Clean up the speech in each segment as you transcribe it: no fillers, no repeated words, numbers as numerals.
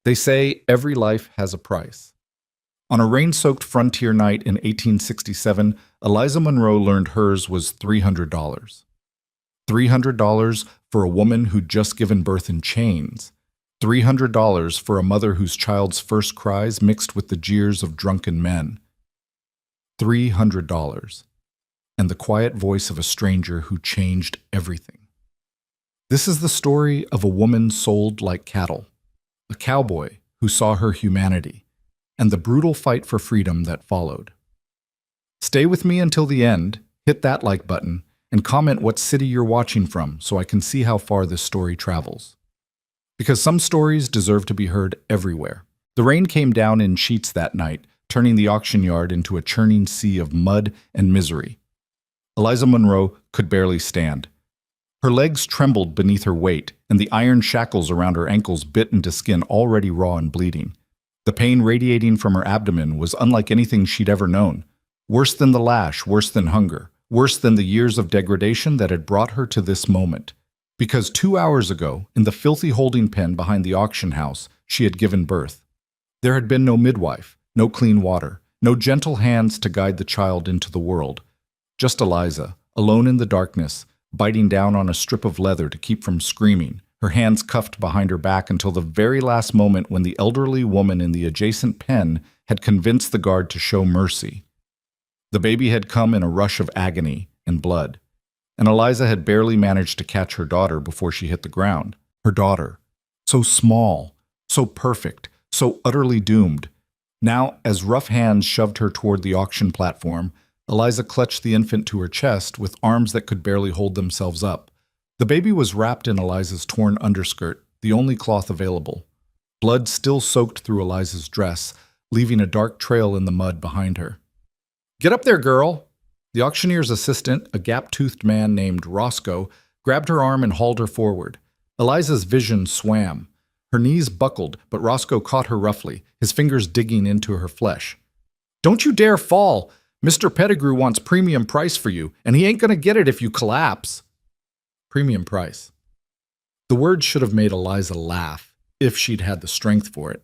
They say every life has a price. On a rain-soaked frontier night in 1867, Eliza Monroe learned hers was $300. $300 for a woman who'd just given birth in chains. $300 for a mother whose child's first cries mixed with the jeers of drunken men. $300. And the quiet voice of a stranger who changed everything. This is the story of a woman sold like cattle, a cowboy who saw her humanity, and the brutal fight for freedom that followed. Stay with me until the end, hit that like button, and comment what city you're watching from so I can see how far this story travels. Because some stories deserve to be heard everywhere. The rain came down in sheets that night, turning the auction yard into a churning sea of mud and misery. Eliza Monroe could barely stand. Her legs trembled beneath her weight, and the iron shackles around her ankles bit into skin already raw and bleeding. The pain radiating from her abdomen was unlike anything she'd ever known. Worse than the lash, worse than hunger, worse than the years of degradation that had brought her to this moment. Because 2 hours ago, in the filthy holding pen behind the auction house, she had given birth. There had been no midwife, no clean water, no gentle hands to guide the child into the world. Just Eliza, alone in the darkness, biting down on a strip of leather to keep from screaming, her hands cuffed behind her back until the very last moment when the elderly woman in the adjacent pen had convinced the guard to show mercy. The baby had come in a rush of agony and blood, and Eliza had barely managed to catch her daughter before she hit the ground. Her daughter, so small, so perfect, so utterly doomed. Now, as rough hands shoved her toward the auction platform, Eliza clutched the infant to her chest with arms that could barely hold themselves up. The baby was wrapped in Eliza's torn underskirt, the only cloth available. Blood still soaked through Eliza's dress, leaving a dark trail in the mud behind her. "Get up there, girl!" The auctioneer's assistant, a gap-toothed man named Roscoe, grabbed her arm and hauled her forward. Eliza's vision swam. Her knees buckled, but Roscoe caught her roughly, his fingers digging into her flesh. "Don't you dare fall! Mr. Pettigrew wants premium price for you, and he ain't gonna get it if you collapse." Premium price. The word should have made Eliza laugh, if she'd had the strength for it.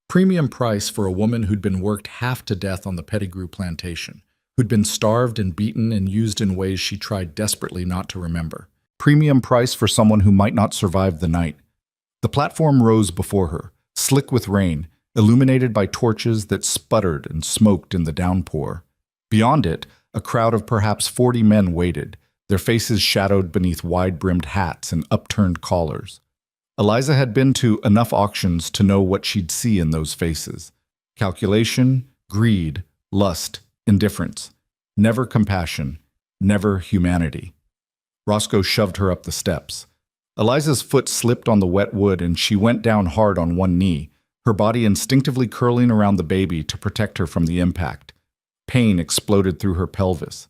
Premium price for a woman who'd been worked half to death on the Pettigrew plantation, who'd been starved and beaten and used in ways she tried desperately not to remember. Premium price for someone who might not survive the night. The platform rose before her, slick with rain, illuminated by torches that sputtered and smoked in the downpour. Beyond it, a crowd of perhaps 40 men waited, their faces shadowed beneath wide-brimmed hats and upturned collars. Eliza had been to enough auctions to know what she'd see in those faces. Calculation, greed, lust, indifference. Never compassion, never humanity. Roscoe shoved her up the steps. Eliza's foot slipped on the wet wood and she went down hard on one knee, her body instinctively curling around the baby to protect her from the impact. Pain exploded through her pelvis.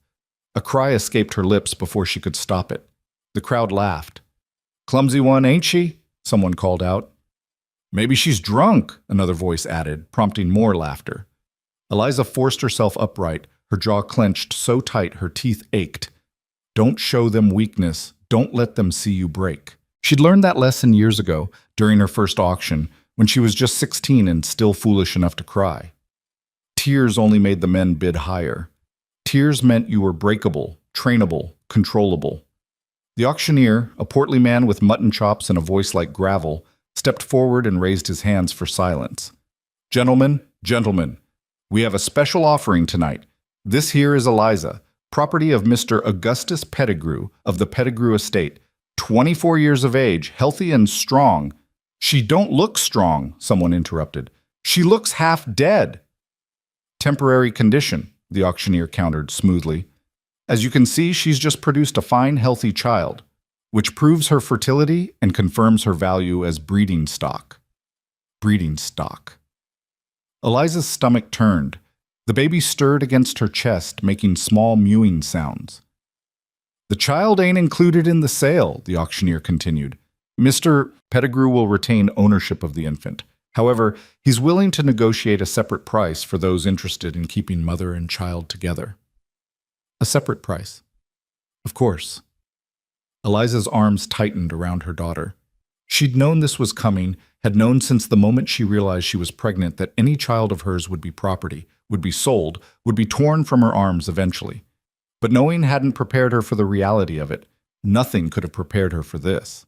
A cry escaped her lips before she could stop it. The crowd laughed. "Clumsy one, ain't she?" someone called out. "Maybe she's drunk," another voice added, prompting more laughter. Eliza forced herself upright, her jaw clenched so tight her teeth ached. Don't show them weakness. Don't let them see you break. She'd learned that lesson years ago, during her first auction, when she was just 16 and still foolish enough to cry. Tears only made the men bid higher. Tears meant you were breakable, trainable, controllable. The auctioneer, a portly man with mutton chops and a voice like gravel, stepped forward and raised his hands for silence. "Gentlemen, gentlemen, we have a special offering tonight. This here is Eliza, property of Mr. Augustus Pettigrew of the Pettigrew estate, 24 years of age, healthy and strong." "She don't look strong," someone interrupted. "She looks half dead." "Temporary condition," the auctioneer countered smoothly. "As you can see, she's just produced a fine, healthy child, which proves her fertility and confirms her value as breeding stock." Breeding stock. Eliza's stomach turned. The baby stirred against her chest, making small mewing sounds. "The child ain't included in the sale," the auctioneer continued. "Mr. Pettigrew will retain ownership of the infant. However, he's willing to negotiate a separate price for those interested in keeping mother and child together." A separate price. Of course. Eliza's arms tightened around her daughter. She'd known this was coming, had known since the moment she realized she was pregnant that any child of hers would be property, would be sold, would be torn from her arms eventually. But knowing hadn't prepared her for the reality of it. Nothing could have prepared her for this.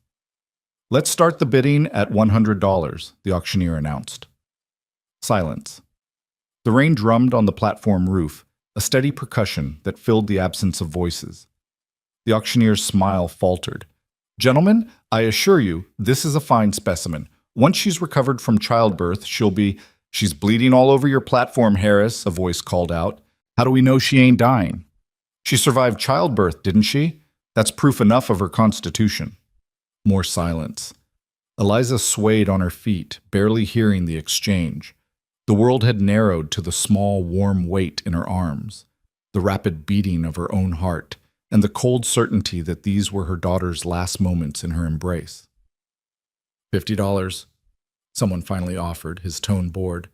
"Let's start the bidding at $100, the auctioneer announced. Silence. The rain drummed on the platform roof, a steady percussion that filled the absence of voices. The auctioneer's smile faltered. "Gentlemen, I assure you, this is a fine specimen. Once she's recovered from childbirth, she'll be—" "She's bleeding all over your platform, Harris," a voice called out. "How do we know she ain't dying?" "She survived childbirth, didn't she? That's proof enough of her constitution." More silence. Eliza swayed on her feet, barely hearing the exchange. The world had narrowed to the small, warm weight in her arms, the rapid beating of her own heart, and the cold certainty that these were her daughter's last moments in her embrace. $50, someone finally offered, his tone bored.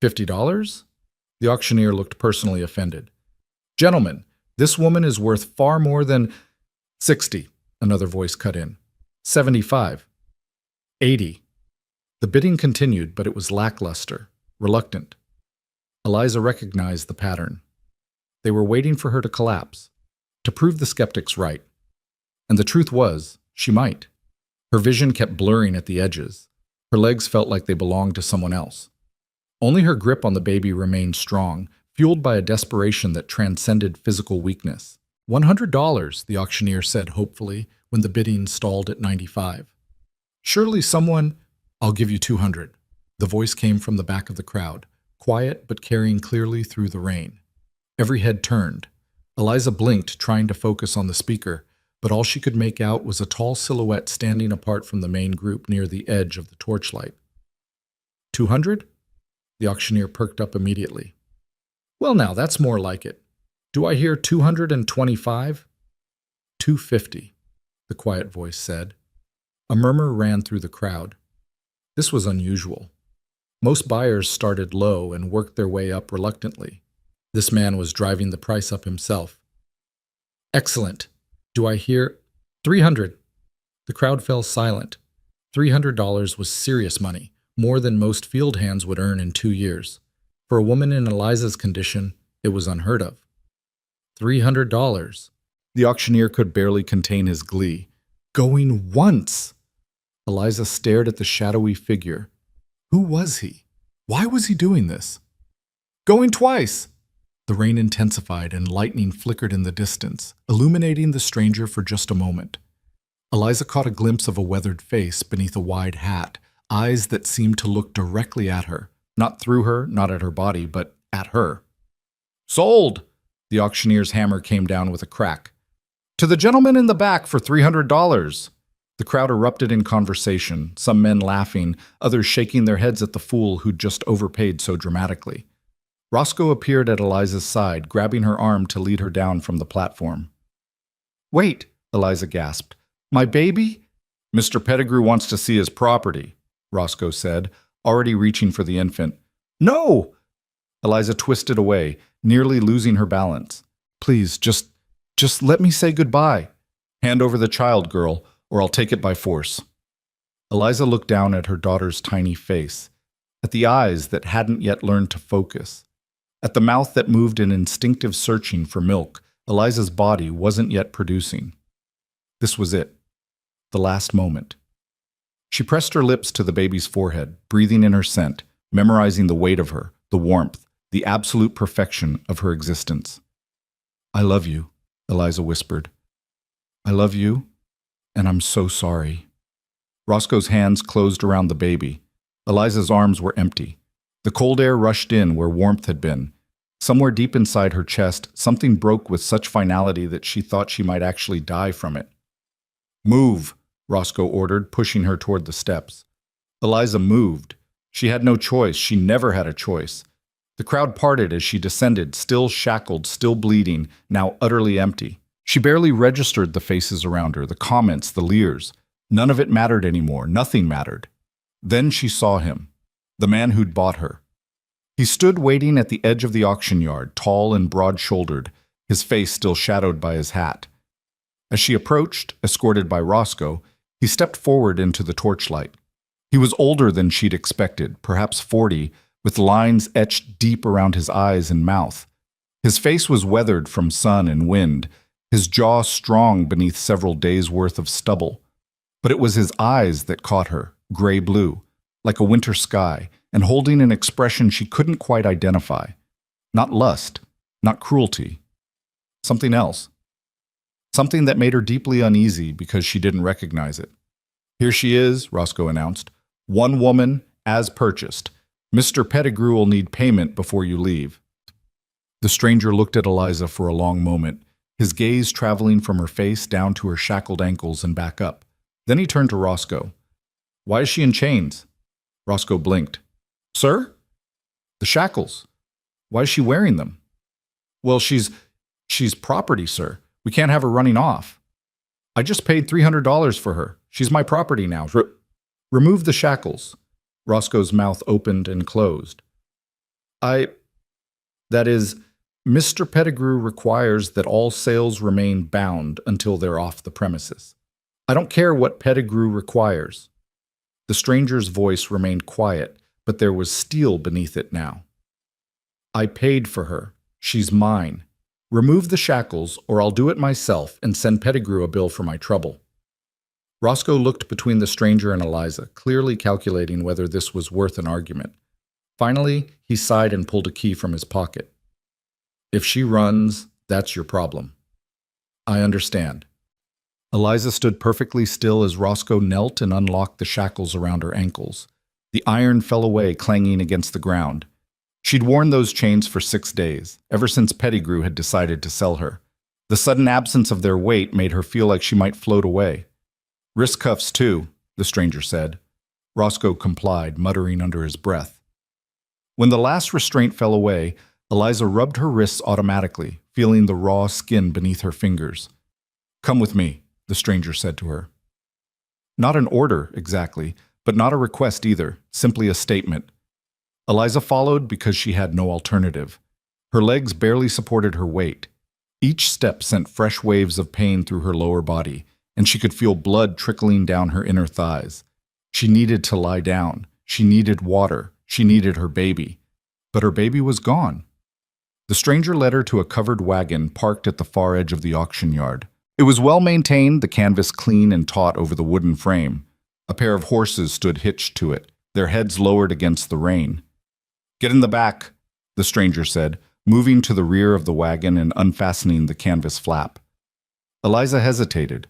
$50? The auctioneer looked personally offended. "Gentlemen, this woman is worth far more than—" "60, another voice cut in. "75. 80. The bidding continued, but it was lackluster, reluctant. Eliza recognized the pattern. They were waiting for her to collapse, to prove the skeptics right. And the truth was, she might. Her vision kept blurring at the edges. Her legs felt like they belonged to someone else. Only her grip on the baby remained strong, fueled by a desperation that transcended physical weakness. $100, the auctioneer said hopefully when the bidding stalled at 95. "Surely someone—" "I'll give you 200. The voice came from the back of the crowd, quiet but carrying clearly through the rain. Every head turned. Eliza blinked, trying to focus on the speaker, but all she could make out was a tall silhouette standing apart from the main group near the edge of the torchlight. 200? The auctioneer perked up immediately. "Well now, that's more like it. Do I hear 225? 250, the quiet voice said. A murmur ran through the crowd. This was unusual. Most buyers started low and worked their way up reluctantly. This man was driving the price up himself. "Excellent. Do I hear 300? The crowd fell silent. $300 was serious money, more than most field hands would earn in 2 years. For a woman in Eliza's condition, it was unheard of. $300. The auctioneer could barely contain his glee. Going once! Eliza stared at the shadowy figure. Who was he? Why was he doing this? Going twice! The rain intensified and lightning flickered in the distance, illuminating the stranger for just a moment. Eliza caught a glimpse of a weathered face beneath a wide hat, eyes that seemed to look directly at her, not through her, not at her body, but at her. "Sold!" The auctioneer's hammer came down with a crack. "To the gentleman in the back for $300. The crowd erupted in conversation, some men laughing, others shaking their heads at the fool who'd just overpaid so dramatically. Roscoe appeared at Eliza's side, grabbing her arm to lead her down from the platform. "Wait," Eliza gasped. "My baby?" "Mr. Pettigrew wants to see his property," Roscoe said, already reaching for the infant. "No!" Eliza twisted away, nearly losing her balance. "Please, just let me say goodbye. Hand over the child, girl, or I'll take it by force." Eliza looked down at her daughter's tiny face, at the eyes that hadn't yet learned to focus, at the mouth that moved in instinctive searching for milk. Eliza's body wasn't yet producing. This was it, the last moment. She pressed her lips to the baby's forehead, breathing in her scent, memorizing the weight of her, the warmth, the absolute perfection of her existence. "I love you," Eliza whispered. "I love you, and I'm so sorry." Roscoe's hands closed around the baby. Eliza's arms were empty. The cold air rushed in where warmth had been. Somewhere deep inside her chest, something broke with such finality that she thought she might actually die from it. "Move," Roscoe ordered, pushing her toward the steps. Eliza moved. She had no choice. She never had a choice. The crowd parted as she descended, still shackled, still bleeding, now utterly empty. She barely registered the faces around her, the comments, the leers. None of it mattered anymore. Nothing mattered. Then she saw him, the man who'd bought her. He stood waiting at the edge of the auction yard, tall and broad-shouldered, his face still shadowed by his hat. As she approached, escorted by Roscoe, He stepped forward into the torchlight. He was older than she'd expected, perhaps 40, with lines etched deep around his eyes and mouth. His face was weathered from sun and wind, his jaw strong beneath several days' worth of stubble. But it was his eyes that caught her, gray-blue, like a winter sky, and holding an expression she couldn't quite identify. Not lust, not cruelty. Something else. Something that made her deeply uneasy because she didn't recognize it. "Here she is," Roscoe announced. "One woman, as purchased. Mr. Pettigrew will need payment before you leave." The stranger looked at Eliza for a long moment, his gaze traveling from her face down to her shackled ankles and back up. Then he turned to Roscoe. "Why is she in chains?" Roscoe blinked. "Sir?" "The shackles. Why is she wearing them?" "Well, she's property, sir. We can't have her running off. I just paid $300 for her. She's my property now. Remove the shackles." Roscoe's mouth opened and closed. That is, Mr. Pettigrew requires that all sales remain bound until they're off the premises. I don't care what Pettigrew requires." The stranger's voice remained quiet, but there was steel beneath it now. "I paid for her. She's mine. Remove the shackles, or I'll do it myself and send Pettigrew a bill for my trouble." Roscoe looked between the stranger and Eliza, clearly calculating whether this was worth an argument. Finally, he sighed and pulled a key from his pocket. "If she runs, that's your problem." "I understand." Eliza stood perfectly still as Roscoe knelt and unlocked the shackles around her ankles. The iron fell away, clanging against the ground. She'd worn those chains for 6 days, ever since Pettigrew had decided to sell her. The sudden absence of their weight made her feel like she might float away. "Wrist cuffs, too," the stranger said. Roscoe complied, muttering under his breath. When the last restraint fell away, Eliza rubbed her wrists automatically, feeling the raw skin beneath her fingers. "Come with me," the stranger said to her. Not an order, exactly, but not a request either, simply a statement. Eliza followed because she had no alternative. Her legs barely supported her weight. Each step sent fresh waves of pain through her lower body, and she could feel blood trickling down her inner thighs. She needed to lie down. She needed water. She needed her baby. But her baby was gone. The stranger led her to a covered wagon parked at the far edge of the auction yard. It was well maintained, the canvas clean and taut over the wooden frame. A pair of horses stood hitched to it, their heads lowered against the rain. "Get in the back," the stranger said, moving to the rear of the wagon and unfastening the canvas flap. Eliza hesitated.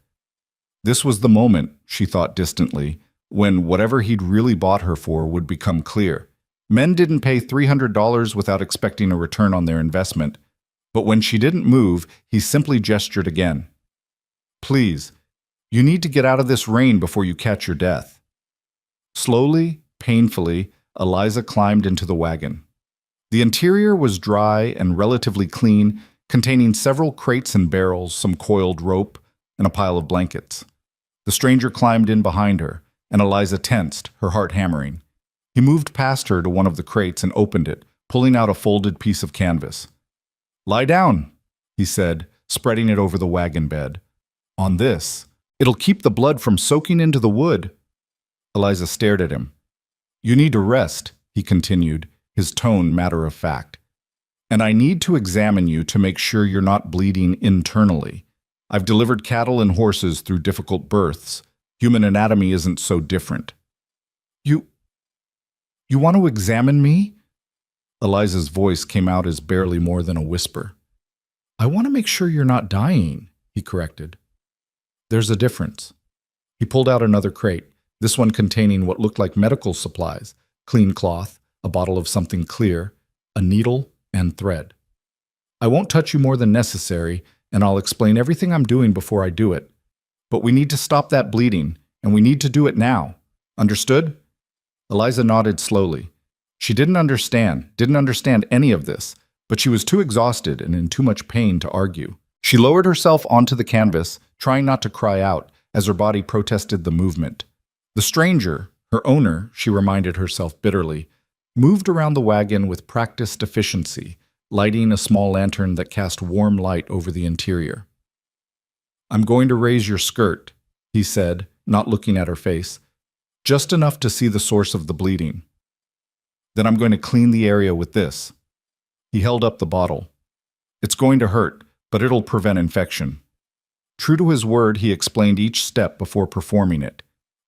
This was the moment, she thought distantly, when whatever he'd really bought her for would become clear. Men didn't pay $300 without expecting a return on their investment. But when she didn't move, he simply gestured again. "Please, you need to get out of this rain before you catch your death." Slowly, painfully, Eliza climbed into the wagon. The interior was dry and relatively clean, containing several crates and barrels, some coiled rope, and a pile of blankets. The stranger climbed in behind her, and Eliza tensed, her heart hammering. He moved past her to one of the crates and opened it, pulling out a folded piece of canvas. "Lie down," he said, spreading it over the wagon bed. "On this. It'll keep the blood from soaking into the wood." Eliza stared at him. "You need to rest," he continued, his tone matter of fact. "And I need to examine you to make sure you're not bleeding internally. I've delivered cattle and horses through difficult births. Human anatomy isn't so different." You want to examine me?" Eliza's voice came out as barely more than a whisper. "I want to make sure you're not dying," he corrected. "There's a difference." He pulled out another crate, this one containing what looked like medical supplies, clean cloth, a bottle of something clear, a needle, and thread. "I won't touch you more than necessary, and I'll explain everything I'm doing before I do it. But we need to stop that bleeding, and we need to do it now. Understood?" Eliza nodded slowly. She didn't understand any of this, but she was too exhausted and in too much pain to argue. She lowered herself onto the canvas, trying not to cry out, as her body protested the movement. The stranger, her owner, she reminded herself bitterly, moved around the wagon with practiced efficiency, lighting a small lantern that cast warm light over the interior. "I'm going to raise your skirt," he said, not looking at her face, just enough to see the source of the bleeding. Then I'm going to clean the area with this. He held up the bottle. It's going to hurt, but it'll prevent infection. True to his word, he explained each step before performing it.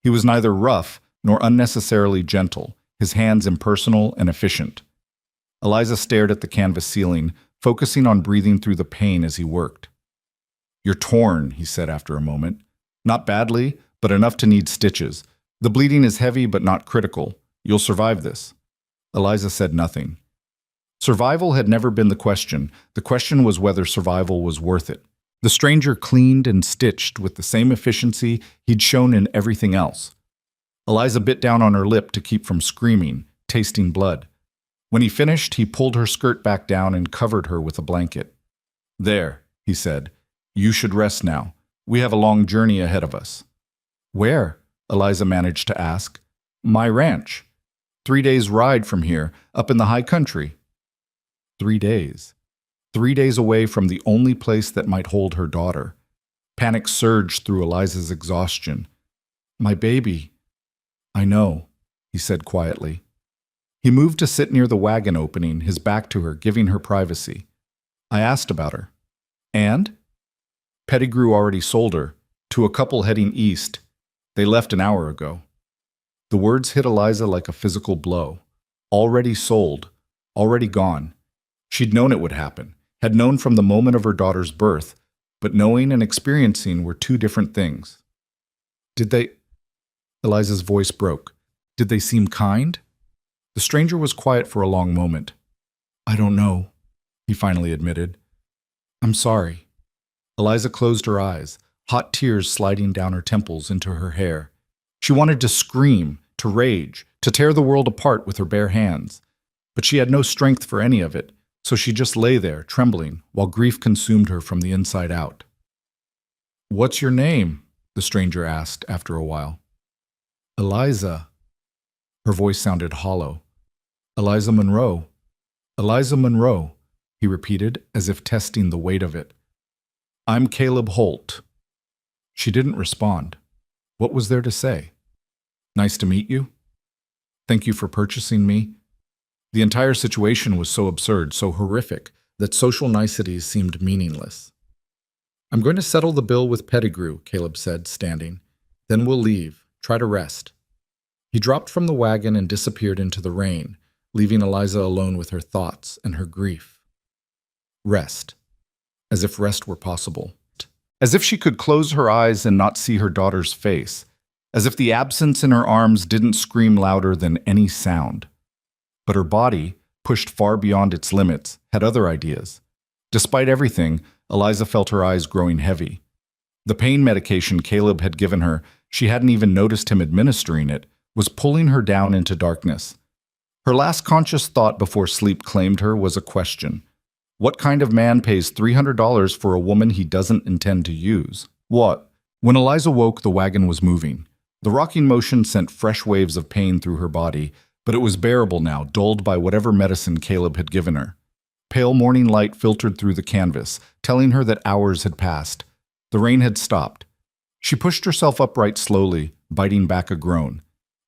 He was neither rough nor unnecessarily gentle, his hands impersonal and efficient. Eliza stared at the canvas ceiling, focusing on breathing through the pain as he worked. You're torn, he said after a moment. Not badly, but enough to need stitches. The bleeding is heavy but not critical. You'll survive this. Eliza said nothing. Survival had never been the question. The question was whether survival was worth it. The stranger cleaned and stitched with the same efficiency he'd shown in everything else. Eliza bit down on her lip to keep from screaming, tasting blood. When he finished, he pulled her skirt back down and covered her with a blanket. There, he said. You should rest now. We have a long journey ahead of us. Where? Eliza managed to ask. My ranch. 3 days' ride from here, up in the high country. 3 days. 3 days away from the only place that might hold her daughter. Panic surged through Eliza's exhaustion. My baby. I know, he said quietly. He moved to sit near the wagon opening, his back to her, giving her privacy. I asked about her. And? Pettigrew already sold her, to a couple heading east. They left an hour ago. The words hit Eliza like a physical blow. Already sold. Already gone. She'd known it would happen, had known from the moment of her daughter's birth, but knowing and experiencing were two different things. Did they? Eliza's voice broke. Did they seem kind? The stranger was quiet for a long moment. I don't know, he finally admitted. I'm sorry. Eliza closed her eyes, hot tears sliding down her temples into her hair. She wanted to scream, to rage, to tear the world apart with her bare hands. But she had no strength for any of it, so she just lay there, trembling, while grief consumed her from the inside out. What's your name? The stranger asked after a while. Eliza. Her voice sounded hollow. Eliza Monroe. Eliza Monroe, he repeated, as if testing the weight of it. I'm Caleb Holt. She didn't respond. What was there to say? Nice to meet you. Thank you for purchasing me. The entire situation was so absurd, so horrific, that social niceties seemed meaningless. I'm going to settle the bill with Pettigrew, Caleb said, standing. Then we'll leave. Try to rest. He dropped from the wagon and disappeared into the rain, leaving Eliza alone with her thoughts and her grief. Rest. As if rest were possible. As if she could close her eyes and not see her daughter's face. As if the absence in her arms didn't scream louder than any sound. But her body, pushed far beyond its limits, had other ideas. Despite everything, Eliza felt her eyes growing heavy. The pain medication Caleb had given her, she hadn't even noticed him administering it, was pulling her down into darkness. Her last conscious thought before sleep claimed her was a question. What kind of man pays $300 for a woman he doesn't intend to use? What? When Eliza woke, the wagon was moving. The rocking motion sent fresh waves of pain through her body, but it was bearable now, dulled by whatever medicine Caleb had given her. Pale morning light filtered through the canvas, telling her that hours had passed. The rain had stopped. She pushed herself upright slowly, biting back a groan.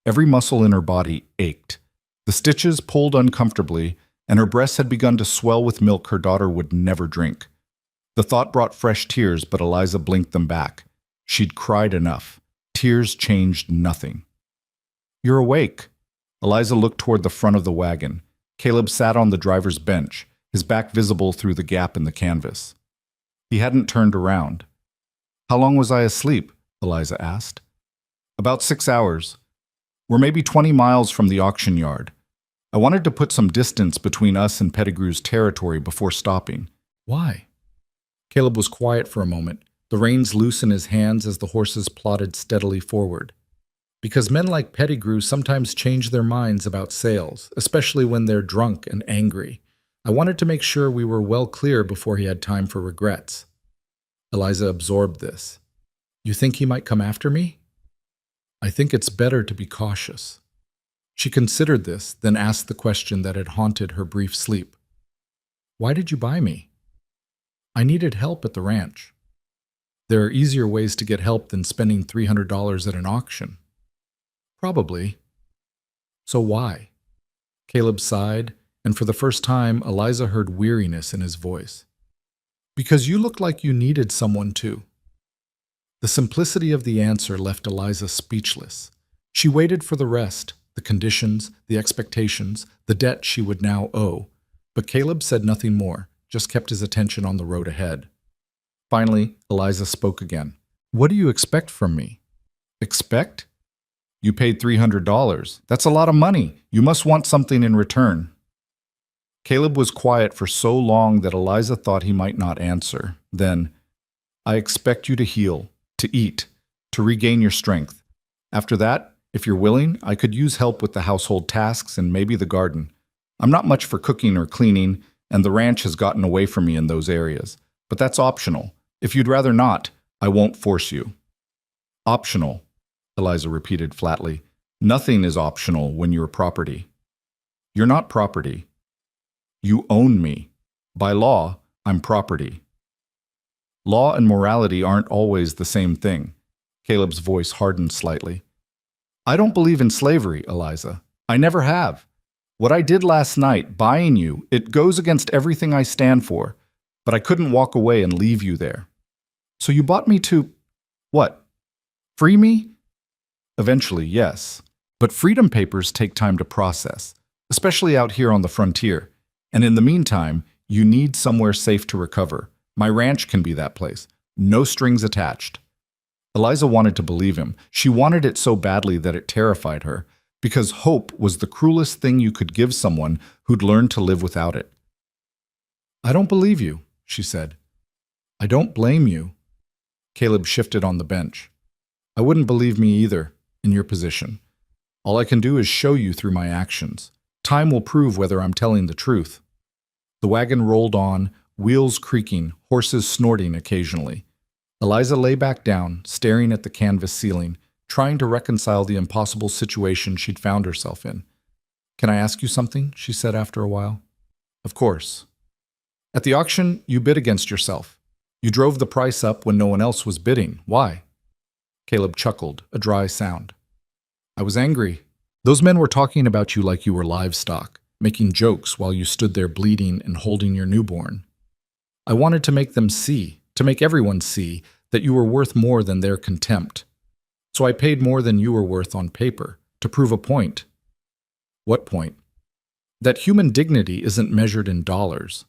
Every muscle in her body ached. The stitches pulled uncomfortably, and her breasts had begun to swell with milk her daughter would never drink. The thought brought fresh tears, but Eliza blinked them back. She'd cried enough. Tears changed nothing. You're awake. Eliza looked toward the front of the wagon. Caleb sat on the driver's bench, his back visible through the gap in the canvas. He hadn't turned around. How long was I asleep? Eliza asked. About 6 hours. We're maybe 20 miles from the auction yard. I wanted to put some distance between us and Pettigrew's territory before stopping. Why? Caleb was quiet for a moment, the reins loose in his hands as the horses plodded steadily forward. Because men like Pettigrew sometimes change their minds about sales, especially when they're drunk and angry. I wanted to make sure we were well clear before he had time for regrets. Eliza absorbed this. You think he might come after me? I think it's better to be cautious. She considered this, then asked the question that had haunted her brief sleep. Why did you buy me? I needed help at the ranch. There are easier ways to get help than spending $300 at an auction. Probably. So why? Caleb sighed, and for the first time, Eliza heard weariness in his voice. Because you looked like you needed someone too. The simplicity of the answer left Eliza speechless. She waited for the rest, the conditions, the expectations, the debt she would now owe. But Caleb said nothing more, just kept his attention on the road ahead. Finally, Eliza spoke again. What do you expect from me? Expect? You paid $300. That's a lot of money. You must want something in return. Caleb was quiet for so long that Eliza thought he might not answer. Then, I expect you to heal, to eat, to regain your strength. After that, if you're willing, I could use help with the household tasks and maybe the garden. I'm not much for cooking or cleaning, and the ranch has gotten away from me in those areas. But that's optional. If you'd rather not, I won't force you. Optional, Eliza repeated flatly. Nothing is optional when you're property. You're not property. You own me. By law, I'm property. Law and morality aren't always the same thing. Caleb's voice hardened slightly. I don't believe in slavery, Eliza. I never have. What I did last night, buying you, it goes against everything I stand for. But I couldn't walk away and leave you there. So you bought me to… what? Free me? Eventually, yes. But freedom papers take time to process, especially out here on the frontier. And in the meantime, you need somewhere safe to recover. My ranch can be that place. No strings attached. Eliza wanted to believe him. She wanted it so badly that it terrified her, because hope was the cruelest thing you could give someone who'd learned to live without it. I don't believe you, she said. I don't blame you. Caleb shifted on the bench. I wouldn't believe me either, in your position. All I can do is show you through my actions. Time will prove whether I'm telling the truth. The wagon rolled on, wheels creaking, horses snorting occasionally. Eliza lay back down, staring at the canvas ceiling, trying to reconcile the impossible situation she'd found herself in. Can I ask you something? She said after a while. Of course. At the auction, you bid against yourself. You drove the price up when no one else was bidding. Why? Caleb chuckled, a dry sound. I was angry. Those men were talking about you like you were livestock, making jokes while you stood there bleeding and holding your newborn. I wanted to make them see, to make everyone see, that you were worth more than their contempt. So I paid more than you were worth on paper, to prove a point. What point? That human dignity isn't measured in dollars.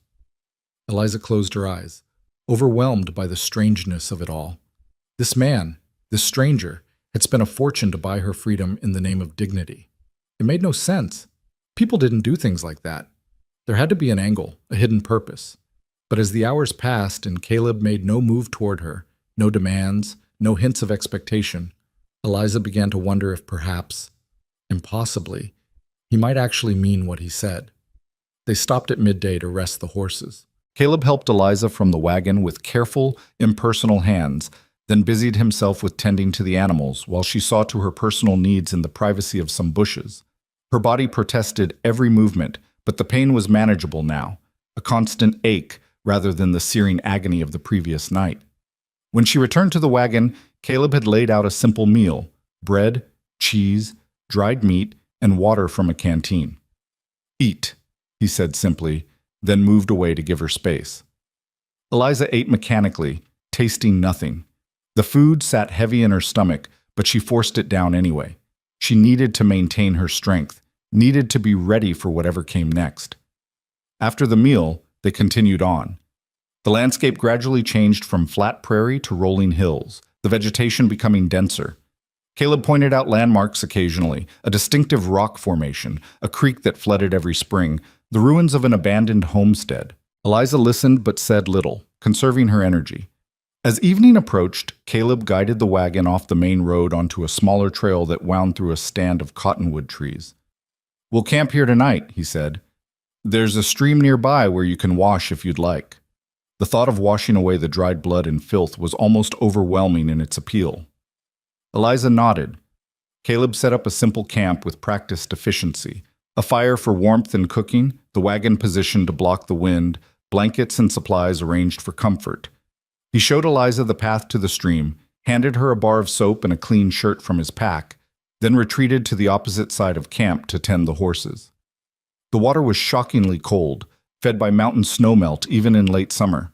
Eliza closed her eyes, overwhelmed by the strangeness of it all. This man, this stranger, had spent a fortune to buy her freedom in the name of dignity. It made no sense. People didn't do things like that. There had to be an angle, a hidden purpose. But as the hours passed and Caleb made no move toward her, no demands, no hints of expectation, Eliza began to wonder if perhaps, impossibly, he might actually mean what he said. They stopped at midday to rest the horses. Caleb helped Eliza from the wagon with careful, impersonal hands, then busied himself with tending to the animals while she saw to her personal needs in the privacy of some bushes. Her body protested every movement, but the pain was manageable now, a constant ache rather than the searing agony of the previous night. When she returned to the wagon, Caleb had laid out a simple meal: bread, cheese, dried meat, and water from a canteen. Eat, he said simply, then moved away to give her space. Eliza ate mechanically, tasting nothing. The food sat heavy in her stomach, but she forced it down anyway. She needed to maintain her strength, needed to be ready for whatever came next. After the meal, they continued on. The landscape gradually changed from flat prairie to rolling hills, the vegetation becoming denser. Caleb pointed out landmarks occasionally, a distinctive rock formation, a creek that flooded every spring, the ruins of an abandoned homestead. Eliza listened but said little, conserving her energy. As evening approached, Caleb guided the wagon off the main road onto a smaller trail that wound through a stand of cottonwood trees. We'll camp here tonight, he said. There's a stream nearby where you can wash if you'd like. The thought of washing away the dried blood and filth was almost overwhelming in its appeal. Eliza nodded. Caleb set up a simple camp with practiced efficiency. A fire for warmth and cooking, the wagon positioned to block the wind, blankets and supplies arranged for comfort. He showed Eliza the path to the stream, handed her a bar of soap and a clean shirt from his pack, then retreated to the opposite side of camp to tend the horses. The water was shockingly cold, fed by mountain snowmelt even in late summer.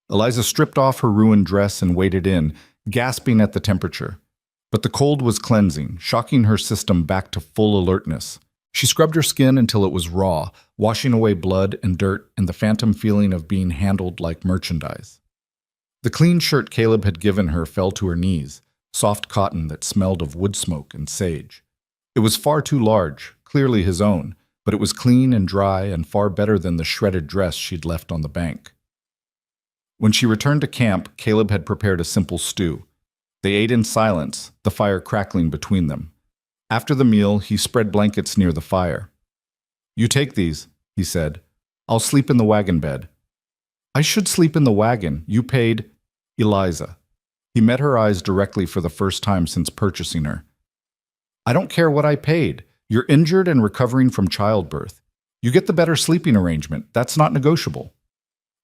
Eliza stripped off her ruined dress and waded in, gasping at the temperature. But the cold was cleansing, shocking her system back to full alertness. She scrubbed her skin until it was raw, washing away blood and dirt and the phantom feeling of being handled like merchandise. The clean shirt Caleb had given her fell to her knees, soft cotton that smelled of wood smoke and sage. It was far too large, clearly his own, but it was clean and dry and far better than the shredded dress she'd left on the bank. When she returned to camp, Caleb had prepared a simple stew. They ate in silence, the fire crackling between them. After the meal, he spread blankets near the fire. "You take these," he said. "I'll sleep in the wagon bed." "I should sleep in the wagon. You paid—" "Eliza." He met her eyes directly for the first time since purchasing her. "I don't care what I paid. You're injured and recovering from childbirth. You get the better sleeping arrangement. That's not negotiable."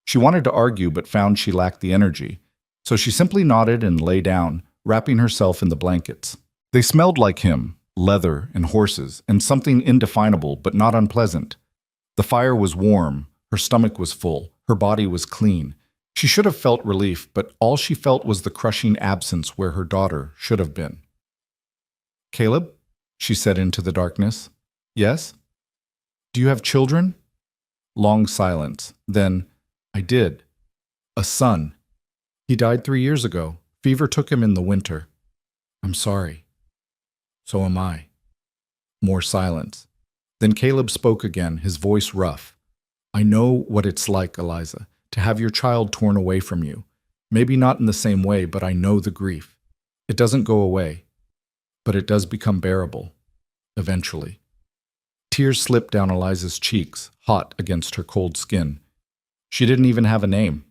She wanted to argue but found she lacked the energy, so she simply nodded and lay down, wrapping herself in the blankets. They smelled like him, leather and horses, and something indefinable but not unpleasant. The fire was warm, her stomach was full, her body was clean. She should have felt relief, but all she felt was the crushing absence where her daughter should have been. "Caleb?" she said into the darkness. "Yes?" "Do you have children?" Long silence. Then, "I did. A son. He died 3 years ago. Fever took him in the winter." "I'm sorry." "So am I." More silence. Then Caleb spoke again, his voice rough. "I know what it's like, Eliza, to have your child torn away from you. Maybe not in the same way, but I know the grief. It doesn't go away, but it does become bearable. Eventually." Tears slipped down Eliza's cheeks, hot against her cold skin. She didn't even have a name.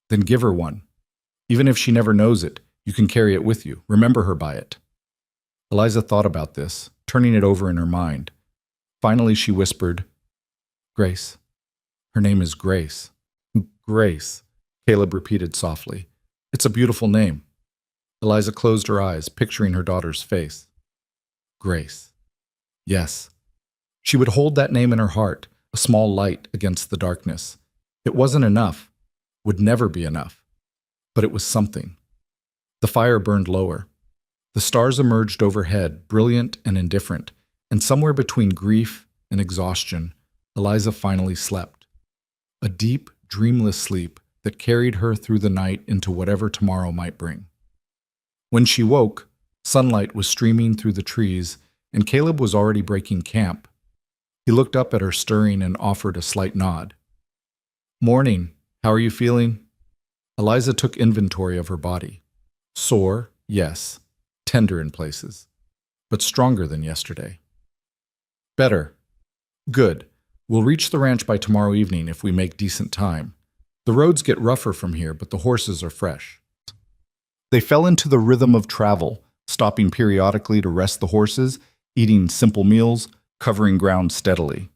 "Then give her one. Even if she never knows it, you can carry it with you. Remember her by it." Eliza thought about this, turning it over in her mind. Finally, she whispered, "Grace. Her name is Grace." "Grace," Caleb repeated softly. "It's a beautiful name." Eliza closed her eyes, picturing her daughter's face. Grace. Yes. She would hold that name in her heart, a small light against the darkness. It wasn't enough, would never be enough, but it was something. The fire burned lower. The stars emerged overhead, brilliant and indifferent, and somewhere between grief and exhaustion, Eliza finally slept. A deep, dreamless sleep that carried her through the night into whatever tomorrow might bring. When she woke, sunlight was streaming through the trees, and Caleb was already breaking camp. He looked up at her stirring and offered a slight nod. "Morning. How are you feeling?" Eliza took inventory of her body. Sore, yes. Tender in places. But stronger than yesterday. "Better. Good. We'll reach the ranch by tomorrow evening if we make decent time. The roads get rougher from here, but the horses are fresh." They fell into the rhythm of travel, stopping periodically to rest the horses, eating simple meals, covering ground steadily.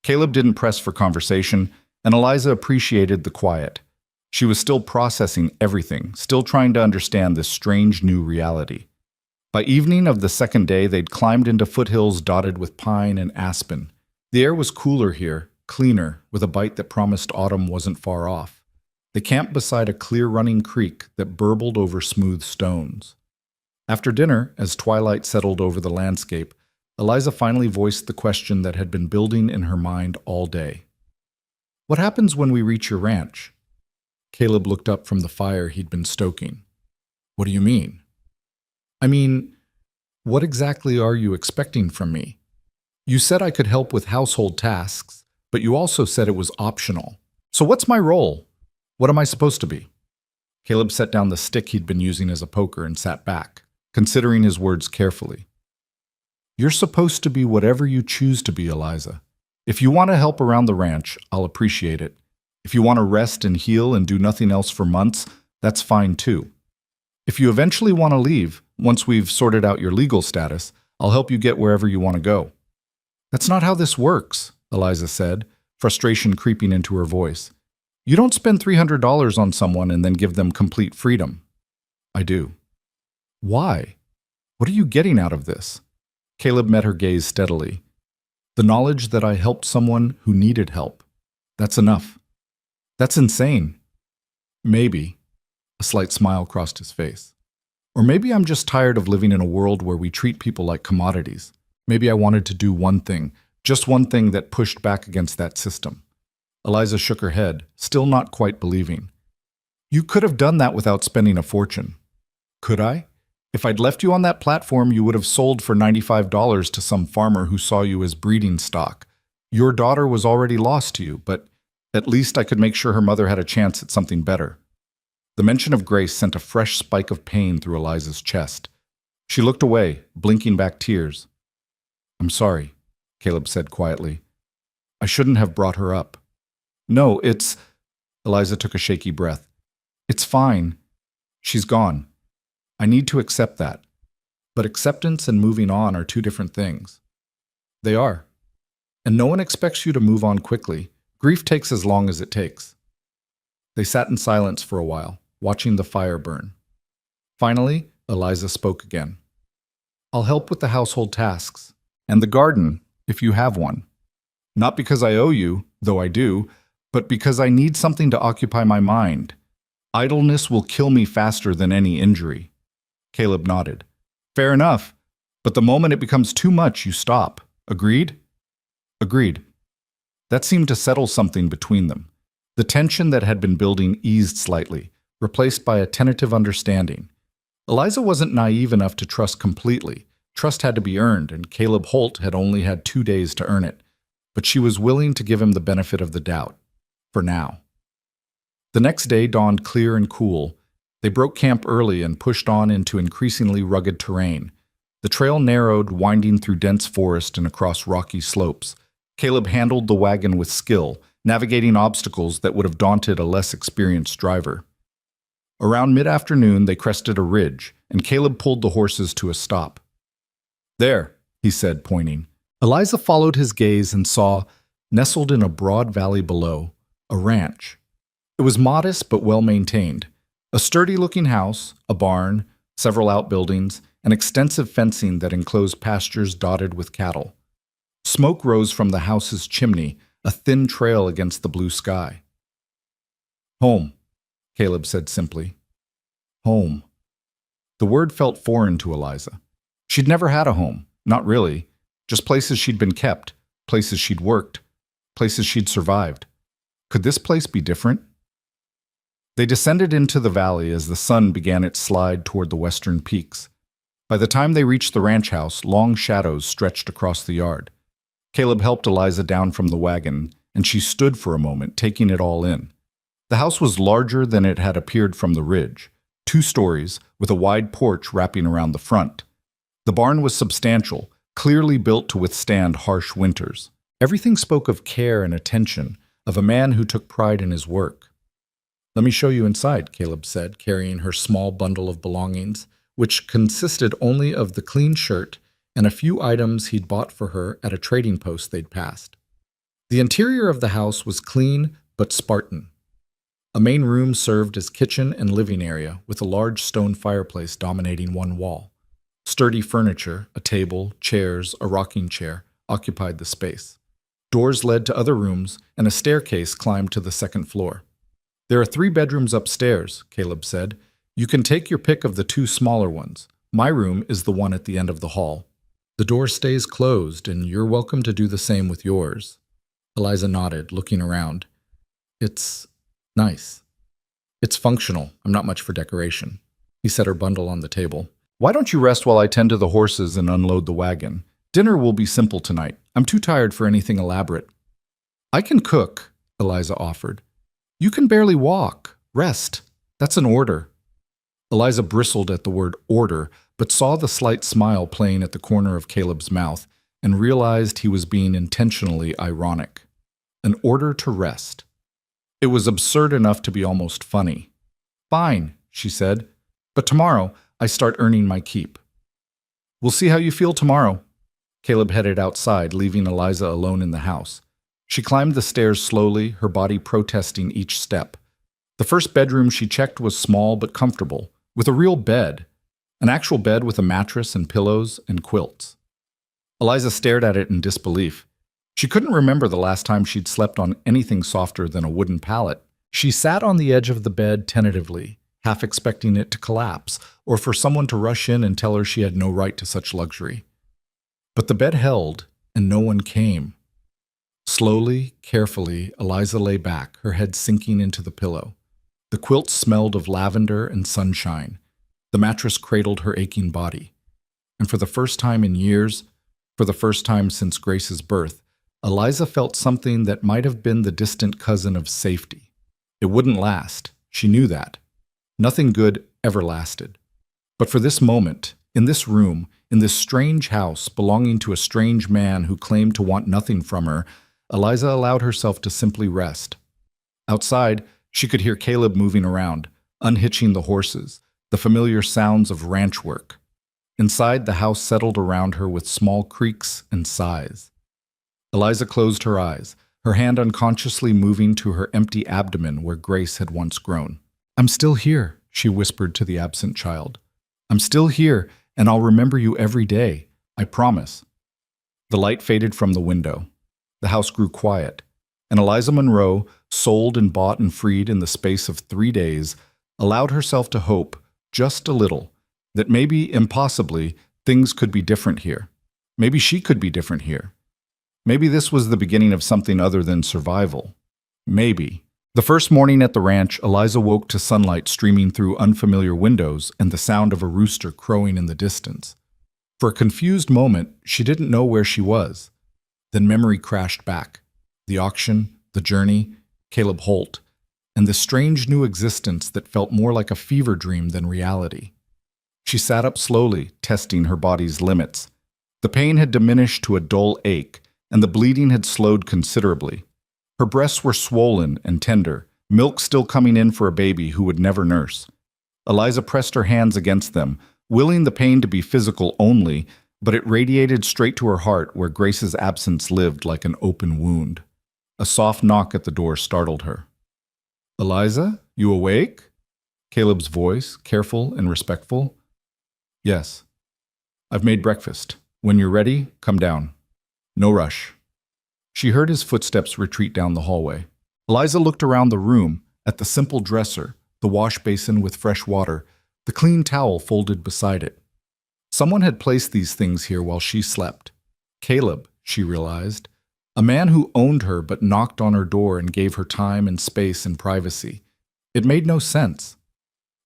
Caleb didn't press for conversation, and Eliza appreciated the quiet. She was still processing everything, still trying to understand this strange new reality. By evening of the second day, they'd climbed into foothills dotted with pine and aspen. The air was cooler here, cleaner, with a bite that promised autumn wasn't far off. They camped beside a clear-running creek that burbled over smooth stones. After dinner, as twilight settled over the landscape, Eliza finally voiced the question that had been building in her mind all day. "What happens when we reach your ranch?" Caleb looked up from the fire he'd been stoking. "What do you mean?" "I mean, what exactly are you expecting from me? You said I could help with household tasks, but you also said it was optional. So what's my role? What am I supposed to be?" Caleb set down the stick he'd been using as a poker and sat back, considering his words carefully. "You're supposed to be whatever you choose to be, Eliza. If you want to help around the ranch, I'll appreciate it. If you want to rest and heal and do nothing else for months, that's fine too. If you eventually want to leave, once we've sorted out your legal status, I'll help you get wherever you want to go." "That's not how this works," Eliza said, frustration creeping into her voice. You don't spend $300 on someone and then give them complete freedom. I do. Why? What are you getting out of this? Caleb met her gaze steadily. The knowledge that I helped someone who needed help. That's enough. That's insane. Maybe. A slight smile crossed his face. Or maybe I'm just tired of living in a world where we treat people like commodities. Maybe I wanted to do one thing, just one thing that pushed back against that system. Eliza shook her head, still not quite believing. You could have done that without spending a fortune. Could I? If I'd left you on that platform, you would have sold for $95 to some farmer who saw you as breeding stock. Your daughter was already lost to you, but at least I could make sure her mother had a chance at something better. The mention of Grace sent a fresh spike of pain through Eliza's chest. She looked away, blinking back tears. I'm sorry, Caleb said quietly. I shouldn't have brought her up. No, it's... Eliza took a shaky breath. It's fine. She's gone. I need to accept that. But acceptance and moving on are two different things. They are. And no one expects you to move on quickly. Grief takes as long as it takes. They sat in silence for a while, watching the fire burn. Finally, Eliza spoke again. I'll help with the household tasks, and the garden, if you have one. Not because I owe you, though I do, but because I need something to occupy my mind. Idleness will kill me faster than any injury. Caleb nodded. Fair enough, but the moment it becomes too much, you stop. Agreed? Agreed. That seemed to settle something between them. The tension that had been building eased slightly, replaced by a tentative understanding. Eliza wasn't naive enough to trust completely. Trust had to be earned, and Caleb Holt had only had 2 days to earn it. But she was willing to give him the benefit of the doubt. For now. The next day dawned clear and cool. They broke camp early and pushed on into increasingly rugged terrain. The trail narrowed, winding through dense forest and across rocky slopes. Caleb handled the wagon with skill, navigating obstacles that would have daunted a less experienced driver. Around mid-afternoon, they crested a ridge, and Caleb pulled the horses to a stop. There, he said, pointing. Eliza followed his gaze and saw, nestled in a broad valley below, a ranch. It was modest but well-maintained. A sturdy-looking house, a barn, several outbuildings, and extensive fencing that enclosed pastures dotted with cattle. Smoke rose from the house's chimney, a thin trail against the blue sky. Home, Caleb said simply. Home. The word felt foreign to Eliza. She'd never had a home, not really, just places she'd been kept, places she'd worked, places she'd survived. Could this place be different? They descended into the valley as the sun began its slide toward the western peaks. By the time they reached the ranch house, long shadows stretched across the yard. Caleb helped Eliza down from the wagon, and she stood for a moment, taking it all in. The house was larger than it had appeared from the ridge, 2 stories, with a wide porch wrapping around the front. The barn was substantial, clearly built to withstand harsh winters. Everything spoke of care and attention, of a man who took pride in his work. Let me show you inside, Caleb said, carrying her small bundle of belongings, which consisted only of the clean shirt and a few items he'd bought for her at a trading post they'd passed. The interior of the house was clean but Spartan. A main room served as kitchen and living area, with a large stone fireplace dominating one wall. Sturdy furniture, a table, chairs, a rocking chair, occupied the space. Doors led to other rooms, and a staircase climbed to the second floor. There are 3 bedrooms upstairs, Caleb said. You can take your pick of the 2 smaller ones. My room is the one at the end of the hall. The door stays closed, and you're welcome to do the same with yours. Eliza nodded, looking around. It's nice. It's functional. I'm not much for decoration. He set her bundle on the table. Why don't you rest while I tend to the horses and unload the wagon? Dinner will be simple tonight. I'm too tired for anything elaborate. I can cook, Eliza offered. You can barely walk. Rest. That's an order. Eliza bristled at the word order, but saw the slight smile playing at the corner of Caleb's mouth and realized he was being intentionally ironic. An order to rest. It was absurd enough to be almost funny. Fine, she said, but tomorrow I start earning my keep. We'll see how you feel tomorrow. Caleb headed outside, leaving Eliza alone in the house. She climbed the stairs slowly, her body protesting each step. The first bedroom she checked was small but comfortable, with a real bed, an actual bed with a mattress and pillows and quilts. Eliza stared at it in disbelief. She couldn't remember the last time she'd slept on anything softer than a wooden pallet. She sat on the edge of the bed tentatively, half expecting it to collapse, or for someone to rush in and tell her she had no right to such luxury. But the bed held, and no one came. Slowly, carefully, Eliza lay back, her head sinking into the pillow. The quilt smelled of lavender and sunshine. The mattress cradled her aching body. And for the first time in years, for the first time since Grace's birth, Eliza felt something that might have been the distant cousin of safety. It wouldn't last. She knew that. Nothing good ever lasted. But for this moment, in this room, in this strange house belonging to a strange man who claimed to want nothing from her, Eliza allowed herself to simply rest. Outside, she could hear Caleb moving around, unhitching the horses, the familiar sounds of ranch work. Inside, the house settled around her with small creaks and sighs. Eliza closed her eyes, her hand unconsciously moving to her empty abdomen where Grace had once grown. "I'm still here," she whispered to the absent child. "I'm still here, and I'll remember you every day. I promise." The light faded from the window. The house grew quiet, and Eliza Monroe, sold and bought and freed in the space of 3 days, allowed herself to hope, just a little, that maybe, impossibly, things could be different here. Maybe she could be different here. Maybe this was the beginning of something other than survival. Maybe. The first morning at the ranch, Eliza woke to sunlight streaming through unfamiliar windows and the sound of a rooster crowing in the distance. For a confused moment, she didn't know where she was. Then memory crashed back. The auction, the journey, Caleb Holt, and the strange new existence that felt more like a fever dream than reality. She sat up slowly, testing her body's limits. The pain had diminished to a dull ache, and the bleeding had slowed considerably. Her breasts were swollen and tender, milk still coming in for a baby who would never nurse. Eliza pressed her hands against them, willing the pain to be physical only, but it radiated straight to her heart where Grace's absence lived like an open wound. A soft knock at the door startled her. "Eliza, you awake?" Caleb's voice, careful and respectful. "Yes. I've made breakfast. When you're ready, come down. No rush." She heard his footsteps retreat down the hallway. Eliza looked around the room, at the simple dresser, the wash basin with fresh water, the clean towel folded beside it. Someone had placed these things here while she slept. Caleb, she realized. A man who owned her but knocked on her door and gave her time and space and privacy. It made no sense.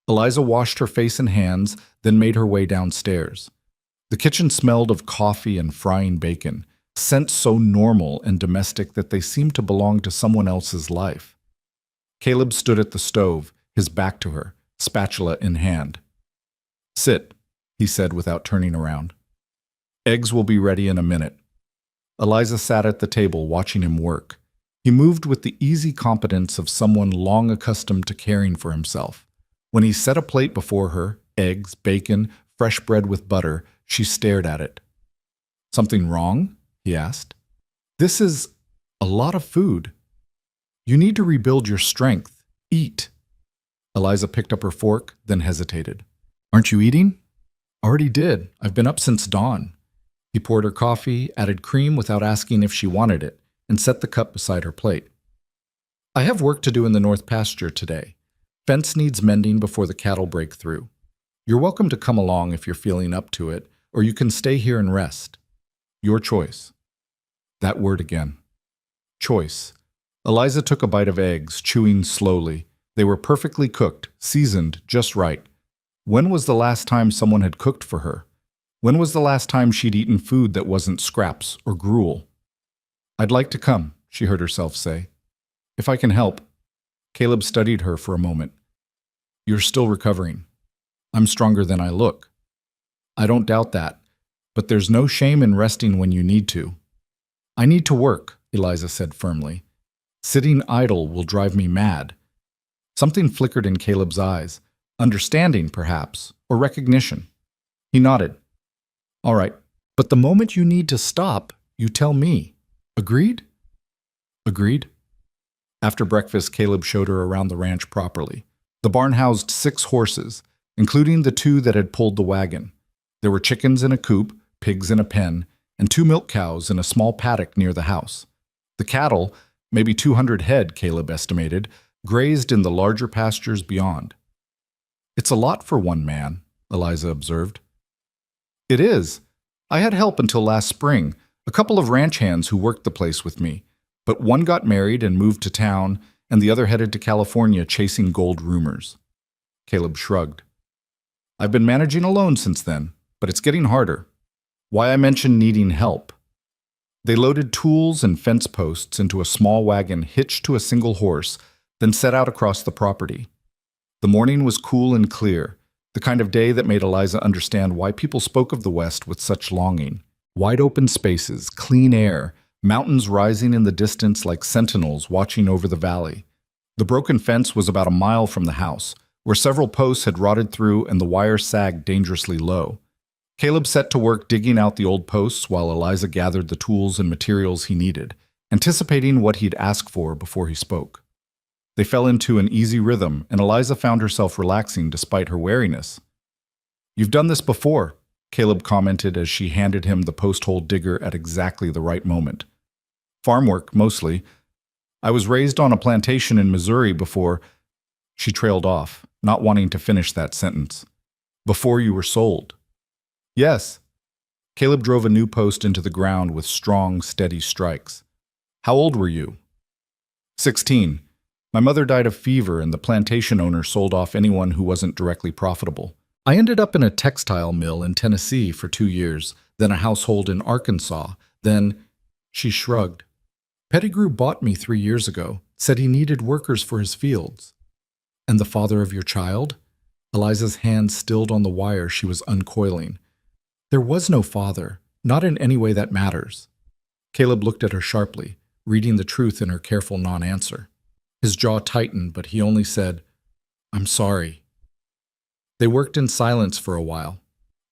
Eliza washed her face and hands, then made her way downstairs. The kitchen smelled of coffee and frying bacon, scents so normal and domestic that they seemed to belong to someone else's life. Caleb stood at the stove, his back to her, spatula in hand. "Sit," he said without turning around. "Eggs will be ready in a minute." Eliza sat at the table watching him work. He moved with the easy competence of someone long accustomed to caring for himself. When he set a plate before her, eggs, bacon, fresh bread with butter, she stared at it. "Something wrong?" he asked. "This is a lot of food. You need to rebuild your strength. Eat." Eliza picked up her fork, then hesitated. "Aren't you eating?" "Already did. I've been up since dawn." He poured her coffee, added cream without asking if she wanted it, and set the cup beside her plate. "I have work to do in the north pasture today. Fence needs mending before the cattle break through. You're welcome to come along if you're feeling up to it, or you can stay here and rest. Your choice." That word again. Choice. Eliza took a bite of eggs, chewing slowly. They were perfectly cooked, seasoned just right. When was the last time someone had cooked for her? When was the last time she'd eaten food that wasn't scraps or gruel? "I'd like to come," she heard herself say. "If I can help." Caleb studied her for a moment. "You're still recovering. I'm stronger than I look." "I don't doubt that, but there's no shame in resting when you need to." "I need to work," Eliza said firmly. "Sitting idle will drive me mad." Something flickered in Caleb's eyes. Understanding, perhaps, or recognition. He nodded. "All right, but the moment you need to stop, you tell me. Agreed?" Agreed? After breakfast, Caleb showed her around the ranch properly. The barn housed 6 horses, including the 2 that had pulled the wagon. There were chickens in a coop, pigs in a pen, and 2 milk cows in a small paddock near the house. The cattle, maybe 200 head, Caleb estimated, grazed in the larger pastures beyond. "It's a lot for one man," Eliza observed. "It is. I had help until last spring, a couple of ranch hands who worked the place with me, but one got married and moved to town, and the other headed to California chasing gold rumors." Caleb shrugged. "I've been managing alone since then, but it's getting harder. Why I mentioned needing help." They loaded tools and fence posts into a small wagon hitched to a single horse, then set out across the property. The morning was cool and clear, the kind of day that made Eliza understand why people spoke of the West with such longing. Wide open spaces, clean air, mountains rising in the distance like sentinels watching over the valley. The broken fence was about a mile from the house, where several posts had rotted through and the wire sagged dangerously low. Caleb set to work digging out the old posts while Eliza gathered the tools and materials he needed, anticipating what he'd ask for before he spoke. They fell into an easy rhythm, and Eliza found herself relaxing despite her wariness. "You've done this before," Caleb commented as she handed him the post-hole digger at exactly the right moment. "Farm work, mostly. I was raised on a plantation in Missouri before—" She trailed off, not wanting to finish that sentence. "Before you were sold." "Yes." Caleb drove a new post into the ground with strong, steady strikes. "How old were you?" 16. My mother died of fever, and the plantation owner sold off anyone who wasn't directly profitable. I ended up in a textile mill in Tennessee for 2 years, then a household in Arkansas, then—" She shrugged. "Pettigrew bought me 3 years ago, said he needed workers for his fields." "And the father of your child?" Eliza's hand stilled on the wire she was uncoiling. "There was no father, not in any way that matters." Caleb looked at her sharply, reading the truth in her careful non-answer. His jaw tightened, but he only said, "I'm sorry." They worked in silence for a while.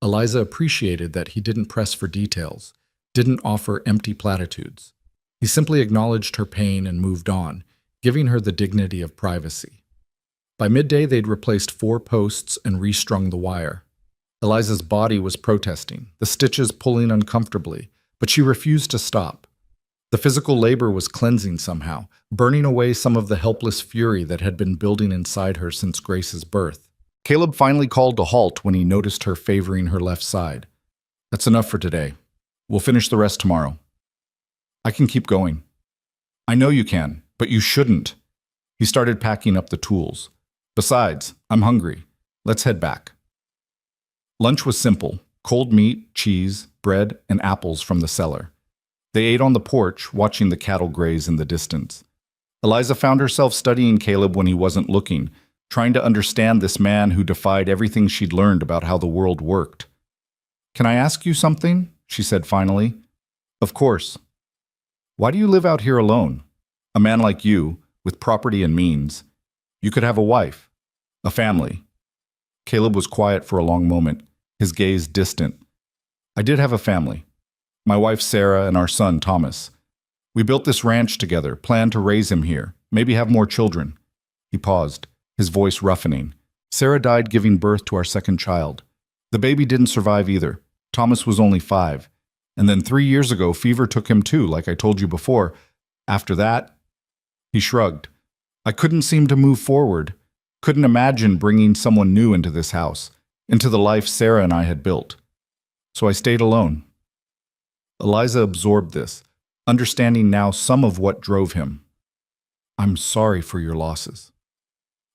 Eliza appreciated that he didn't press for details, didn't offer empty platitudes. He simply acknowledged her pain and moved on, giving her the dignity of privacy. By midday, they'd replaced 4 posts and restrung the wire. Eliza's body was protesting, the stitches pulling uncomfortably, but she refused to stop. The physical labor was cleansing somehow, burning away some of the helpless fury that had been building inside her since Grace's birth. Caleb finally called a halt when he noticed her favoring her left side. "That's enough for today. We'll finish the rest tomorrow." "I can keep going." "I know you can, but you shouldn't." He started packing up the tools. "Besides, I'm hungry. Let's head back." Lunch was simple: cold meat, cheese, bread, and apples from the cellar. They ate on the porch, watching the cattle graze in the distance. Eliza found herself studying Caleb when he wasn't looking, trying to understand this man who defied everything she'd learned about how the world worked. "Can I ask you something?" she said finally. "Of course." "Why do you live out here alone? A man like you, with property and means. You could have a wife, a family." Caleb was quiet for a long moment, his gaze distant. "I did have a family. My wife Sarah and our son Thomas. We built this ranch together, planned to raise him here, maybe have more children." He paused, his voice roughening. "Sarah died giving birth to our second child. The baby didn't survive either. Thomas was only 5. And then 3 years ago, fever took him too, like I told you before. After that—" He shrugged. "I couldn't seem to move forward. Couldn't imagine bringing someone new into this house, into the life Sarah and I had built. So I stayed alone." Eliza absorbed this, understanding now some of what drove him. "I'm sorry for your losses."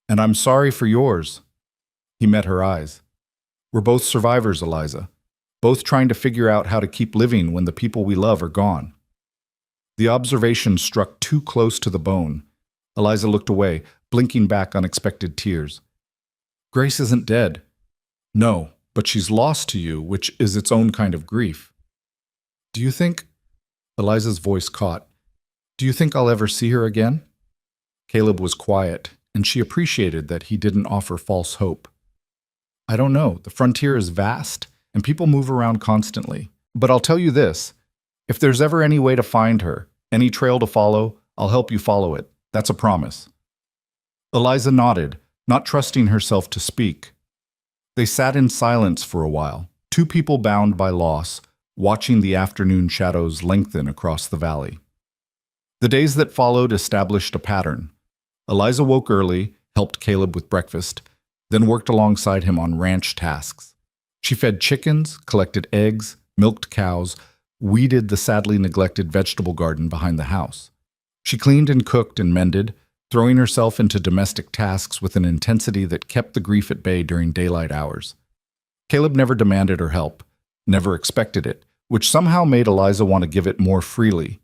"And I'm sorry for yours." He met her eyes. "We're both survivors, Eliza, both trying to figure out how to keep living when the people we love are gone." The observation struck too close to the bone. Eliza looked away, blinking back unexpected tears. "Grace isn't dead." "No, but she's lost to you, which is its own kind of grief." "Do you think—" Eliza's voice caught. "Do you think I'll ever see her again?" Caleb was quiet, and she appreciated that he didn't offer false hope. "I don't know. The frontier is vast, and people move around constantly. But I'll tell you this. If there's ever any way to find her, any trail to follow, I'll help you follow it. That's a promise." Eliza nodded, not trusting herself to speak. They sat in silence for a while, two people bound by loss, watching the afternoon shadows lengthen across the valley. The days that followed established a pattern. Eliza woke early, helped Caleb with breakfast, then worked alongside him on ranch tasks. She fed chickens, collected eggs, milked cows, weeded the sadly neglected vegetable garden behind the house. She cleaned and cooked and mended, throwing herself into domestic tasks with an intensity that kept the grief at bay during daylight hours. Caleb never demanded her help, never expected it, which somehow made Eliza want to give it more freely.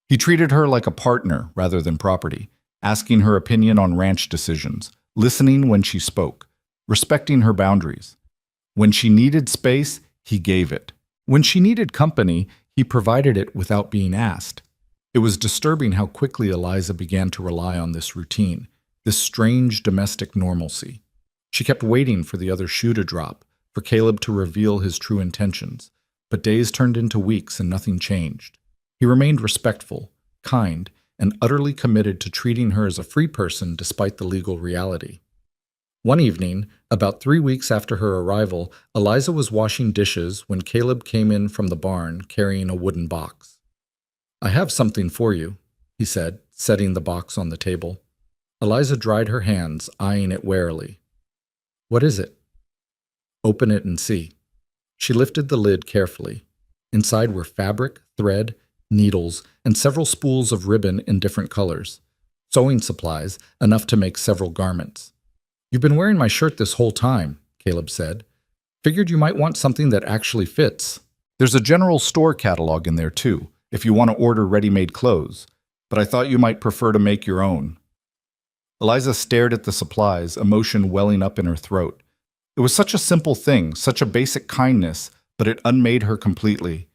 He treated her like a partner rather than property, asking her opinion on ranch decisions, listening when she spoke, respecting her boundaries. When she needed space, he gave it. When she needed company, he provided it without being asked. It was disturbing how quickly Eliza began to rely on this routine, this strange domestic normalcy. She kept waiting for the other shoe to drop, for Caleb to reveal his true intentions, but days turned into weeks and nothing changed. He remained respectful, kind, and utterly committed to treating her as a free person despite the legal reality. One evening, about 3 weeks after her arrival, Eliza was washing dishes when Caleb came in from the barn carrying a wooden box. "I have something for you," he said, setting the box on the table. Eliza dried her hands, eyeing it warily. "What is it?" "Open it and see." She lifted the lid carefully. Inside were fabric, thread, needles, and several spools of ribbon in different colors. Sewing supplies, enough to make several garments. "You've been wearing my shirt this whole time," Caleb said. "Figured you might want something that actually fits. There's a general store catalog in there too, if you want to order ready-made clothes, but I thought you might prefer to make your own." Eliza stared at the supplies, emotion welling up in her throat. It was such a simple thing, such a basic kindness, but it unmade her completely.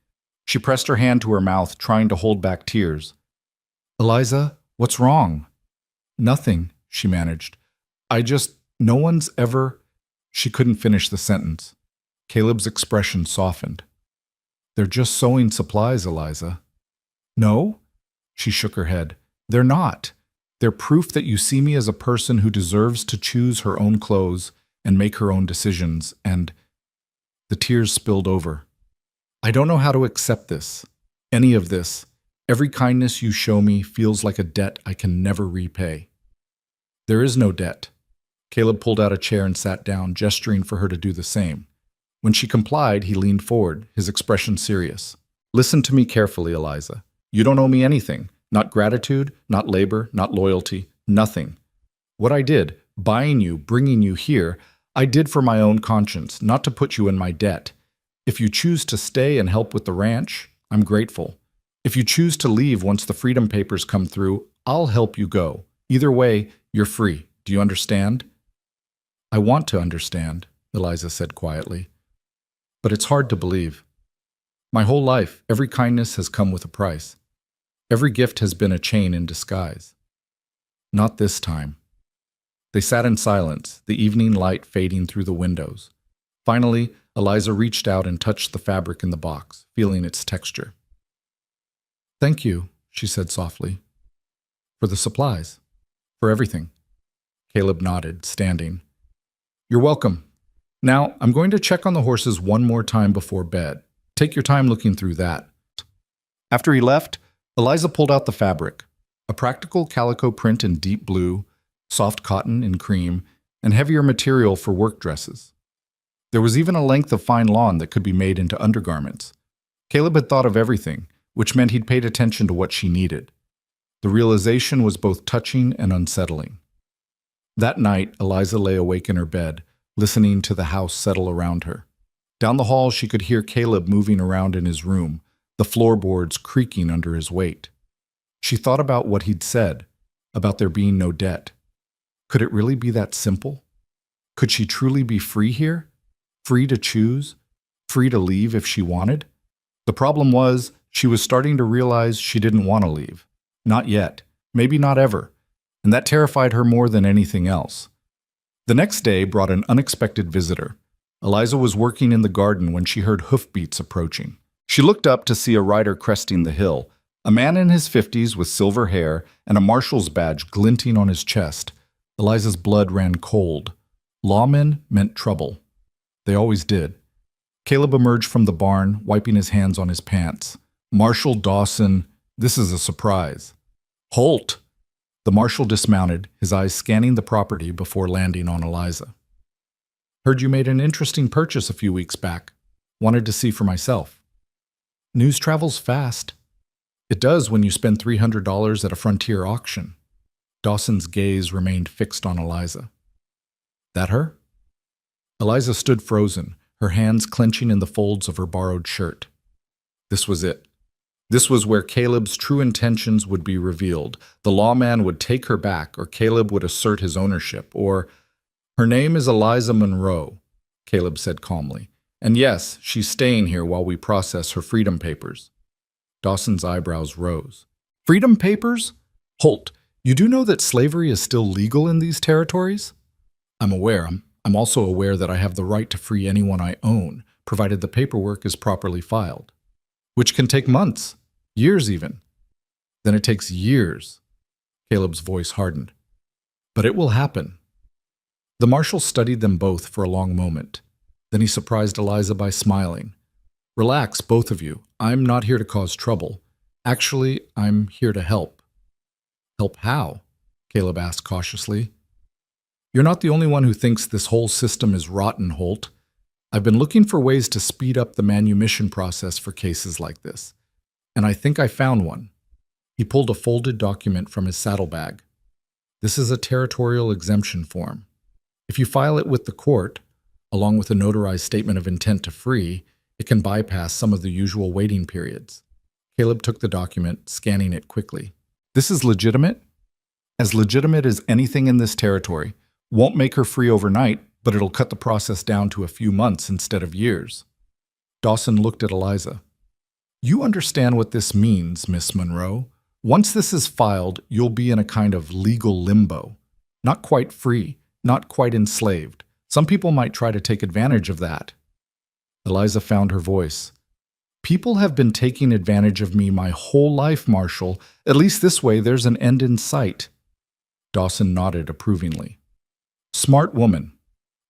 She pressed her hand to her mouth, trying to hold back tears. "Eliza, what's wrong?" "Nothing," she managed. No one's ever—" She couldn't finish the sentence. Caleb's expression softened. "They're just sewing supplies, Eliza." "No?" She shook her head. "They're not. They're proof that you see me as a person who deserves to choose her own clothes and make her own decisions, and—" The tears spilled over. "I don't know how to accept this. Any of this. Every kindness you show me feels like a debt I can never repay." "There is no debt." Caleb pulled out a chair and sat down, gesturing for her to do the same. When she complied, he leaned forward, his expression serious. "Listen to me carefully, Eliza. You don't owe me anything. Not gratitude, not labor, not loyalty, nothing. What I did, buying you, bringing you here, I did for my own conscience, not to put you in my debt. If you choose to stay and help with the ranch, I'm grateful. If you choose to leave once the freedom papers come through, I'll help you go. Either way, you're free. Do you understand?" "I want to understand," Eliza said quietly. "But it's hard to believe. My whole life, every kindness has come with a price. Every gift has been a chain in disguise. Not this time." They sat in silence, the evening light fading through the windows. Finally, Eliza reached out and touched the fabric in the box, feeling its texture. "Thank you," she said softly. "For the supplies. For everything." Caleb nodded, standing. "You're welcome. Now, I'm going to check on the horses one more time before bed. Take your time looking through that." After he left, Eliza pulled out the fabric, a practical calico print in deep blue, soft cotton in cream, and heavier material for work dresses. There was even a length of fine lawn that could be made into undergarments. Caleb had thought of everything, which meant he'd paid attention to what she needed. The realization was both touching and unsettling. That night, Eliza lay awake in her bed, listening to the house settle around her. Down the hall, she could hear Caleb moving around in his room, the floorboards creaking under his weight. She thought about what he'd said, about there being no debt. Could it really be that simple? Could she truly be free here? Free to choose? Free to leave if she wanted? The problem was, she was starting to realize she didn't want to leave. Not yet. Maybe not ever. And that terrified her more than anything else. The next day brought an unexpected visitor. Eliza was working in the garden when she heard hoofbeats approaching. She looked up to see a rider cresting the hill, A man in his 50s with silver hair and a marshal's badge glinting on his chest. Eliza's blood ran cold. Lawmen meant trouble. They always did. Caleb emerged from the barn, wiping his hands on his pants. Marshal Dawson, this is a surprise. Holt! The marshal dismounted, his eyes scanning the property before landing on Eliza. Heard you made an interesting purchase a few weeks back. Wanted to see for myself. News travels fast. It does when you spend $300 at a frontier auction. Dawson's gaze remained fixed on Eliza. That her? Eliza stood frozen, her hands clenching in the folds of her borrowed shirt. This was it. This was where Caleb's true intentions would be revealed. The lawman would take her back, or Caleb would assert his ownership, or, her name is Eliza Monroe, Caleb said calmly. And yes, she's staying here while we process her freedom papers. Dawson's eyebrows rose. Freedom papers? Holt, you do know that slavery is still legal in these territories? I'm aware. I'm also aware that I have the right to free anyone I own, provided the paperwork is properly filed. Which can take months, years even. Then it takes years. Caleb's voice hardened. But it will happen. The marshal studied them both for a long moment. Then he surprised Eliza by smiling. Relax, both of you. I'm not here to cause trouble. Actually, I'm here to help. Help how? Caleb asked cautiously. You're not the only one who thinks this whole system is rotten, Holt. I've been looking for ways to speed up the manumission process for cases like this. And I think I found one. He pulled a folded document from his saddlebag. This is a territorial exemption form. If you file it with the court, along with a notarized statement of intent to free, it can bypass some of the usual waiting periods. Caleb took the document, scanning it quickly. This is legitimate? As legitimate as anything in this territory. Won't make her free overnight, but it'll cut the process down to a few months instead of years. Dawson looked at Eliza. You understand what this means, Miss Monroe. Once this is filed, you'll be in a kind of legal limbo. Not quite free, not quite enslaved. Some people might try to take advantage of that. Eliza found her voice. People have been taking advantage of me my whole life, Marshal. At least this way there's an end in sight. Dawson nodded approvingly. Smart woman.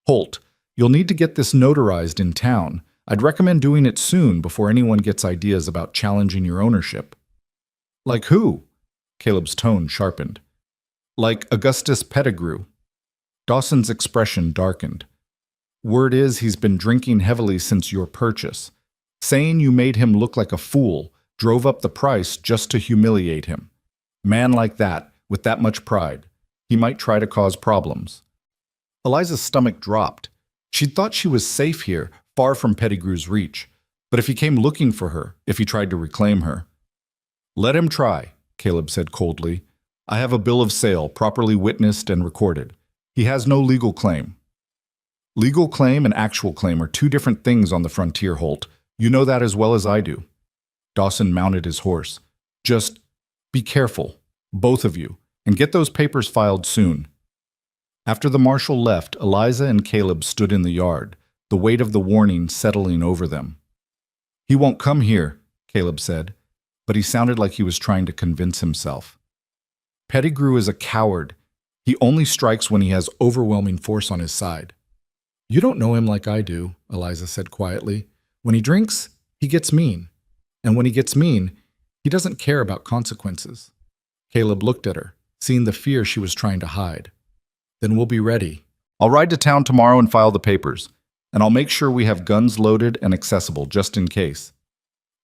Holt, you'll need to get this notarized in town. I'd recommend doing it soon before anyone gets ideas about challenging your ownership. Like who? Caleb's tone sharpened. Like Augustus Pettigrew. Dawson's expression darkened. Word is he's been drinking heavily since your purchase. Saying you made him look like a fool, drove up the price just to humiliate him. Man like that, with that much pride, he might try to cause problems. Eliza's stomach dropped. She'd thought she was safe here, far from Pettigrew's reach. But if he came looking for her, if he tried to reclaim her. Let him try, Caleb said coldly. I have a bill of sale, properly witnessed and recorded. He has no legal claim. Legal claim and actual claim are two different things on the frontier, Holt. You know that as well as I do. Dawson mounted his horse. Just be careful, both of you, and get those papers filed soon. After the marshal left, Eliza and Caleb stood in the yard, the weight of the warning settling over them. He won't come here, Caleb said, but he sounded like he was trying to convince himself. Pettigrew is a coward. He only strikes when he has overwhelming force on his side. You don't know him like I do, Eliza said quietly. When he drinks, he gets mean. And when he gets mean, he doesn't care about consequences. Caleb looked at her, seeing the fear she was trying to hide. Then we'll be ready. I'll ride to town tomorrow and file the papers. And I'll make sure we have guns loaded and accessible, just in case.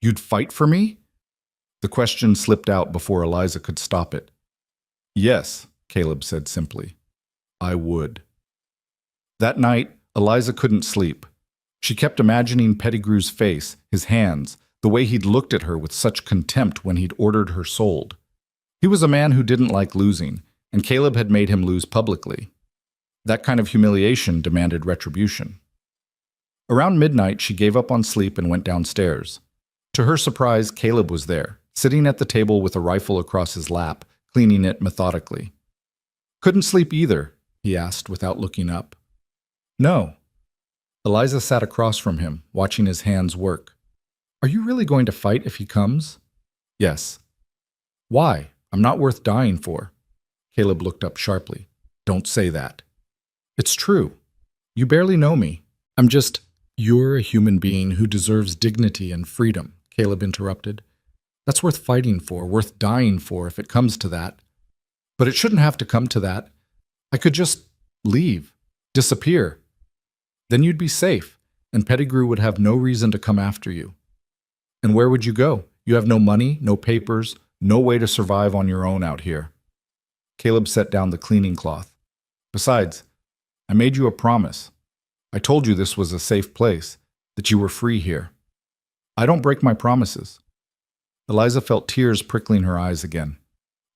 You'd fight for me? The question slipped out before Eliza could stop it. Yes, Caleb said simply. I would. That night, Eliza couldn't sleep. She kept imagining Pettigrew's face, his hands, the way he'd looked at her with such contempt when he'd ordered her sold. He was a man who didn't like losing, and Caleb had made him lose publicly. That kind of humiliation demanded retribution. Around midnight, she gave up on sleep and went downstairs. To her surprise, Caleb was there, sitting at the table with a rifle across his lap, cleaning it methodically. Couldn't sleep either, he asked without looking up. No. Eliza sat across from him, watching his hands work. Are you really going to fight if he comes? Yes. Why? I'm not worth dying for. Caleb looked up sharply. Don't say that. It's true. You barely know me. I'm just... You're a human being who deserves dignity and freedom, Caleb interrupted. That's worth fighting for, worth dying for if it comes to that. But it shouldn't have to come to that. I could just leave, disappear. Then you'd be safe, and Pettigrew would have no reason to come after you. And where would you go? You have no money, no papers, no way to survive on your own out here. Caleb set down the cleaning cloth. Besides, I made you a promise. I told you this was a safe place, that you were free here. I don't break my promises. Eliza felt tears prickling her eyes again.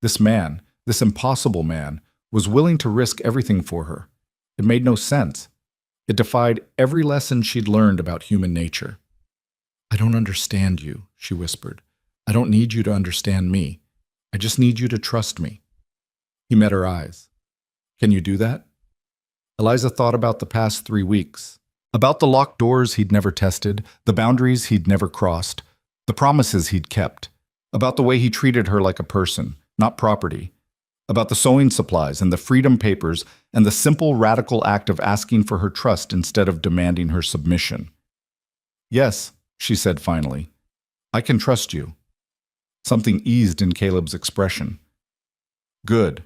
This man, this impossible man, was willing to risk everything for her. It made no sense. It defied every lesson she'd learned about human nature. I don't understand you, she whispered. I don't need you to understand me. I just need you to trust me. He met her eyes. Can you do that? Eliza thought about the past 3 weeks, about the locked doors he'd never tested, the boundaries he'd never crossed, the promises he'd kept, about the way he treated her like a person, not property, about the sewing supplies and the freedom papers and the simple radical act of asking for her trust instead of demanding her submission. Yes, she said finally, I can trust you. Something eased in Caleb's expression. Good.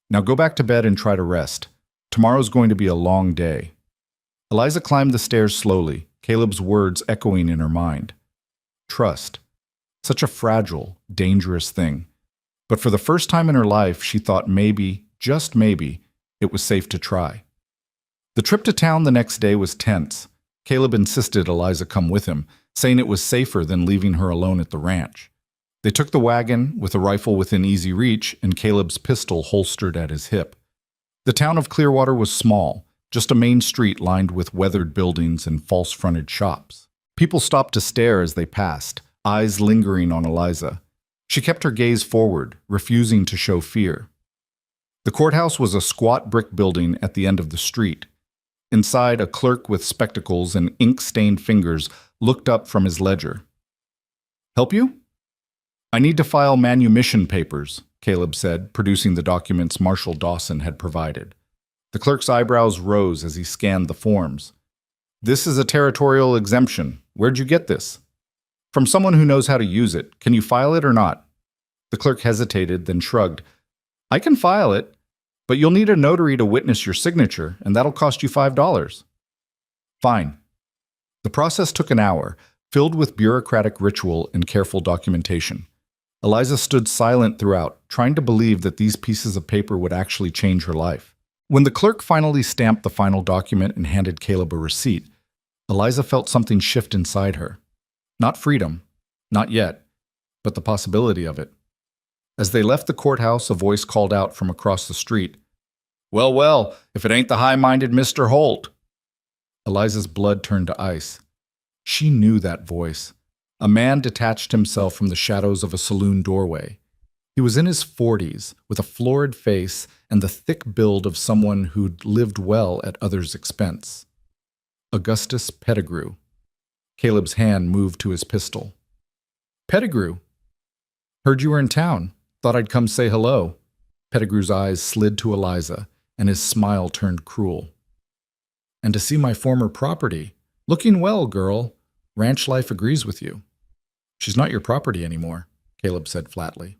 Now go back to bed and try to rest. Tomorrow's going to be a long day. Eliza climbed the stairs slowly, Caleb's words echoing in her mind. Trust. Such a fragile, dangerous thing. But for the first time in her life, she thought maybe, just maybe, it was safe to try. The trip to town the next day was tense. Caleb insisted Eliza come with him, saying it was safer than leaving her alone at the ranch. They took the wagon, with a rifle within easy reach and Caleb's pistol holstered at his hip. The town of Clearwater was small, just a main street lined with weathered buildings and false-fronted shops. People stopped to stare as they passed, eyes lingering on Eliza. She kept her gaze forward, refusing to show fear. The courthouse was a squat brick building at the end of the street. Inside, a clerk with spectacles and ink-stained fingers looked up from his ledger. Help you? I need to file manumission papers, Caleb said, producing the documents Marshal Dawson had provided. The clerk's eyebrows rose as he scanned the forms. This is a territorial exemption. Where'd you get this? From someone who knows how to use it. Can you file it or not? The clerk hesitated, then shrugged. I can file it, but you'll need a notary to witness your signature, and that'll cost you $5. Fine. The process took an hour, filled with bureaucratic ritual and careful documentation. Eliza stood silent throughout, trying to believe that these pieces of paper would actually change her life. When the clerk finally stamped the final document and handed Caleb a receipt, Eliza felt something shift inside her. Not freedom, not yet, but the possibility of it. As they left the courthouse, a voice called out from across the street, Well, well, if it ain't the high-minded Mr. Holt. Eliza's blood turned to ice. She knew that voice. A man detached himself from the shadows of a saloon doorway. He was in his 40s, with a florid face and the thick build of someone who'd lived well at others' expense. Augustus Pettigrew. Caleb's hand moved to his pistol. Pettigrew. Heard you were in town. Thought I'd come say hello. Pettigrew's eyes slid to Eliza, and his smile turned cruel. And to see my former property. Looking well, girl. Ranch life agrees with you. She's not your property anymore, Caleb said flatly.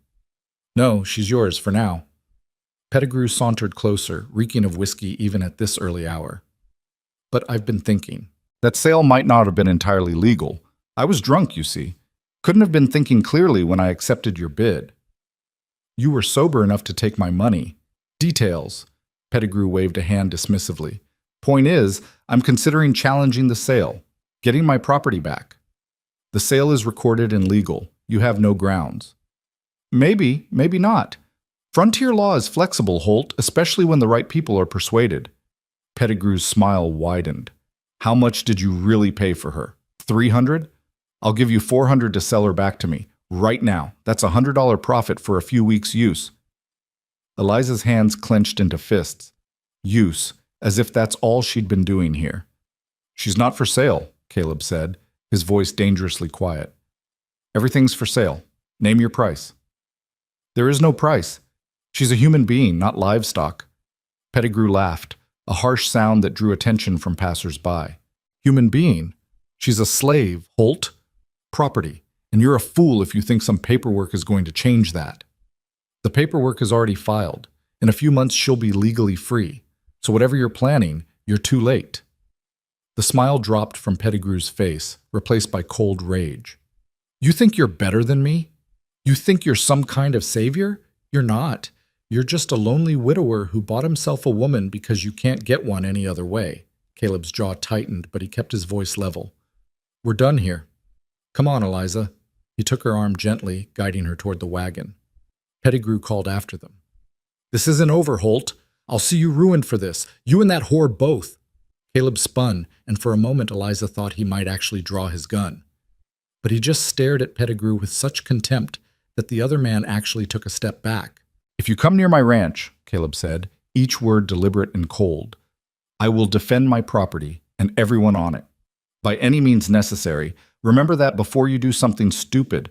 No, she's yours for now. Pettigrew sauntered closer, reeking of whiskey even at this early hour. But I've been thinking. That sale might not have been entirely legal. I was drunk, you see. Couldn't have been thinking clearly when I accepted your bid. You were sober enough to take my money. Details. Pettigrew waved a hand dismissively. Point is, I'm considering challenging the sale. Getting my property back. The sale is recorded and legal. You have no grounds. Maybe, maybe not. Frontier law is flexible, Holt, especially when the right people are persuaded. Pettigrew's smile widened. How much did you really pay for her? $300? I'll give you $400 to sell her back to me. Right now. That's a $100 profit for a few weeks' use. Eliza's hands clenched into fists. Use, as if that's all she'd been doing here. She's not for sale, Caleb said, his voice dangerously quiet. Everything's for sale. Name your price. There is no price. She's a human being, not livestock. Pettigrew laughed, a harsh sound that drew attention from passers-by. Human being? She's a slave, Holt. Property. And you're a fool if you think some paperwork is going to change that. The paperwork is already filed. In a few months, she'll be legally free. So whatever you're planning, you're too late. The smile dropped from Pettigrew's face, replaced by cold rage. You think you're better than me? You think you're some kind of savior? You're not. You're just a lonely widower who bought himself a woman because you can't get one any other way. Caleb's jaw tightened, but he kept his voice level. We're done here. Come on, Eliza. He took her arm gently, guiding her toward the wagon. Pettigrew called after them. This isn't over, Holt. I'll see you ruined for this. You and that whore both. Caleb spun, and for a moment Eliza thought he might actually draw his gun. But he just stared at Pettigrew with such contempt that the other man actually took a step back. If you come near my ranch, Caleb said, each word deliberate and cold, I will defend my property and everyone on it. By any means necessary. Remember that before you do something stupid.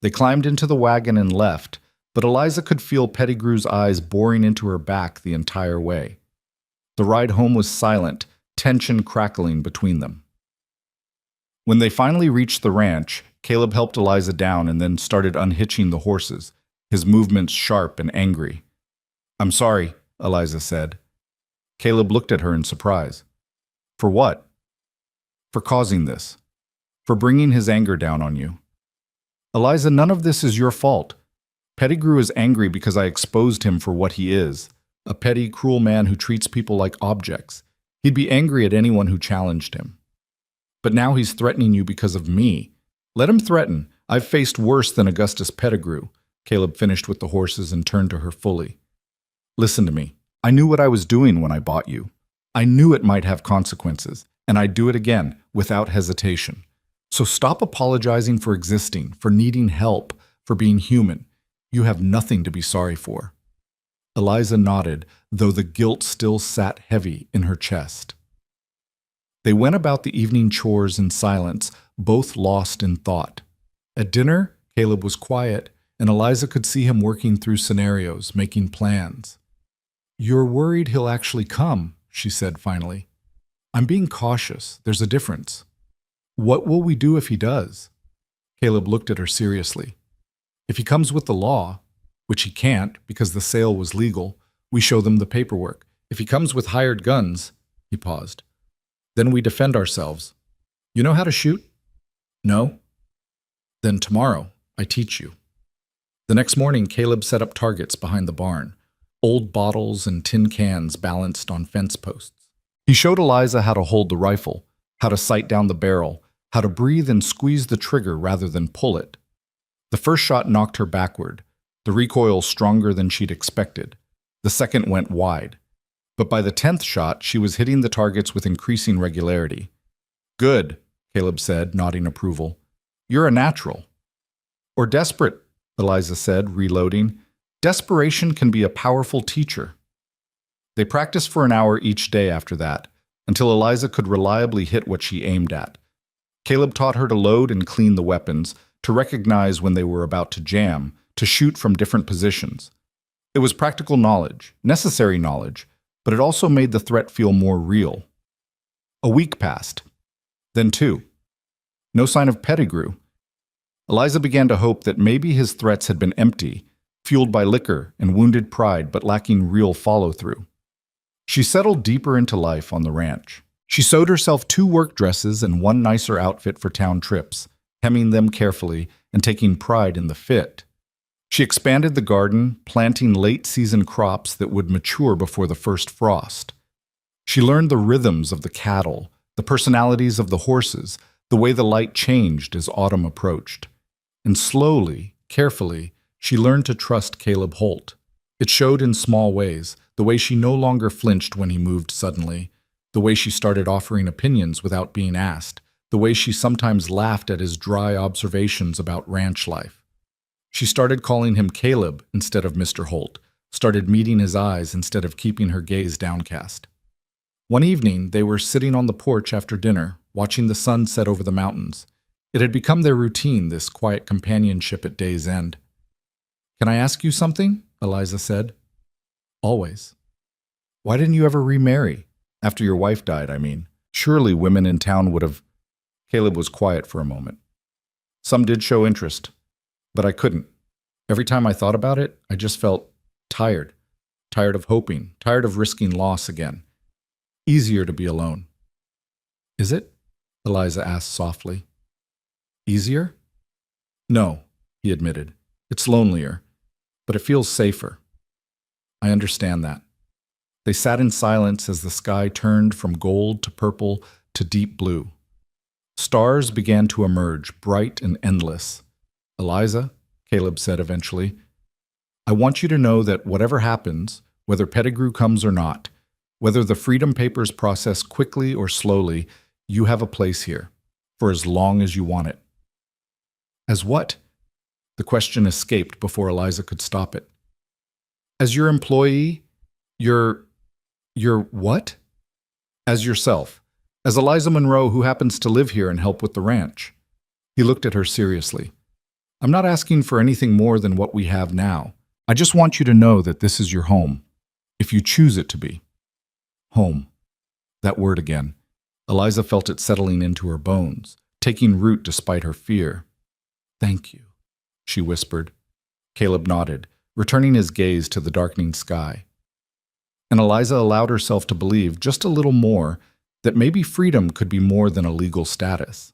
They climbed into the wagon and left, but Eliza could feel Pettigrew's eyes boring into her back the entire way. The ride home was silent, tension crackling between them. When they finally reached the ranch, Caleb helped Eliza down and then started unhitching the horses, his movements sharp and angry. I'm sorry, Eliza said. Caleb looked at her in surprise. For what? For causing this. For bringing his anger down on you. Eliza, none of this is your fault. Pettigrew is angry because I exposed him for what he is, a petty, cruel man who treats people like objects. He'd be angry at anyone who challenged him. But now he's threatening you because of me. Let him threaten. I've faced worse than Augustus Pettigrew. Caleb finished with the horses and turned to her fully. Listen to me. I knew what I was doing when I bought you. I knew it might have consequences, and I'd do it again, without hesitation. So stop apologizing for existing, for needing help, for being human. You have nothing to be sorry for. Eliza nodded, though the guilt still sat heavy in her chest. They went about the evening chores in silence, both lost in thought. At dinner, Caleb was quiet, and Eliza could see him working through scenarios, making plans. You're worried he'll actually come, she said finally. I'm being cautious. There's a difference. What will we do if he does? Caleb looked at her seriously. If he comes with the law, which he can't because the sale was legal, we show them the paperwork. If he comes with hired guns, he paused, then we defend ourselves. You know how to shoot? No? Then tomorrow, I teach you. The next morning, Caleb set up targets behind the barn, old bottles and tin cans balanced on fence posts. He showed Eliza how to hold the rifle, how to sight down the barrel, how to breathe and squeeze the trigger rather than pull it. The first shot knocked her backward, the recoil stronger than she'd expected. The second went wide. But by the 10th shot, she was hitting the targets with increasing regularity. Good, Caleb said, nodding approval. You're a natural. Or desperate, Eliza said, reloading. Desperation can be a powerful teacher. They practiced for an hour each day after that, until Eliza could reliably hit what she aimed at. Caleb taught her to load and clean the weapons, to recognize when they were about to jam, to shoot from different positions. It was practical knowledge, necessary knowledge, but it also made the threat feel more real. A week passed. Then 2. No sign of Pettigrew. Eliza began to hope that maybe his threats had been empty, fueled by liquor and wounded pride but lacking real follow-through. She settled deeper into life on the ranch. She sewed herself 2 work dresses and 1 nicer outfit for town trips, hemming them carefully and taking pride in the fit. She expanded the garden, planting late-season crops that would mature before the first frost. She learned the rhythms of the cattle, the personalities of the horses, the way the light changed as autumn approached. And slowly, carefully, she learned to trust Caleb Holt. It showed in small ways, the way she no longer flinched when he moved suddenly, the way she started offering opinions without being asked, the way she sometimes laughed at his dry observations about ranch life. She started calling him Caleb instead of Mr. Holt, started meeting his eyes instead of keeping her gaze downcast. One evening, they were sitting on the porch after dinner, watching the sun set over the mountains. It had become their routine, this quiet companionship at day's end. Can I ask you something? Eliza said. Always. Why didn't you ever remarry? After your wife died, I mean. Surely women in town would have. Caleb was quiet for a moment. Some did show interest, but I couldn't. Every time I thought about it, I just felt tired. Tired of hoping, tired of risking loss again. Easier to be alone. Is it? Eliza asked softly. Easier? No, he admitted. It's lonelier, but it feels safer. I understand that. They sat in silence as the sky turned from gold to purple to deep blue. Stars began to emerge, bright and endless. Eliza, Caleb said eventually, I want you to know that whatever happens, whether Pettigrew comes or not, whether the Freedom Papers process quickly or slowly, you have a place here, for as long as you want it. As what? The question escaped before Eliza could stop it. As your employee, your what? As yourself. As Eliza Monroe, who happens to live here and help with the ranch. He looked at her seriously. I'm not asking for anything more than what we have now. I just want you to know that this is your home, if you choose it to be. Home. That word again. Eliza felt it settling into her bones, taking root despite her fear. Thank you, she whispered. Caleb nodded, returning his gaze to the darkening sky. And Eliza allowed herself to believe just a little more that maybe freedom could be more than a legal status.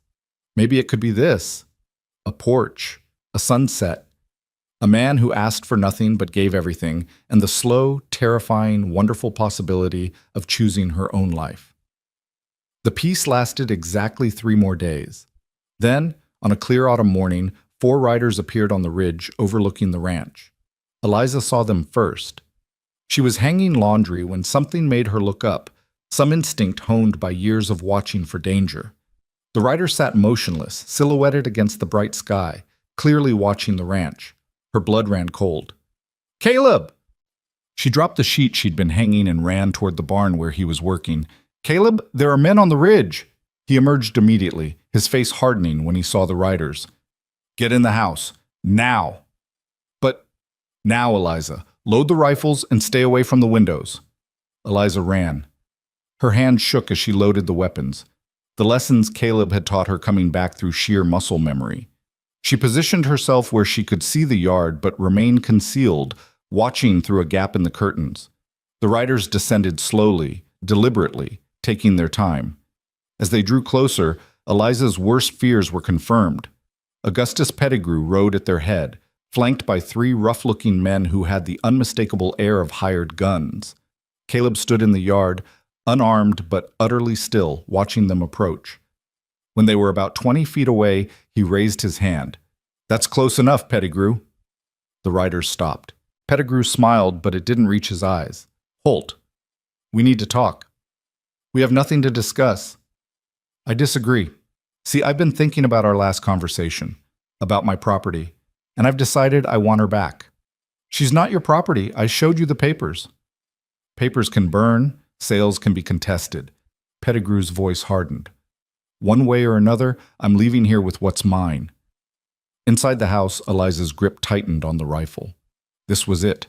Maybe it could be this: a porch, a sunset, a man who asked for nothing but gave everything, and the slow, terrifying, wonderful possibility of choosing her own life. The peace lasted exactly 3 more days. Then, on a clear autumn morning, 4 riders appeared on the ridge overlooking the ranch. Eliza saw them first. She was hanging laundry when something made her look up, some instinct honed by years of watching for danger. The rider sat motionless, silhouetted against the bright sky, clearly watching the ranch. Her blood ran cold. Caleb! She dropped the sheet she'd been hanging and ran toward the barn where he was working. Caleb, there are men on the ridge! He emerged immediately, his face hardening when he saw the riders. Get in the house. Now! But now, Eliza. Load the rifles and stay away from the windows. Eliza ran. Her hand shook as she loaded the weapons, the lessons Caleb had taught her coming back through sheer muscle memory. She positioned herself where she could see the yard but remain concealed, watching through a gap in the curtains. The riders descended slowly, deliberately, taking their time. As they drew closer, Eliza's worst fears were confirmed. Augustus Pettigrew rode at their head, flanked by 3 rough-looking men who had the unmistakable air of hired guns. Caleb stood in the yard, unarmed but utterly still, watching them approach. When they were about 20 feet away, he raised his hand. That's close enough, Pettigrew. The riders stopped. Pettigrew smiled, but it didn't reach his eyes. Holt, we need to talk. We have nothing to discuss. I disagree. See, I've been thinking about our last conversation, about my property, and I've decided I want her back. She's not your property. I showed you the papers. Papers can burn, sales can be contested. Pettigrew's voice hardened. One way or another, I'm leaving here with what's mine. Inside the house, Eliza's grip tightened on the rifle. This was it.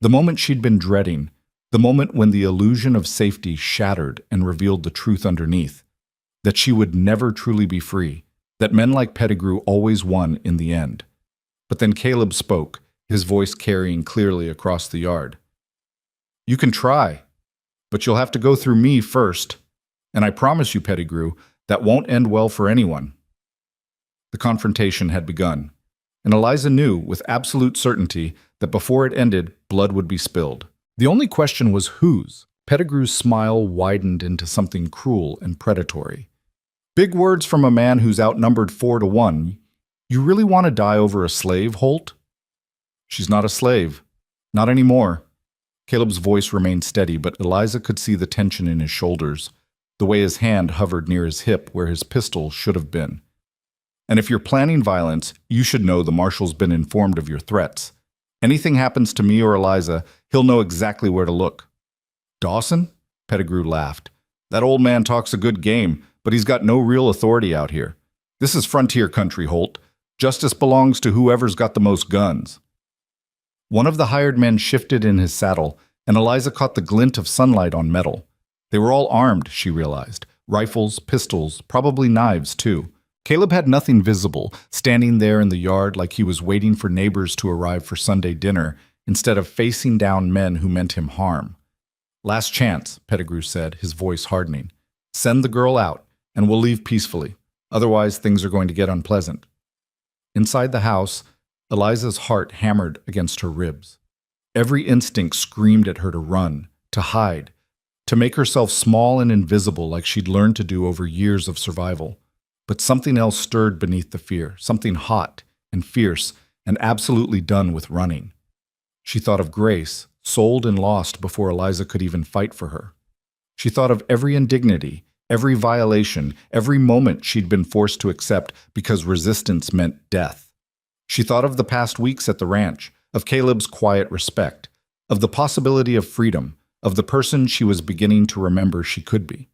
The moment she'd been dreading, the moment when the illusion of safety shattered and revealed the truth underneath, that she would never truly be free, that men like Pettigrew always won in the end. But then Caleb spoke, his voice carrying clearly across the yard. You can try, but you'll have to go through me first. And I promise you, Pettigrew, that won't end well for anyone. The confrontation had begun, and Eliza knew with absolute certainty that before it ended, blood would be spilled. The only question was whose. Pettigrew's smile widened into something cruel and predatory. Big words from a man who's outnumbered 4-1. You really want to die over a slave, Holt? She's not a slave. Not anymore. Caleb's voice remained steady, but Eliza could see the tension in his shoulders, the way his hand hovered near his hip where his pistol should have been. And if you're planning violence, you should know the marshal's been informed of your threats. Anything happens to me or Eliza, he'll know exactly where to look. Dawson? Pettigrew laughed. That old man talks a good game, but he's got no real authority out here. This is frontier country, Holt. Justice belongs to whoever's got the most guns. One of the hired men shifted in his saddle, and Eliza caught the glint of sunlight on metal. They were all armed, she realized. Rifles, pistols, probably knives, too. Caleb had nothing visible, standing there in the yard like he was waiting for neighbors to arrive for Sunday dinner, instead of facing down men who meant him harm. "Last chance," Pettigrew said, his voice hardening. "Send the girl out, and we'll leave peacefully. Otherwise, things are going to get unpleasant." Inside the house, Eliza's heart hammered against her ribs. Every instinct screamed at her to run, to hide, to make herself small and invisible like she'd learned to do over years of survival. But something else stirred beneath the fear, something hot and fierce and absolutely done with running. She thought of Grace, sold and lost before Eliza could even fight for her. She thought of every indignity, every violation, every moment she'd been forced to accept because resistance meant death. She thought of the past weeks at the ranch, of Caleb's quiet respect, of the possibility of freedom, of the person she was beginning to remember she could be.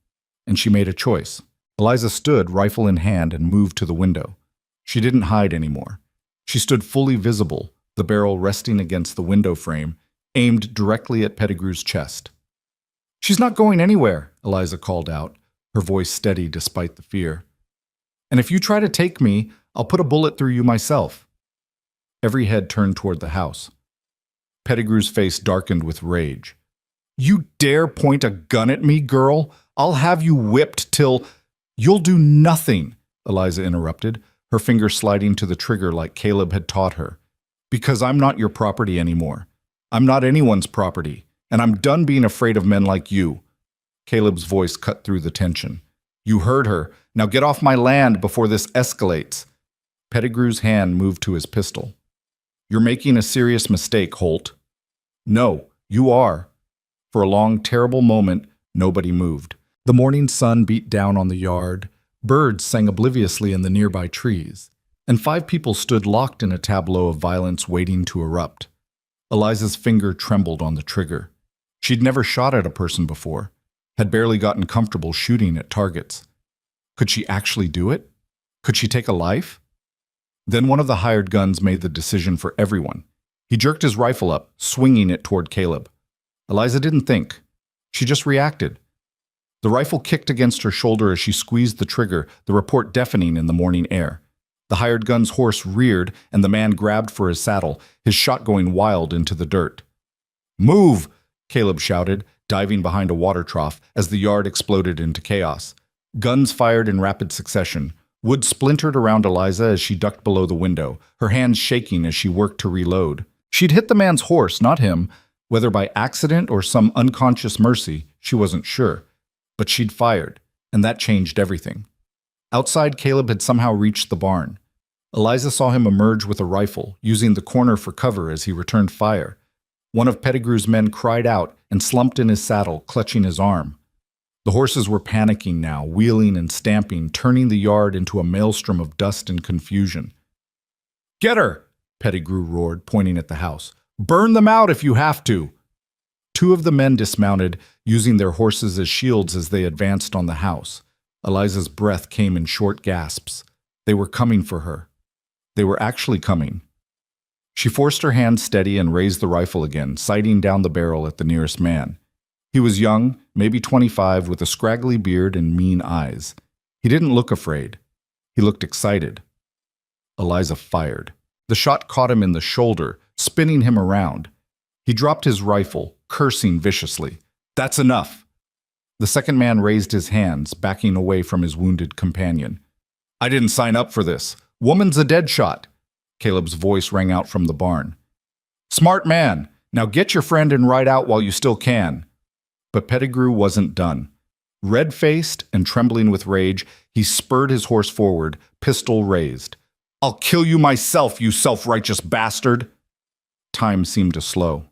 And she made a choice. Eliza stood, rifle in hand, and moved to the window. She didn't hide anymore. She stood fully visible, the barrel resting against the window frame, aimed directly at Pettigrew's chest. "She's not going anywhere," Eliza called out, her voice steady despite the fear. "And if you try to take me, I'll put a bullet through you myself." Every head turned toward the house. Pettigrew's face darkened with rage. "You dare point a gun at me, girl? I'll have you whipped till—" "You'll do nothing," Eliza interrupted, her finger sliding to the trigger like Caleb had taught her. "Because I'm not your property anymore. I'm not anyone's property, and I'm done being afraid of men like you." Caleb's voice cut through the tension. "You heard her. Now get off my land before this escalates." Pettigrew's hand moved to his pistol. "You're making a serious mistake, Holt." "No, you are." For a long, terrible moment, nobody moved. The morning sun beat down on the yard, birds sang obliviously in the nearby trees, and 5 people stood locked in a tableau of violence waiting to erupt. Eliza's finger trembled on the trigger. She'd never shot at a person before, had barely gotten comfortable shooting at targets. Could she actually do it? Could she take a life? Then one of the hired guns made the decision for everyone. He jerked his rifle up, swinging it toward Caleb. Eliza didn't think. She just reacted. The rifle kicked against her shoulder as she squeezed the trigger, the report deafening in the morning air. The hired gun's horse reared, and the man grabbed for his saddle, his shot going wild into the dirt. "Move!" Caleb shouted, diving behind a water trough as the yard exploded into chaos. Guns fired in rapid succession. Wood splintered around Eliza as she ducked below the window, her hands shaking as she worked to reload. She'd hit the man's horse, not him. Whether by accident or some unconscious mercy, she wasn't sure. But she'd fired, and that changed everything. Outside, Caleb had somehow reached the barn. Eliza saw him emerge with a rifle, using the corner for cover as he returned fire. One of Pettigrew's men cried out and slumped in his saddle, clutching his arm. The horses were panicking now, wheeling and stamping, turning the yard into a maelstrom of dust and confusion. "Get her!" Pettigrew roared, pointing at the house. "Burn them out if you have to!" 2 of the men dismounted, using their horses as shields as they advanced on the house. Eliza's breath came in short gasps. They were coming for her. They were actually coming. She forced her hand steady and raised the rifle again, sighting down the barrel at the nearest man. He was young, maybe 25, with a scraggly beard and mean eyes. He didn't look afraid. He looked excited. Eliza fired. The shot caught him in the shoulder, spinning him around. He dropped his rifle, cursing viciously. "That's enough!" The second man raised his hands, backing away from his wounded companion. "I didn't sign up for this. Woman's a dead shot." Caleb's voice rang out from the barn. "Smart man! Now get your friend and ride out while you still can." But Pettigrew wasn't done. Red-faced and trembling with rage, he spurred his horse forward, pistol raised. "I'll kill you myself, you self-righteous bastard!" Time seemed to slow.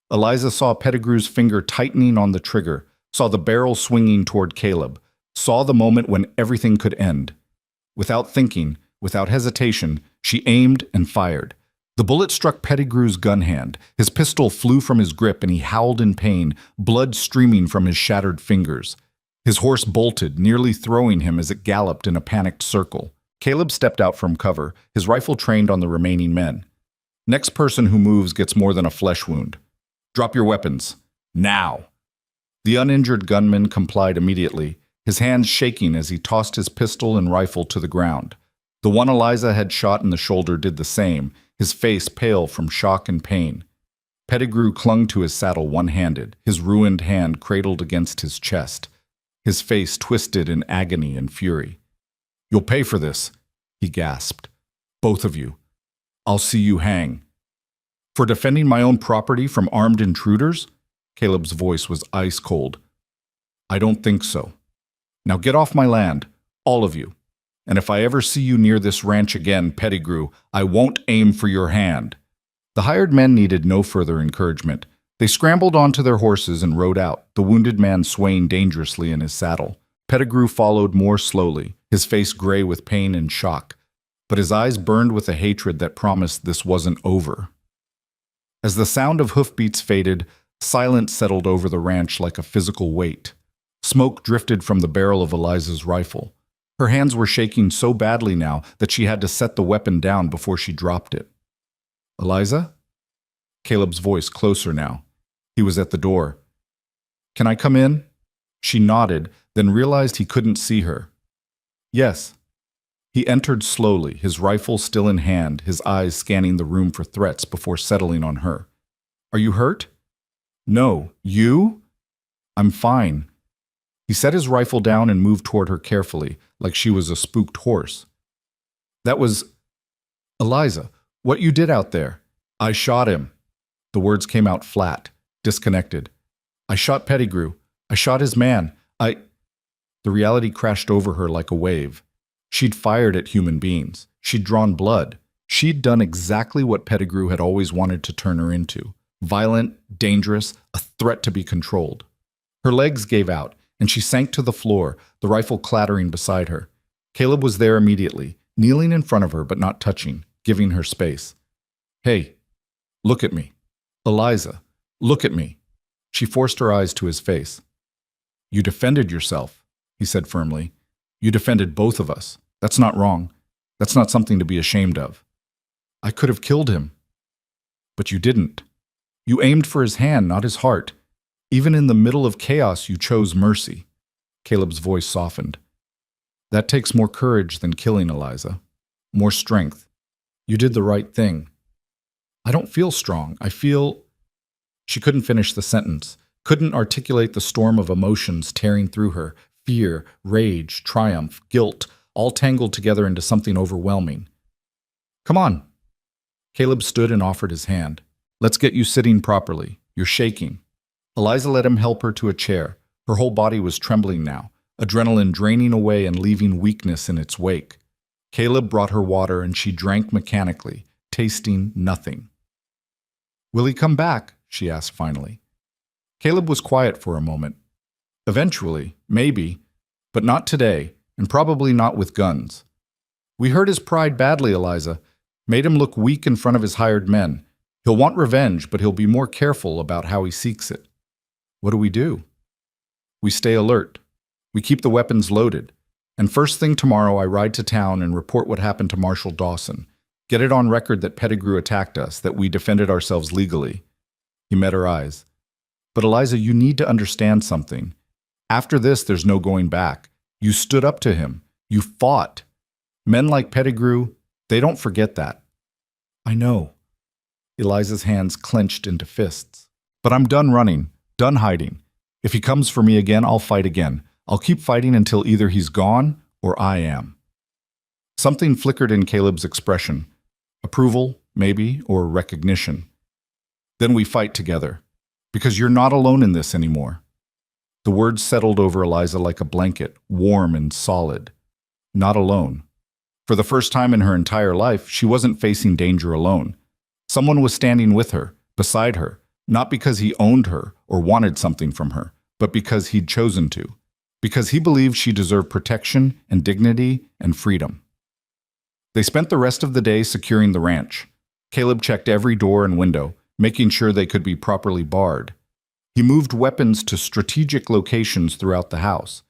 Eliza saw Pettigrew's finger tightening on the trigger, saw the barrel swinging toward Caleb, saw the moment when everything could end. Without thinking, without hesitation, she aimed and fired. The bullet struck Pettigrew's gun hand. His pistol flew from his grip and he howled in pain, blood streaming from his shattered fingers. His horse bolted, nearly throwing him as it galloped in a panicked circle. Caleb stepped out from cover, his rifle trained on the remaining men. Next person who moves gets more than a flesh wound. Drop your weapons. Now. The uninjured gunman complied immediately, his hands shaking as he tossed his pistol and rifle to the ground. The one Eliza had shot in the shoulder did the same, his face pale from shock and pain. Pettigrew clung to his saddle one-handed, his ruined hand cradled against his chest, his face twisted in agony and fury. "You'll pay for this," he gasped. "Both of you. I'll see you hang." "For defending my own property from armed intruders?" Caleb's voice was ice cold. "I don't think so. Now get off my land, all of you. And if I ever see you near this ranch again, Pettigrew, I won't aim for your hand." The hired men needed no further encouragement. They scrambled onto their horses and rode out, the wounded man swaying dangerously in his saddle. Pettigrew followed more slowly, his face gray with pain and shock, but his eyes burned with a hatred that promised this wasn't over. As the sound of hoofbeats faded, silence settled over the ranch like a physical weight. Smoke drifted from the barrel of Eliza's rifle. Her hands were shaking so badly now that she had to set the weapon down before she dropped it. "Eliza?" Caleb's voice closer now. He was at the door. "Can I come in?" She nodded, then realized he couldn't see her. "Yes." He entered slowly, his rifle still in hand, his eyes scanning the room for threats before settling on her. "Are you hurt?" "No. You?" "I'm fine." He set his rifle down and moved toward her carefully, like she was a spooked horse. "That was... Eliza, what you did out there." "I shot him." The words came out flat, disconnected. "I shot Pettigrew. I shot his man. The reality crashed over her like a wave. She'd fired at human beings. She'd drawn blood. She'd done exactly what Pettigrew had always wanted to turn her into. Violent, dangerous, a threat to be controlled. Her legs gave out, and she sank to the floor, the rifle clattering beside her. Caleb was there immediately, kneeling in front of her but not touching, giving her space. "Hey, look at me. Eliza, look at me." She forced her eyes to his face. "You defended yourself," he said firmly. "You defended both of us. That's not wrong. That's not something to be ashamed of." "I could have killed him." "But you didn't. You aimed for his hand, not his heart. Even in the middle of chaos, you chose mercy." Caleb's voice softened. "That takes more courage than killing, Eliza. More strength. You did the right thing." "I don't feel strong. I feel..." She couldn't finish the sentence, couldn't articulate the storm of emotions tearing through her, fear, rage, triumph, guilt, all tangled together into something overwhelming. "Come on." Caleb stood and offered his hand. "Let's get you sitting properly. You're shaking." Eliza let him help her to a chair. Her whole body was trembling now, adrenaline draining away and leaving weakness in its wake. Caleb brought her water and she drank mechanically, tasting nothing. "Will he come back?" she asked finally. Caleb was quiet for a moment. "Eventually, maybe, but not today, and probably not with guns. We hurt his pride badly, Eliza. Made him look weak in front of his hired men. He'll want revenge, but he'll be more careful about how he seeks it." "What do we do?" "We stay alert. We keep the weapons loaded. And first thing tomorrow, I ride to town and report what happened to Marshal Dawson. Get it on record that Pettigrew attacked us, that we defended ourselves legally." He met her eyes. "But Eliza, you need to understand something. After this, there's no going back. You stood up to him. You fought. Men like Pettigrew, they don't forget that." "I know." Eliza's hands clenched into fists. "But I'm done running, done hiding. If he comes for me again, I'll fight again. I'll keep fighting until either he's gone or I am." Something flickered in Caleb's expression. Approval, maybe, or recognition. "Then we fight together. Because you're not alone in this anymore." The words settled over Eliza like a blanket, warm and solid. Not alone. For the first time in her entire life, she wasn't facing danger alone. Someone was standing with her, beside her, not because he owned her or wanted something from her, but because he'd chosen to. Because he believed she deserved protection and dignity and freedom. They spent the rest of the day securing the ranch. Caleb checked every door and window, making sure they could be properly barred. He moved weapons to strategic locations throughout the house.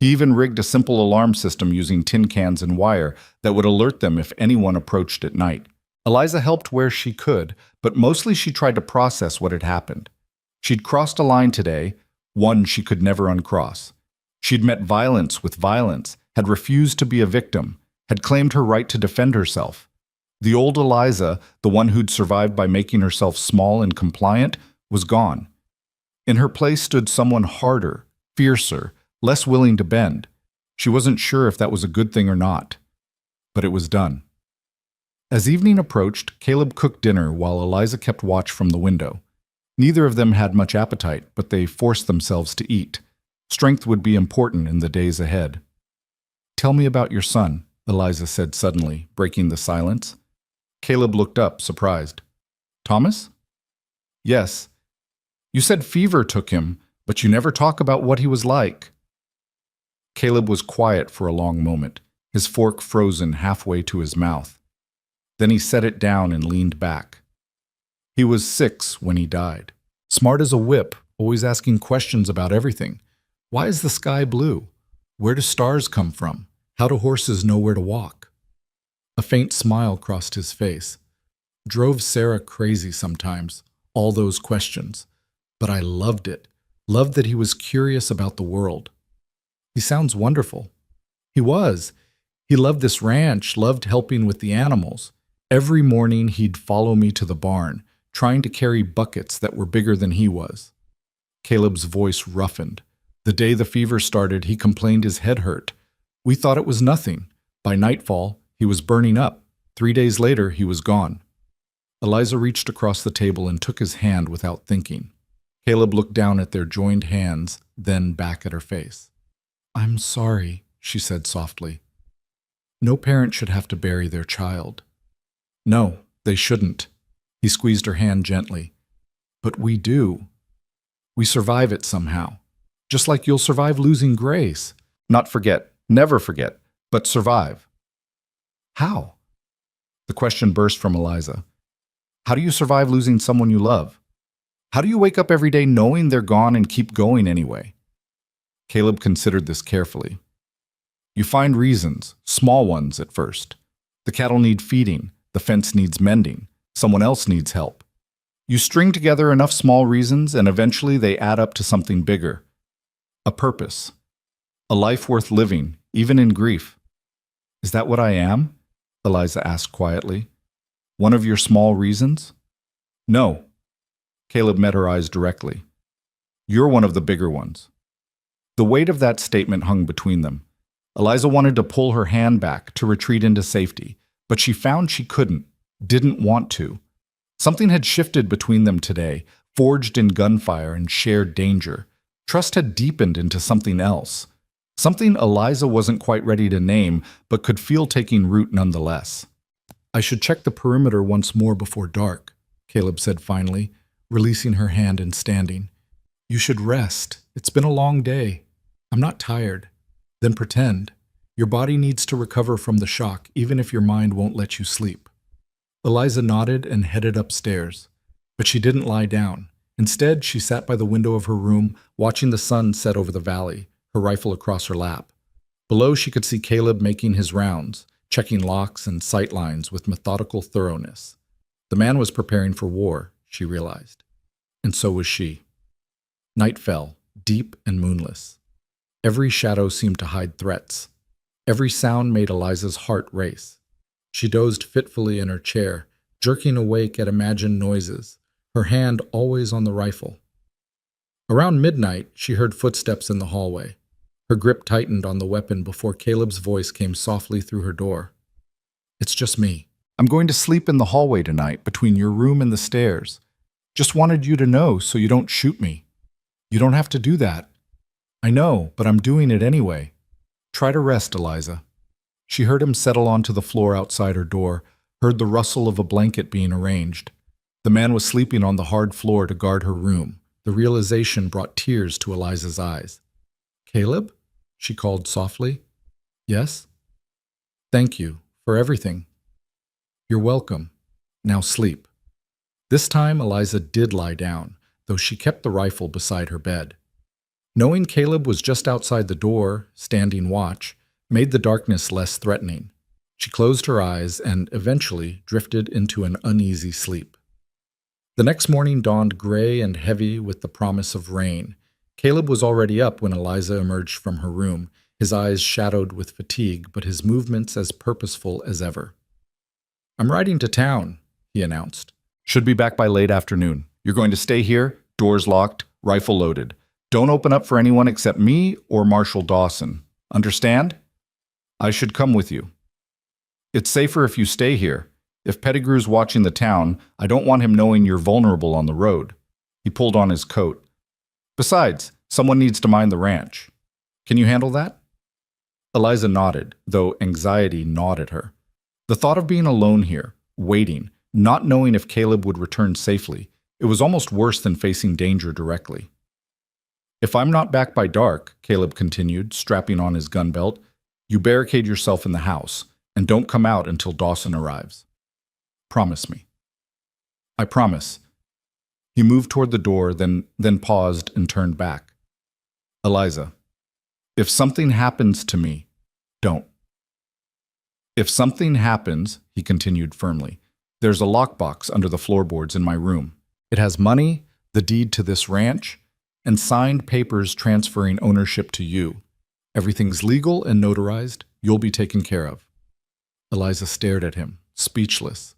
He even rigged a simple alarm system using tin cans and wire that would alert them if anyone approached at night. Eliza helped where she could, but mostly she tried to process what had happened. She'd crossed a line today, one she could never uncross. She'd met violence with violence, had refused to be a victim, had claimed her right to defend herself. The old Eliza, the one who'd survived by making herself small and compliant, was gone. In her place stood someone harder, fiercer, less willing to bend. She wasn't sure if that was a good thing or not. But it was done. As evening approached, Caleb cooked dinner while Eliza kept watch from the window. Neither of them had much appetite, but they forced themselves to eat. Strength would be important in the days ahead. "Tell me about your son," Eliza said suddenly, breaking the silence. Caleb looked up, surprised. "Thomas?" "Yes. You said fever took him, but you never talk about what he was like." Caleb was quiet for a long moment, his fork frozen halfway to his mouth. Then he set it down and leaned back. "He was 6 when he died. Smart as a whip, always asking questions about everything. Why is the sky blue? Where do stars come from? How do horses know where to walk?" A faint smile crossed his face. Drove Sarah crazy sometimes, all those questions. But I loved it. Loved that he was curious about the world. "He sounds wonderful." He was. He loved this ranch, loved helping with the animals. Every morning he'd follow me to the barn, trying to carry buckets that were bigger than he was. Caleb's voice roughened. The day the fever started, he complained his head hurt. We thought it was nothing. By nightfall, he was burning up. 3 days later, he was gone. Eliza reached across the table and took his hand without thinking. Caleb looked down at their joined hands, then back at her face. "I'm sorry," she said softly. "No parent should have to bury their child." "No, they shouldn't." He squeezed her hand gently. "But we do. We survive it somehow. Just like you'll survive losing Grace. Not forget, never forget, but survive." "How?" The question burst from Eliza. "How do you survive losing someone you love? How do you wake up every day knowing they're gone and keep going anyway?" Caleb considered this carefully. "You find reasons, small ones at first. The cattle need feeding, the fence needs mending, someone else needs help. You string together enough small reasons and eventually they add up to something bigger. A purpose. A life worth living, even in grief." "Is that what I am?" Eliza asked quietly. "One of your small reasons?" "No." Caleb met her eyes directly. "You're one of the bigger ones." The weight of that statement hung between them. Eliza wanted to pull her hand back, to retreat into safety, but she found she couldn't, didn't want to. Something had shifted between them today, forged in gunfire and shared danger. Trust had deepened into something else. Something Eliza wasn't quite ready to name, but could feel taking root nonetheless. "I should check the perimeter once more before dark," Caleb said finally, releasing her hand and standing. "You should rest. It's been a long day. I'm not tired." "Then pretend. Your body needs to recover from the shock, even if your mind won't let you sleep." Eliza nodded and headed upstairs. But she didn't lie down. Instead, she sat by the window of her room, watching the sun set over the valley, her rifle across her lap. Below, she could see Caleb making his rounds, checking locks and sight lines with methodical thoroughness. The man was preparing for war, she realized. And so was she. Night fell, deep and moonless. Every shadow seemed to hide threats. Every sound made Eliza's heart race. She dozed fitfully in her chair, jerking awake at imagined noises, her hand always on the rifle. Around midnight, she heard footsteps in the hallway. Her grip tightened on the weapon before Caleb's voice came softly through her door. "It's just me. I'm going to sleep in the hallway tonight, between your room and the stairs. Just wanted you to know so you don't shoot me." "You don't have to do that." "I know, but I'm doing it anyway. Try to rest, Eliza." She heard him settle onto the floor outside her door, heard the rustle of a blanket being arranged. The man was sleeping on the hard floor to guard her room. The realization brought tears to Eliza's eyes. "Caleb?" she called softly. "Yes?" "Thank you for everything." "You're welcome. Now sleep." This time Eliza did lie down, though she kept the rifle beside her bed. Knowing Caleb was just outside the door, standing watch, made the darkness less threatening. She closed her eyes and eventually drifted into an uneasy sleep. The next morning dawned gray and heavy with the promise of rain. Caleb was already up when Eliza emerged from her room, his eyes shadowed with fatigue, but his movements as purposeful as ever. "I'm riding to town," he announced. "Should be back by late afternoon. You're going to stay here, doors locked, rifle loaded. Don't open up for anyone except me or Marshal Dawson. Understand? I should come with you. It's safer if you stay here. If Pettigrew's watching the town, I don't want him knowing you're vulnerable on the road." He pulled on his coat. "Besides, someone needs to mind the ranch. Can you handle that?" Eliza nodded, though anxiety gnawed at her. The thought of being alone here, waiting, not knowing if Caleb would return safely, it was almost worse than facing danger directly. "If I'm not back by dark," Caleb continued, strapping on his gun belt, "you barricade yourself in the house, and don't come out until Dawson arrives. Promise me." "I promise." He moved toward the door, then paused and turned back. "Eliza, if something happens to me, don't." "If something happens," he continued firmly, "there's a lockbox under the floorboards in my room. It has money, the deed to this ranch, and signed papers transferring ownership to you. Everything's legal and notarized. You'll be taken care of." Eliza stared at him, speechless.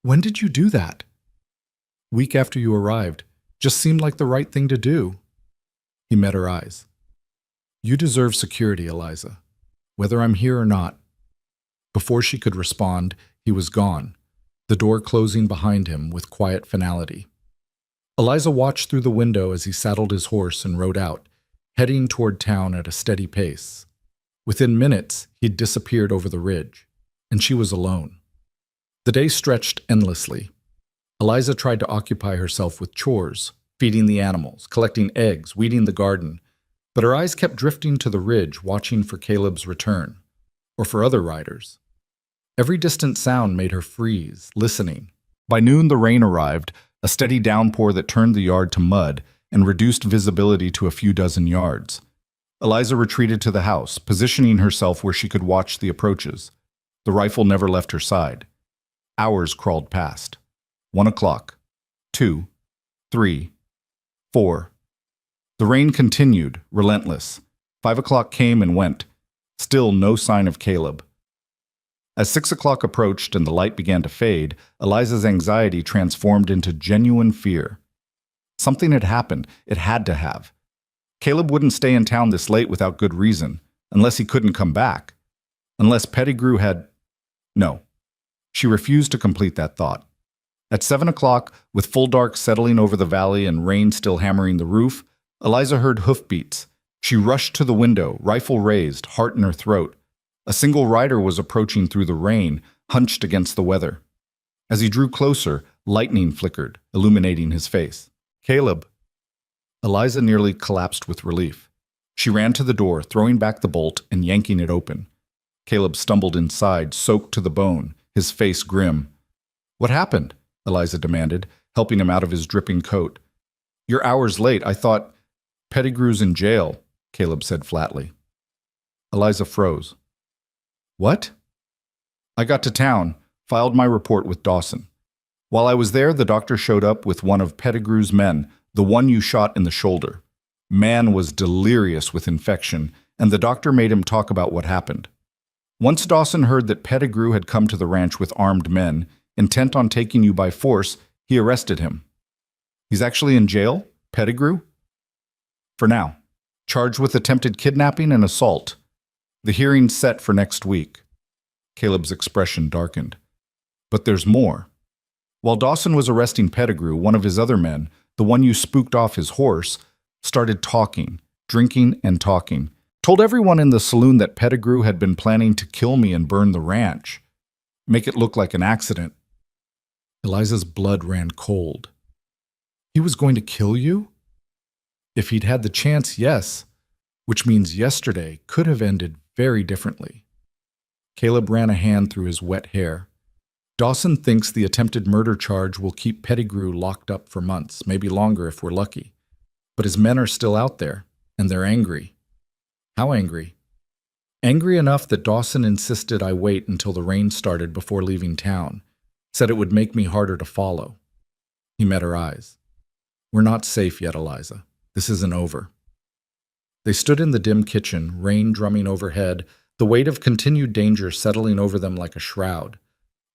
When did you do that?" "Week after you arrived. Just seemed like the right thing to do." He met her eyes. "You deserve security, Eliza, whether I'm here or not." Before she could respond, he was gone, the door closing behind him with quiet finality. Eliza watched through the window as he saddled his horse and rode out, heading toward town at a steady pace. Within minutes, he'd disappeared over the ridge, and she was alone. The day stretched endlessly. Eliza tried to occupy herself with chores, feeding the animals, collecting eggs, weeding the garden, but her eyes kept drifting to the ridge, watching for Caleb's return, or for other riders. Every distant sound made her freeze, listening. By noon, the rain arrived, a steady downpour that turned the yard to mud and reduced visibility to a few dozen yards. Eliza retreated to the house, positioning herself where she could watch the approaches. The rifle never left her side. Hours crawled past. 1 o'clock. 2. 3. 4. The rain continued, relentless. 5 o'clock came and went. Still no sign of Caleb. As 6 o'clock approached and the light began to fade, Eliza's anxiety transformed into genuine fear. Something had happened. It had to have. Caleb wouldn't stay in town this late without good reason, unless he couldn't come back. Unless Pettigrew had... No. She refused to complete that thought. At 7 o'clock, with full dark settling over the valley and rain still hammering the roof, Eliza heard hoofbeats. She rushed to the window, rifle raised, heart in her throat. A single rider was approaching through the rain, hunched against the weather. As he drew closer, lightning flickered, illuminating his face. "Caleb." Eliza nearly collapsed with relief. She ran to the door, throwing back the bolt and yanking it open. Caleb stumbled inside, soaked to the bone, his face grim. "What happened?" Eliza demanded, helping him out of his dripping coat. "You're hours late. I thought..." "Pettigrew's in jail," Caleb said flatly. Eliza froze. "What?" "I got to town, filed my report with Dawson. While I was there, the doctor showed up with one of Pettigrew's men, the one you shot in the shoulder. Man was delirious with infection, and the doctor made him talk about what happened. Once Dawson heard that Pettigrew had come to the ranch with armed men, intent on taking you by force, he arrested him." "He's actually in jail? Pettigrew?" "For now. Charged with attempted kidnapping and assault. The hearing's set for next week." Caleb's expression darkened. "But there's more. While Dawson was arresting Pettigrew, one of his other men, the one you spooked off his horse, started talking, drinking and talking. Told everyone in the saloon that Pettigrew had been planning to kill me and burn the ranch. Make it look like an accident." Eliza's blood ran cold. "He was going to kill you?" "If he'd had the chance, yes. Which means yesterday could have ended very differently." Caleb ran a hand through his wet hair. "Dawson thinks the attempted murder charge will keep Pettigrew locked up for months, maybe longer if we're lucky. But his men are still out there, and they're angry." "How angry?" Angry enough that Dawson insisted I wait until the rain started before leaving town, said it would make me harder to follow. He met her eyes. We're not safe yet, Eliza. This isn't over. They stood in the dim kitchen, rain drumming overhead, the weight of continued danger settling over them like a shroud.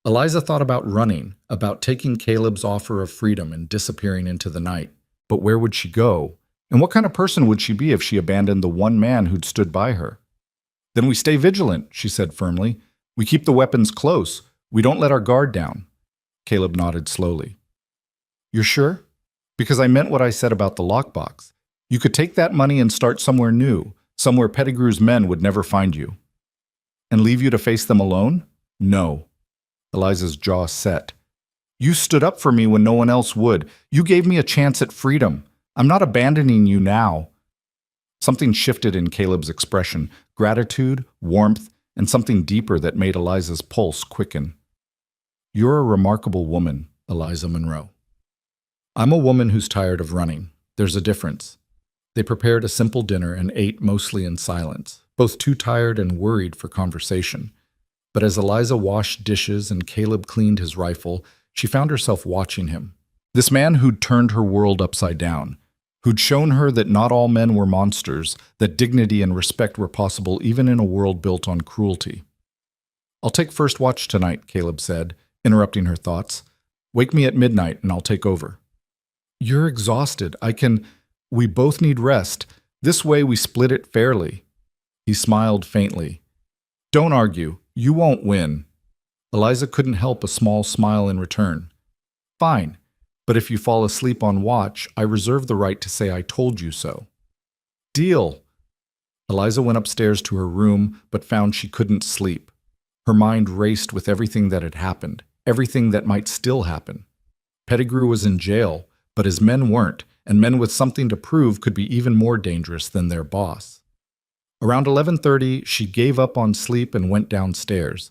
Eliza thought about running, about taking Caleb's offer of freedom and disappearing into the night. But where would she go? And what kind of person would she be if she abandoned the one man who'd stood by her? Then we stay vigilant, she said firmly. We keep the weapons close. We don't let our guard down. Caleb nodded slowly. You're sure? Because I meant what I said about the lockbox. You could take that money and start somewhere new, somewhere Pettigrew's men would never find you. And leave you to face them alone? No. Eliza's jaw set. You stood up for me when no one else would. You gave me a chance at freedom. I'm not abandoning you now. Something shifted in Caleb's expression, gratitude, warmth, and something deeper that made Eliza's pulse quicken. You're a remarkable woman, Eliza Monroe. I'm a woman who's tired of running. There's a difference. They prepared a simple dinner and ate mostly in silence, both too tired and worried for conversation. But as Eliza washed dishes and Caleb cleaned his rifle, she found herself watching him. This man who'd turned her world upside down, who'd shown her that not all men were monsters, that dignity and respect were possible even in a world built on cruelty. I'll take first watch tonight, Caleb said, interrupting her thoughts. Wake me at midnight and I'll take over. You're exhausted. We both need rest. This way we split it fairly. He smiled faintly. Don't argue. You won't win. Eliza couldn't help a small smile in return. Fine. But if you fall asleep on watch, I reserve the right to say I told you so. Deal. Eliza went upstairs to her room, but found she couldn't sleep. Her mind raced with everything that had happened, everything that might still happen. Pettigrew was in jail, but his men weren't, and men with something to prove could be even more dangerous than their boss. Around 11:30, she gave up on sleep and went downstairs.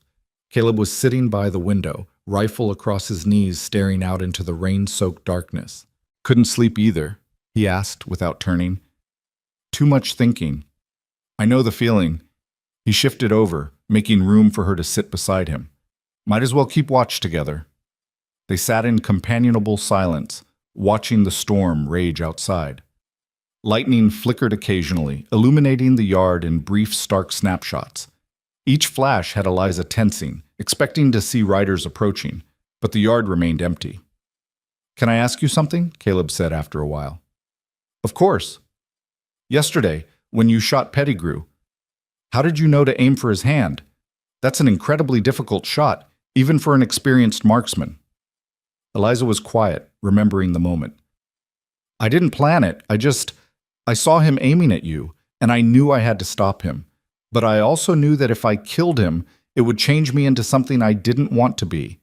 Caleb was sitting by the window, rifle across his knees, staring out into the rain-soaked darkness. Couldn't sleep either, he asked without turning. Too much thinking. I know the feeling. He shifted over, making room for her to sit beside him. Might as well keep watch together. They sat in companionable silence, watching the storm rage outside. Lightning flickered occasionally, illuminating the yard in brief, stark snapshots. Each flash had Eliza tensing, expecting to see riders approaching, but the yard remained empty. Can I ask you something? Caleb said after a while. Of course. Yesterday, when you shot Pettigrew, how did you know to aim for his hand? That's an incredibly difficult shot, even for an experienced marksman. Eliza was quiet, remembering the moment. I didn't plan it. I saw him aiming at you, and I knew I had to stop him. But I also knew that if I killed him, it would change me into something I didn't want to be.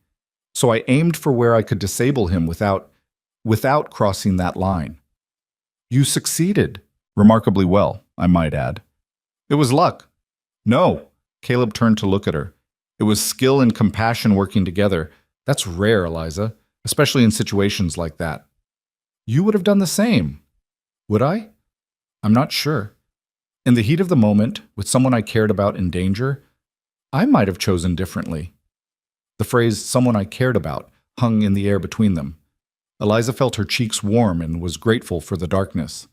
So I aimed for where I could disable him without crossing that line. You succeeded. Remarkably well, I might add. It was luck. No. Caleb turned to look at her. It was skill and compassion working together. That's rare, Eliza, especially in situations like that. You would have done the same. Would I? I'm not sure. In the heat of the moment, with someone I cared about in danger, I might have chosen differently. The phrase, someone I cared about, hung in the air between them. Eliza felt her cheeks warm and was grateful for the darkness.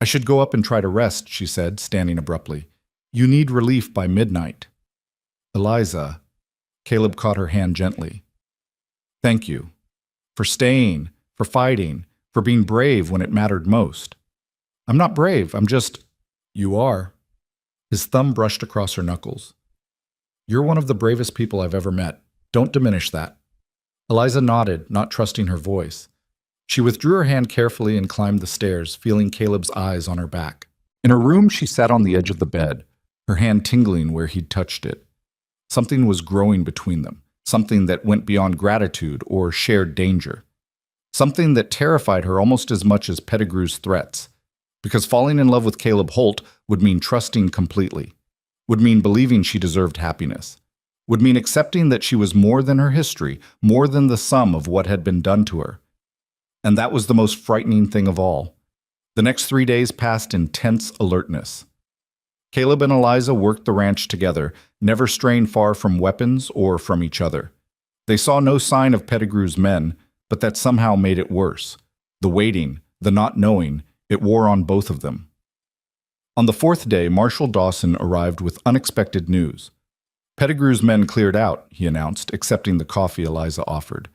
I should go up and try to rest, she said, standing abruptly. You need relief by midnight. Eliza, Caleb caught her hand gently. Thank you. For staying, for fighting, for being brave when it mattered most. I'm not brave, I'm just... You are. His thumb brushed across her knuckles. You're one of the bravest people I've ever met. Don't diminish that. Eliza nodded, not trusting her voice. She withdrew her hand carefully and climbed the stairs, feeling Caleb's eyes on her back. In her room, she sat on the edge of the bed, her hand tingling where he'd touched it. Something was growing between them, something that went beyond gratitude or shared danger. Something that terrified her almost as much as Pettigrew's threats. Because falling in love with Caleb Holt would mean trusting completely, would mean believing she deserved happiness, would mean accepting that she was more than her history, more than the sum of what had been done to her. And that was the most frightening thing of all. The next 3 days passed in tense alertness. Caleb and Eliza worked the ranch together, never straying far from weapons or from each other. They saw no sign of Pettigrew's men, but that somehow made it worse. The waiting, the not knowing, it wore on both of them. On the fourth day, Marshal Dawson arrived with unexpected news. Pettigrew's men cleared out, he announced, accepting the coffee Eliza offered.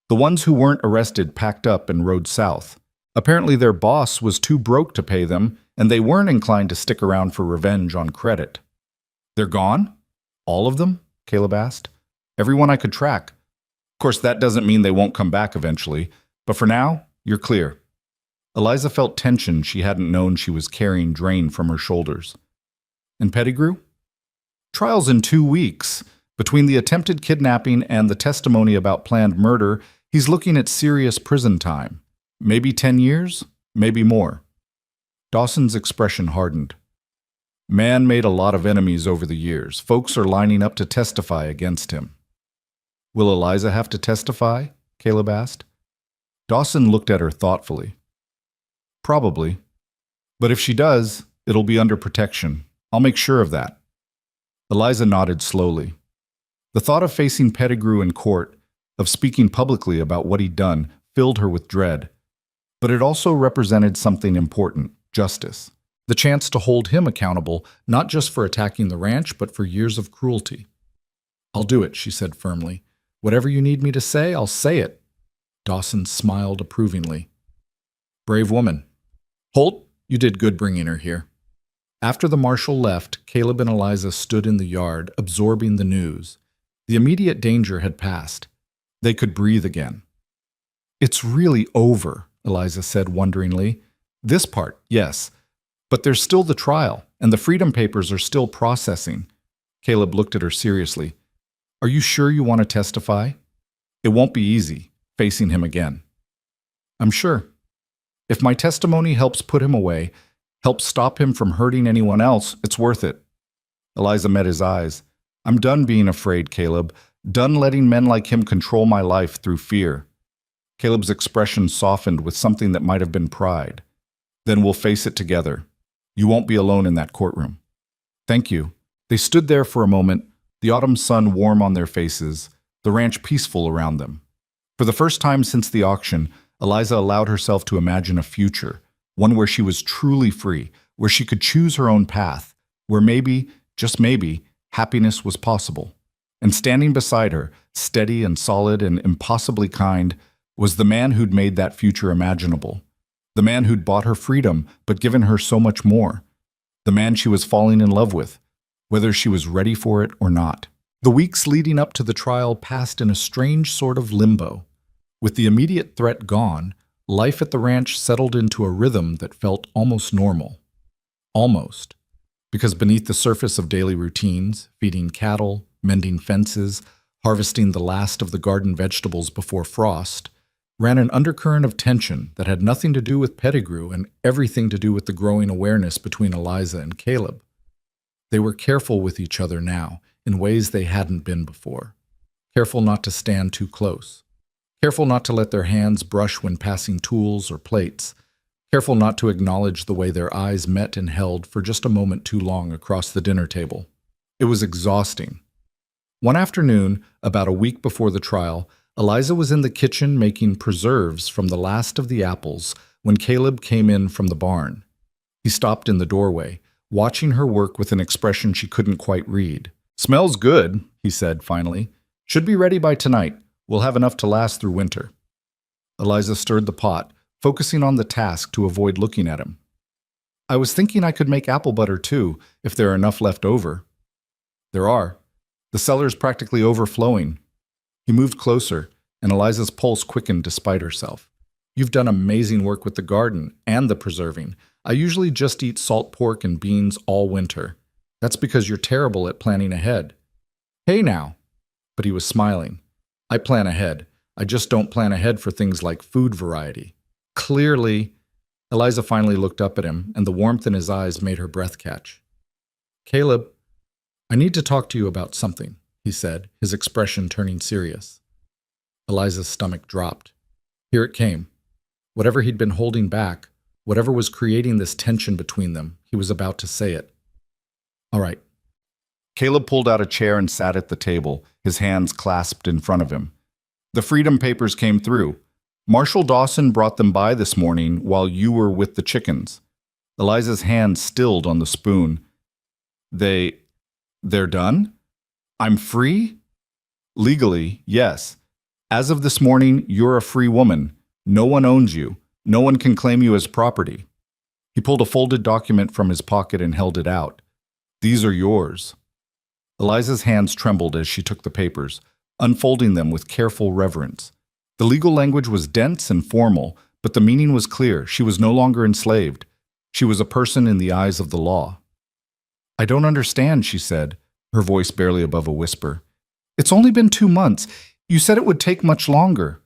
The ones who weren't arrested packed up and rode south. Apparently their boss was too broke to pay them, and they weren't inclined to stick around for revenge on credit. They're gone? All of them? Caleb asked. Everyone I could track. Of course, that doesn't mean they won't come back eventually, but for now, you're clear. Eliza felt tension she hadn't known she was carrying drained from her shoulders. And Pettigrew? Trial's in 2 weeks. Between the attempted kidnapping and the testimony about planned murder, he's looking at serious prison time. Maybe 10 years, maybe more. Dawson's expression hardened. Man made a lot of enemies over the years. Folks are lining up to testify against him. Will Eliza have to testify? Caleb asked. Dawson looked at her thoughtfully. Probably. But if she does, it'll be under protection. I'll make sure of that. Eliza nodded slowly. The thought of facing Pettigrew in court, of speaking publicly about what he'd done, filled her with dread. But it also represented something important, justice. The chance to hold him accountable, not just for attacking the ranch, but for years of cruelty. I'll do it, she said firmly. Whatever you need me to say, I'll say it. Dawson smiled approvingly. Brave woman. Holt, you did good bringing her here. After the marshal left, Caleb and Eliza stood in the yard, absorbing the news. The immediate danger had passed. They could breathe again. It's really over, Eliza said wonderingly. This part, yes. But there's still the trial, and the freedom papers are still processing. Caleb looked at her seriously. Are you sure you want to testify? It won't be easy, facing him again. I'm sure. If my testimony helps put him away, helps stop him from hurting anyone else, it's worth it. Eliza met his eyes. I'm done being afraid, Caleb. Done letting men like him control my life through fear. Caleb's expression softened with something that might have been pride. Then we'll face it together. You won't be alone in that courtroom. Thank you. They stood there for a moment, the autumn sun warm on their faces, the ranch peaceful around them. For the first time since the auction, Eliza allowed herself to imagine a future, one where she was truly free, where she could choose her own path, where maybe, just maybe, happiness was possible. And standing beside her, steady and solid and impossibly kind, was the man who'd made that future imaginable. The man who'd bought her freedom but given her so much more. The man she was falling in love with, whether she was ready for it or not. The weeks leading up to the trial passed in a strange sort of limbo. With the immediate threat gone, life at the ranch settled into a rhythm that felt almost normal. Almost. Because beneath the surface of daily routines, feeding cattle, mending fences, harvesting the last of the garden vegetables before frost, ran an undercurrent of tension that had nothing to do with Pettigrew and everything to do with the growing awareness between Eliza and Caleb. They were careful with each other now, in ways they hadn't been before. Careful not to stand too close. Careful not to let their hands brush when passing tools or plates. Careful not to acknowledge the way their eyes met and held for just a moment too long across the dinner table. It was exhausting. One afternoon, about a week before the trial, Eliza was in the kitchen making preserves from the last of the apples when Caleb came in from the barn. He stopped in the doorway, watching her work with an expression she couldn't quite read. Smells good, he said finally. Should be ready by tonight. We'll have enough to last through winter. Eliza stirred the pot, focusing on the task to avoid looking at him. I was thinking I could make apple butter too, if there are enough left over. There are. The cellar's practically overflowing. He moved closer, and Eliza's pulse quickened despite herself. You've done amazing work with the garden and the preserving. I usually just eat salt pork and beans all winter. That's because you're terrible at planning ahead. Hey now. But he was smiling. I plan ahead. I just don't plan ahead for things like food variety. Clearly, Eliza finally looked up at him, and the warmth in his eyes made her breath catch. Caleb, I need to talk to you about something, he said, his expression turning serious. Eliza's stomach dropped. Here it came. Whatever he'd been holding back, whatever was creating this tension between them, he was about to say it. All right. Caleb pulled out a chair and sat at the table, his hands clasped in front of him. The freedom papers came through. Marshall Dawson brought them by this morning while you were with the chickens. Eliza's hand stilled on the spoon. They're done? I'm free? Legally, yes. As of this morning, you're a free woman. No one owns you. No one can claim you as property. He pulled a folded document from his pocket and held it out. These are yours. Eliza's hands trembled as she took the papers, unfolding them with careful reverence. The legal language was dense and formal, but the meaning was clear. She was no longer enslaved. She was a person in the eyes of the law. I don't understand, she said, her voice barely above a whisper. It's only been 2 months. You said it would take much longer.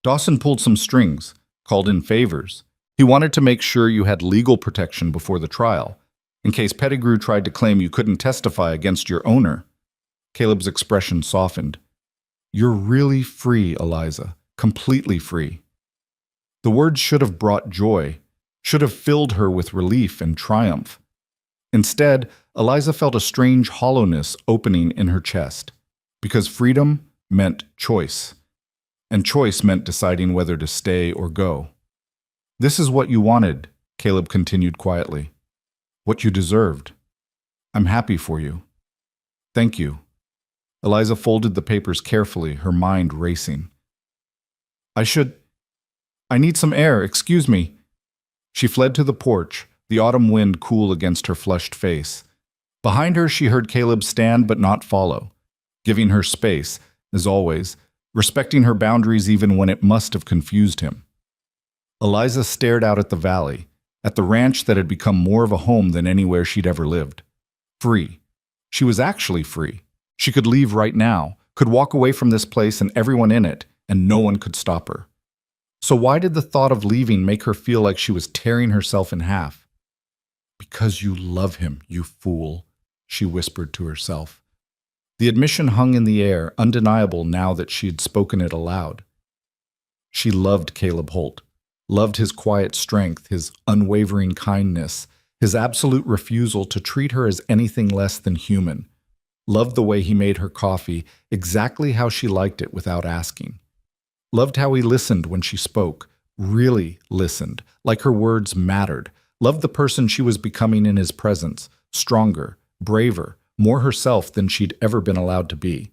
Dawson pulled some strings, called in favors. He wanted to make sure you had legal protection before the trial, in case Pettigrew tried to claim you couldn't testify against your owner. Caleb's expression softened. You're really free, Eliza, completely free. The words should have brought joy, should have filled her with relief and triumph. Instead, Eliza felt a strange hollowness opening in her chest, because freedom meant choice, and choice meant deciding whether to stay or go. This is what you wanted, Caleb continued quietly. What you deserved. I'm happy for you. Thank you. Eliza folded the papers carefully, her mind racing. I need some air, excuse me. She fled to the porch, the autumn wind cool against her flushed face. Behind her, she heard Caleb stand but not follow, giving her space, as always, respecting her boundaries even when it must have confused him. Eliza stared out at the valley, at the ranch that had become more of a home than anywhere she'd ever lived. Free. She was actually free. She could leave right now, could walk away from this place and everyone in it, and no one could stop her. So why did the thought of leaving make her feel like she was tearing herself in half? Because you love him, you fool, she whispered to herself. The admission hung in the air, undeniable now that she had spoken it aloud. She loved Caleb Holt, loved his quiet strength, his unwavering kindness, his absolute refusal to treat her as anything less than human. Loved the way he made her coffee exactly how she liked it without asking. Loved how he listened when she spoke, really listened, like her words mattered. Loved the person she was becoming in his presence, stronger, braver, more herself than she'd ever been allowed to be.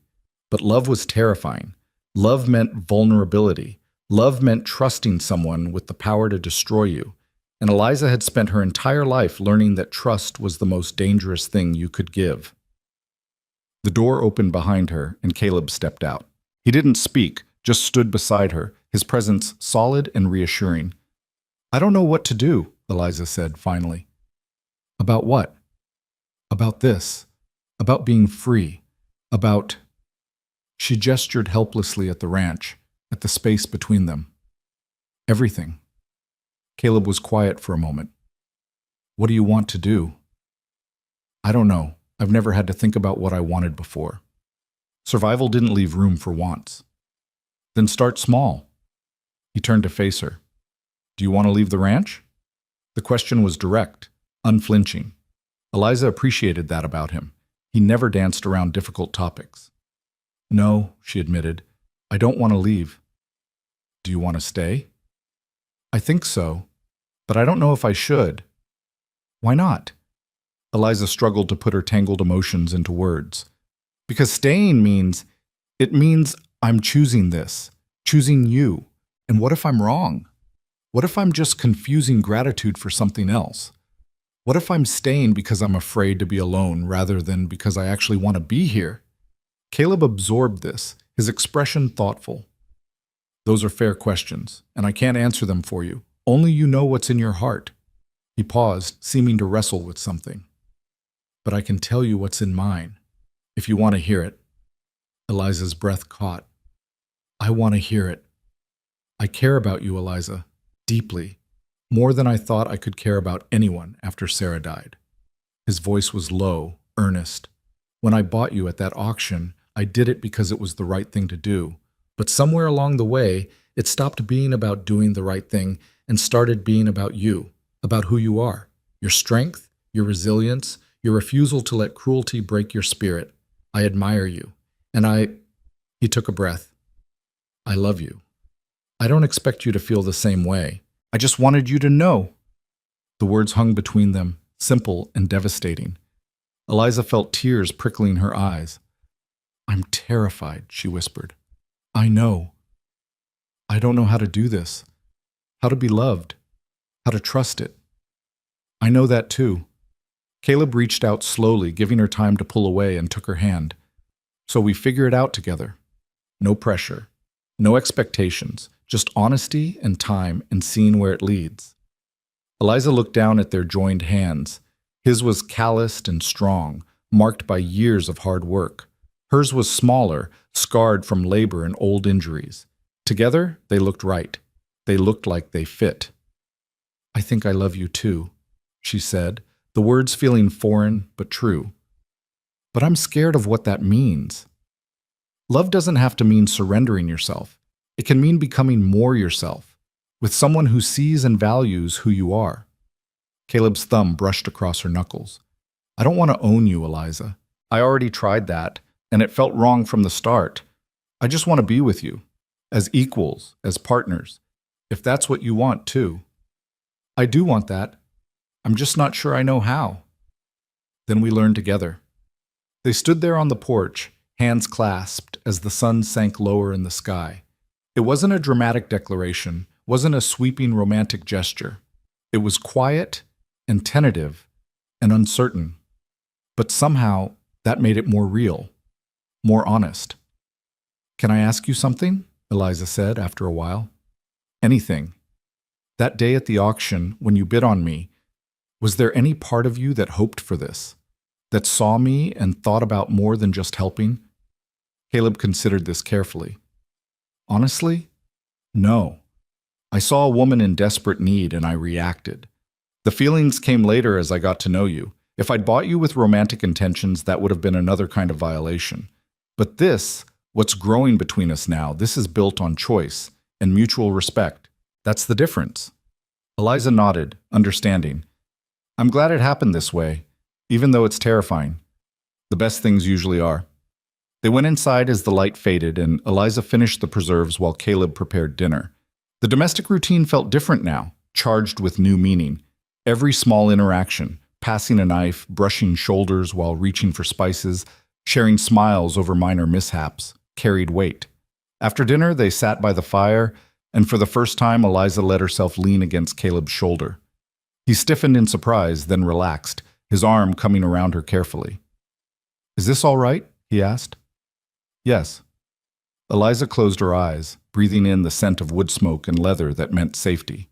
But love was terrifying. Love meant vulnerability. Love meant trusting someone with the power to destroy you. And Eliza had spent her entire life learning that trust was the most dangerous thing you could give. The door opened behind her, and Caleb stepped out. He didn't speak, just stood beside her, his presence solid and reassuring. I don't know what to do, Eliza said finally. About what? About this. About being free. About... She gestured helplessly at the ranch, at the space between them. Everything. Caleb was quiet for a moment. What do you want to do? I don't know. I've never had to think about what I wanted before. Survival didn't leave room for wants. Then start small. He turned to face her. Do you want to leave the ranch? The question was direct, unflinching. Eliza appreciated that about him. He never danced around difficult topics. No, she admitted. I don't want to leave. Do you want to stay? I think so, but I don't know if I should. Why not? Eliza struggled to put her tangled emotions into words. Because staying means I'm choosing this, choosing you. And what if I'm wrong? What if I'm just confusing gratitude for something else? What if I'm staying because I'm afraid to be alone rather than because I actually want to be here? Caleb absorbed this, his expression thoughtful. Those are fair questions, and I can't answer them for you. Only you know what's in your heart. He paused, seeming to wrestle with something. But I can tell you what's in mine, if you want to hear it. Eliza's breath caught. I want to hear it. I care about you, Eliza, deeply, more than I thought I could care about anyone after Sarah died. His voice was low, earnest. When I bought you at that auction, I did it because it was the right thing to do. But somewhere along the way, it stopped being about doing the right thing and started being about you, about who you are, your strength, your resilience, Your refusal to let cruelty break your spirit. I admire you. And he took a breath. I love you. I don't expect you to feel the same way. I just wanted you to know. The words hung between them, simple and devastating. Eliza felt tears prickling her eyes. I'm terrified, she whispered. I know. I don't know how to do this, how to be loved, how to trust it. I know that too. Caleb reached out slowly, giving her time to pull away, and took her hand. So we figure it out together. No pressure, no expectations, just honesty and time and seeing where it leads. Eliza looked down at their joined hands. His was calloused and strong, marked by years of hard work. Hers was smaller, scarred from labor and old injuries. Together, they looked right. They looked like they fit. I think I love you too, she said, the words feeling foreign but true. But I'm scared of what that means. Love doesn't have to mean surrendering yourself. It can mean becoming more yourself, with someone who sees and values who you are. Caleb's thumb brushed across her knuckles. I don't want to own you, Eliza. I already tried that, and it felt wrong from the start. I just want to be with you, as equals, as partners, if that's what you want too. I do want that. I'm just not sure I know how. Then we learned together. They stood there on the porch, hands clasped as the sun sank lower in the sky. It wasn't a dramatic declaration, wasn't a sweeping romantic gesture. It was quiet and tentative and uncertain. But somehow that made it more real, more honest. Can I ask you something? Eliza said after a while. Anything. That day at the auction, when you bid on me, was there any part of you that hoped for this, that saw me and thought about more than just helping? Caleb considered this carefully. Honestly, no. I saw a woman in desperate need and I reacted. The feelings came later as I got to know you. If I'd bought you with romantic intentions, that would have been another kind of violation. But this, what's growing between us now, this is built on choice and mutual respect. That's the difference. Eliza nodded, understanding. I'm glad it happened this way, even though it's terrifying. The best things usually are. They went inside as the light faded, and Eliza finished the preserves while Caleb prepared dinner. The domestic routine felt different now, charged with new meaning. Every small interaction, passing a knife, brushing shoulders while reaching for spices, sharing smiles over minor mishaps, carried weight. After dinner, they sat by the fire, and for the first time, Eliza let herself lean against Caleb's shoulder. He stiffened in surprise, then relaxed, his arm coming around her carefully. Is this all right? He asked. Yes. Eliza closed her eyes, breathing in the scent of wood smoke and leather that meant safety.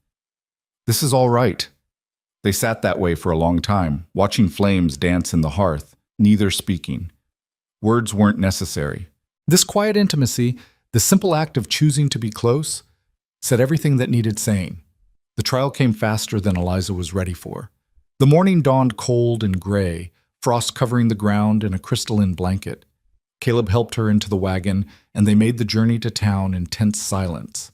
This is all right. They sat that way for a long time, watching flames dance in the hearth, neither speaking. Words weren't necessary. This quiet intimacy, the simple act of choosing to be close, said everything that needed saying. The trial came faster than Eliza was ready for. The morning dawned cold and gray, frost covering the ground in a crystalline blanket. Caleb helped her into the wagon, and they made the journey to town in tense silence.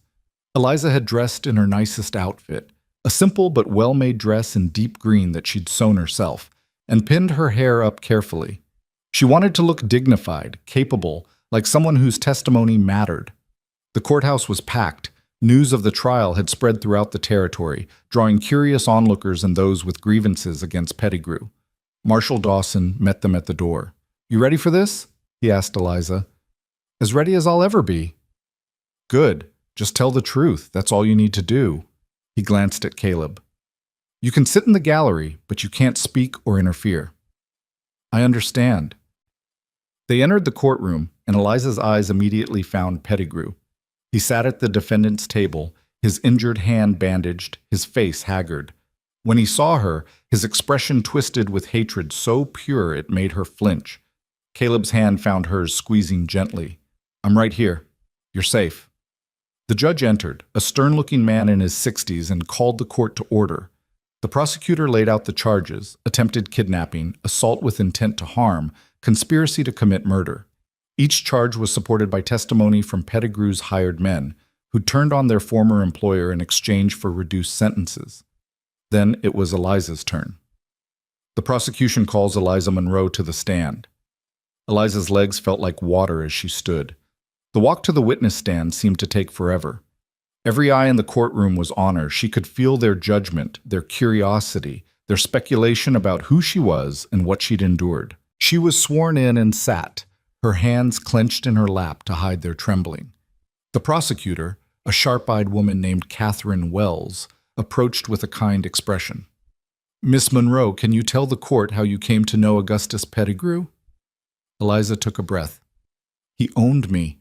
Eliza had dressed in her nicest outfit, a simple but well-made dress in deep green that she'd sewn herself, and pinned her hair up carefully. She wanted to look dignified, capable, like someone whose testimony mattered. The courthouse was packed. News of the trial had spread throughout the territory, drawing curious onlookers and those with grievances against Pettigrew. Marshal Dawson met them at the door. You ready for this? He asked Eliza. As ready as I'll ever be. Good. Just tell the truth. That's all you need to do. He glanced at Caleb. You can sit in the gallery, but you can't speak or interfere. I understand. They entered the courtroom, and Eliza's eyes immediately found Pettigrew. He sat at the defendant's table, his injured hand bandaged, his face haggard. When he saw her, his expression twisted with hatred so pure it made her flinch. Caleb's hand found hers, squeezing gently. I'm right here. You're safe. The judge entered, a stern-looking man in his 60s, and called the court to order. The prosecutor laid out the charges: attempted kidnapping, assault with intent to harm, conspiracy to commit murder. Each charge was supported by testimony from Pettigrew's hired men, who turned on their former employer in exchange for reduced sentences. Then it was Eliza's turn. The prosecution calls Eliza Monroe to the stand. Eliza's legs felt like water as she stood. The walk to the witness stand seemed to take forever. Every eye in the courtroom was on her. She could feel their judgment, their curiosity, their speculation about who she was and what she'd endured. She was sworn in and sat, her hands clenched in her lap to hide their trembling. The prosecutor, a sharp-eyed woman named Catherine Wells, approached with a kind expression. "Miss Monroe, can you tell the court how you came to know Augustus Pettigrew?" Eliza took a breath. "He owned me.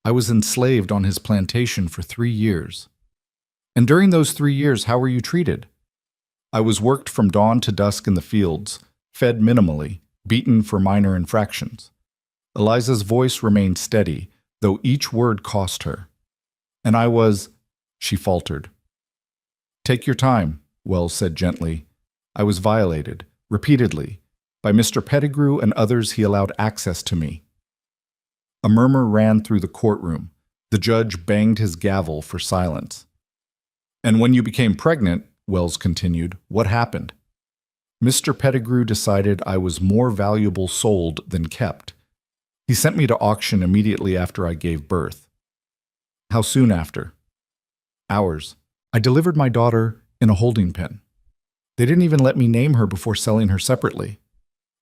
I was enslaved on his plantation for 3 years. And during those 3 years, how were you treated?" "I was worked from dawn to dusk in the fields, fed minimally, beaten for minor infractions." Eliza's voice remained steady, though each word cost her. "And I was—" she faltered. "Take your time," Wells said gently. "I was violated, repeatedly, by Mr. Pettigrew and others he allowed access to me." A murmur ran through the courtroom. The judge banged his gavel for silence. "And when you became pregnant," Wells continued, "what happened?" "Mr. Pettigrew decided I was more valuable sold than kept. He sent me to auction immediately after I gave birth." "How soon after?" "Hours. I delivered my daughter in a holding pen. They didn't even let me name her before selling her separately."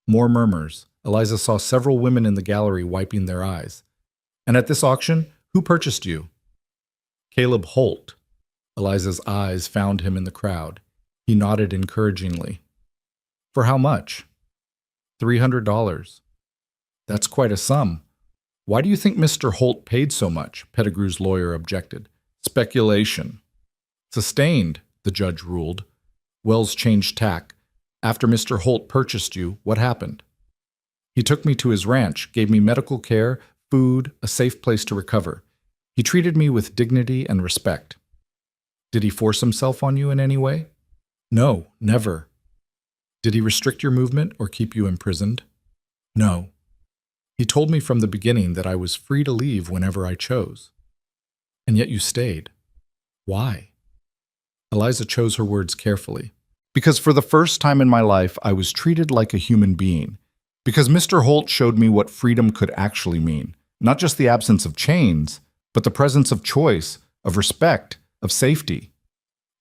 More murmurs. Eliza saw several women in the gallery wiping their eyes. "And at this auction, who purchased you?" "Caleb Holt." Eliza's eyes found him in the crowd. He nodded encouragingly. "For how much?" $300. "That's quite a sum. Why do you think Mr. Holt paid so much?" Pettigrew's lawyer objected. "Speculation." "Sustained," the judge ruled. Wells changed tack. "After Mr. Holt purchased you, what happened?" "He took me to his ranch, gave me medical care, food, a safe place to recover. He treated me with dignity and respect." "Did he force himself on you in any way?" "No, never." "Did he restrict your movement or keep you imprisoned?" "No. He told me from the beginning that I was free to leave whenever I chose." "And yet you stayed. Why?" Eliza chose her words carefully. "Because for the first time in my life, I was treated like a human being. Because Mr. Holt showed me what freedom could actually mean. Not just the absence of chains, but the presence of choice, of respect, of safety."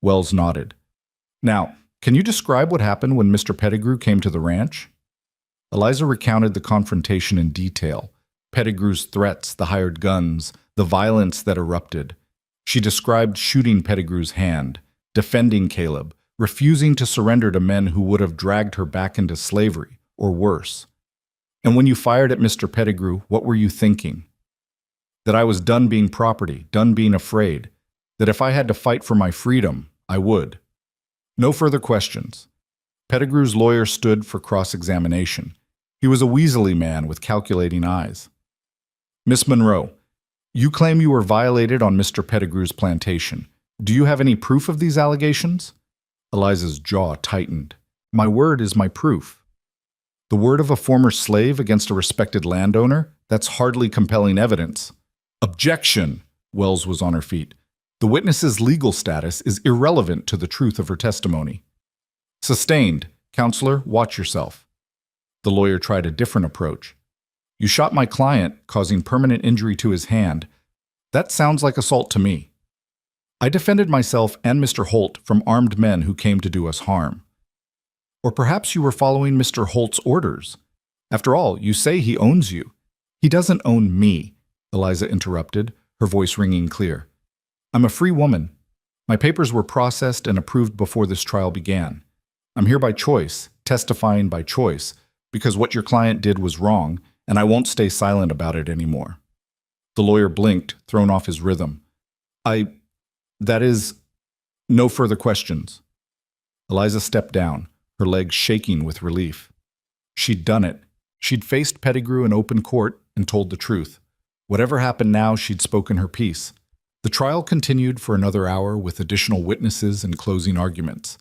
Wells nodded. "Now, can you describe what happened when Mr. Pettigrew came to the ranch?" Eliza recounted the confrontation in detail. Pettigrew's threats, the hired guns, the violence that erupted. She described shooting Pettigrew's hand, defending Caleb, refusing to surrender to men who would have dragged her back into slavery, or worse. "And when you fired at Mr. Pettigrew, what were you thinking?" "That I was done being property, done being afraid. That if I had to fight for my freedom, I would." No further questions. Pettigrew's lawyer stood for cross-examination. He was a weaselly man with calculating eyes. "Miss Monroe, you claim you were violated on Mr. Pettigrew's plantation. Do you have any proof of these allegations?" Eliza's jaw tightened. "My word is my proof." "The word of a former slave against a respected landowner? That's hardly compelling evidence." "Objection!" Wells was on her feet. "The witness's legal status is irrelevant to the truth of her testimony." "Sustained. Counselor, watch yourself." The lawyer tried a different approach. "You shot my client, causing permanent injury to his hand. That sounds like assault to me." "I defended myself and Mr. Holt from armed men who came to do us harm." "Or perhaps you were following Mr. Holt's orders. After all, you say he owns you." "He doesn't own me," Eliza interrupted, her voice ringing clear. "I'm a free woman. My papers were processed and approved before this trial began. I'm here by choice, testifying by choice, because what your client did was wrong, and I won't stay silent about it anymore." The lawyer blinked, thrown off his rhythm. That is, no further questions." Eliza stepped down, her legs shaking with relief. She'd done it. She'd faced Pettigrew in open court and told the truth. Whatever happened now, she'd spoken her piece. The trial continued for another hour with additional witnesses and closing arguments.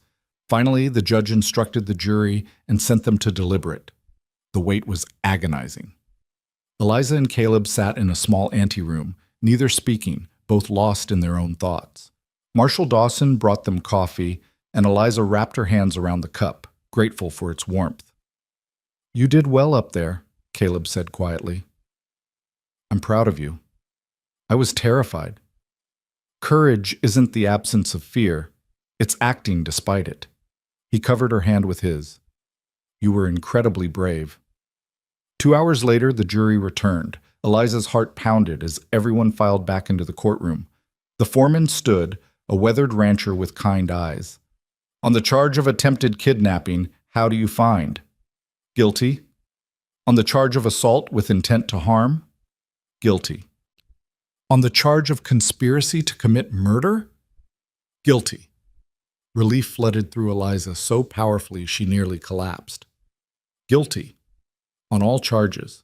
Finally, the judge instructed the jury and sent them to deliberate. The wait was agonizing. Eliza and Caleb sat in a small anteroom, neither speaking, both lost in their own thoughts. Marshal Dawson brought them coffee, and Eliza wrapped her hands around the cup, grateful for its warmth. "You did well up there," Caleb said quietly. "I'm proud of you." "I was terrified." "Courage isn't the absence of fear. It's acting despite it." He covered her hand with his. "You were incredibly brave." 2 hours later, the jury returned. Eliza's heart pounded as everyone filed back into the courtroom. The foreman stood, a weathered rancher with kind eyes. "On the charge of attempted kidnapping, how do you find?" "Guilty." "On the charge of assault with intent to harm?" "Guilty." "On the charge of conspiracy to commit murder?" "Guilty." Relief flooded through Eliza so powerfully she nearly collapsed. "Guilty. On all charges."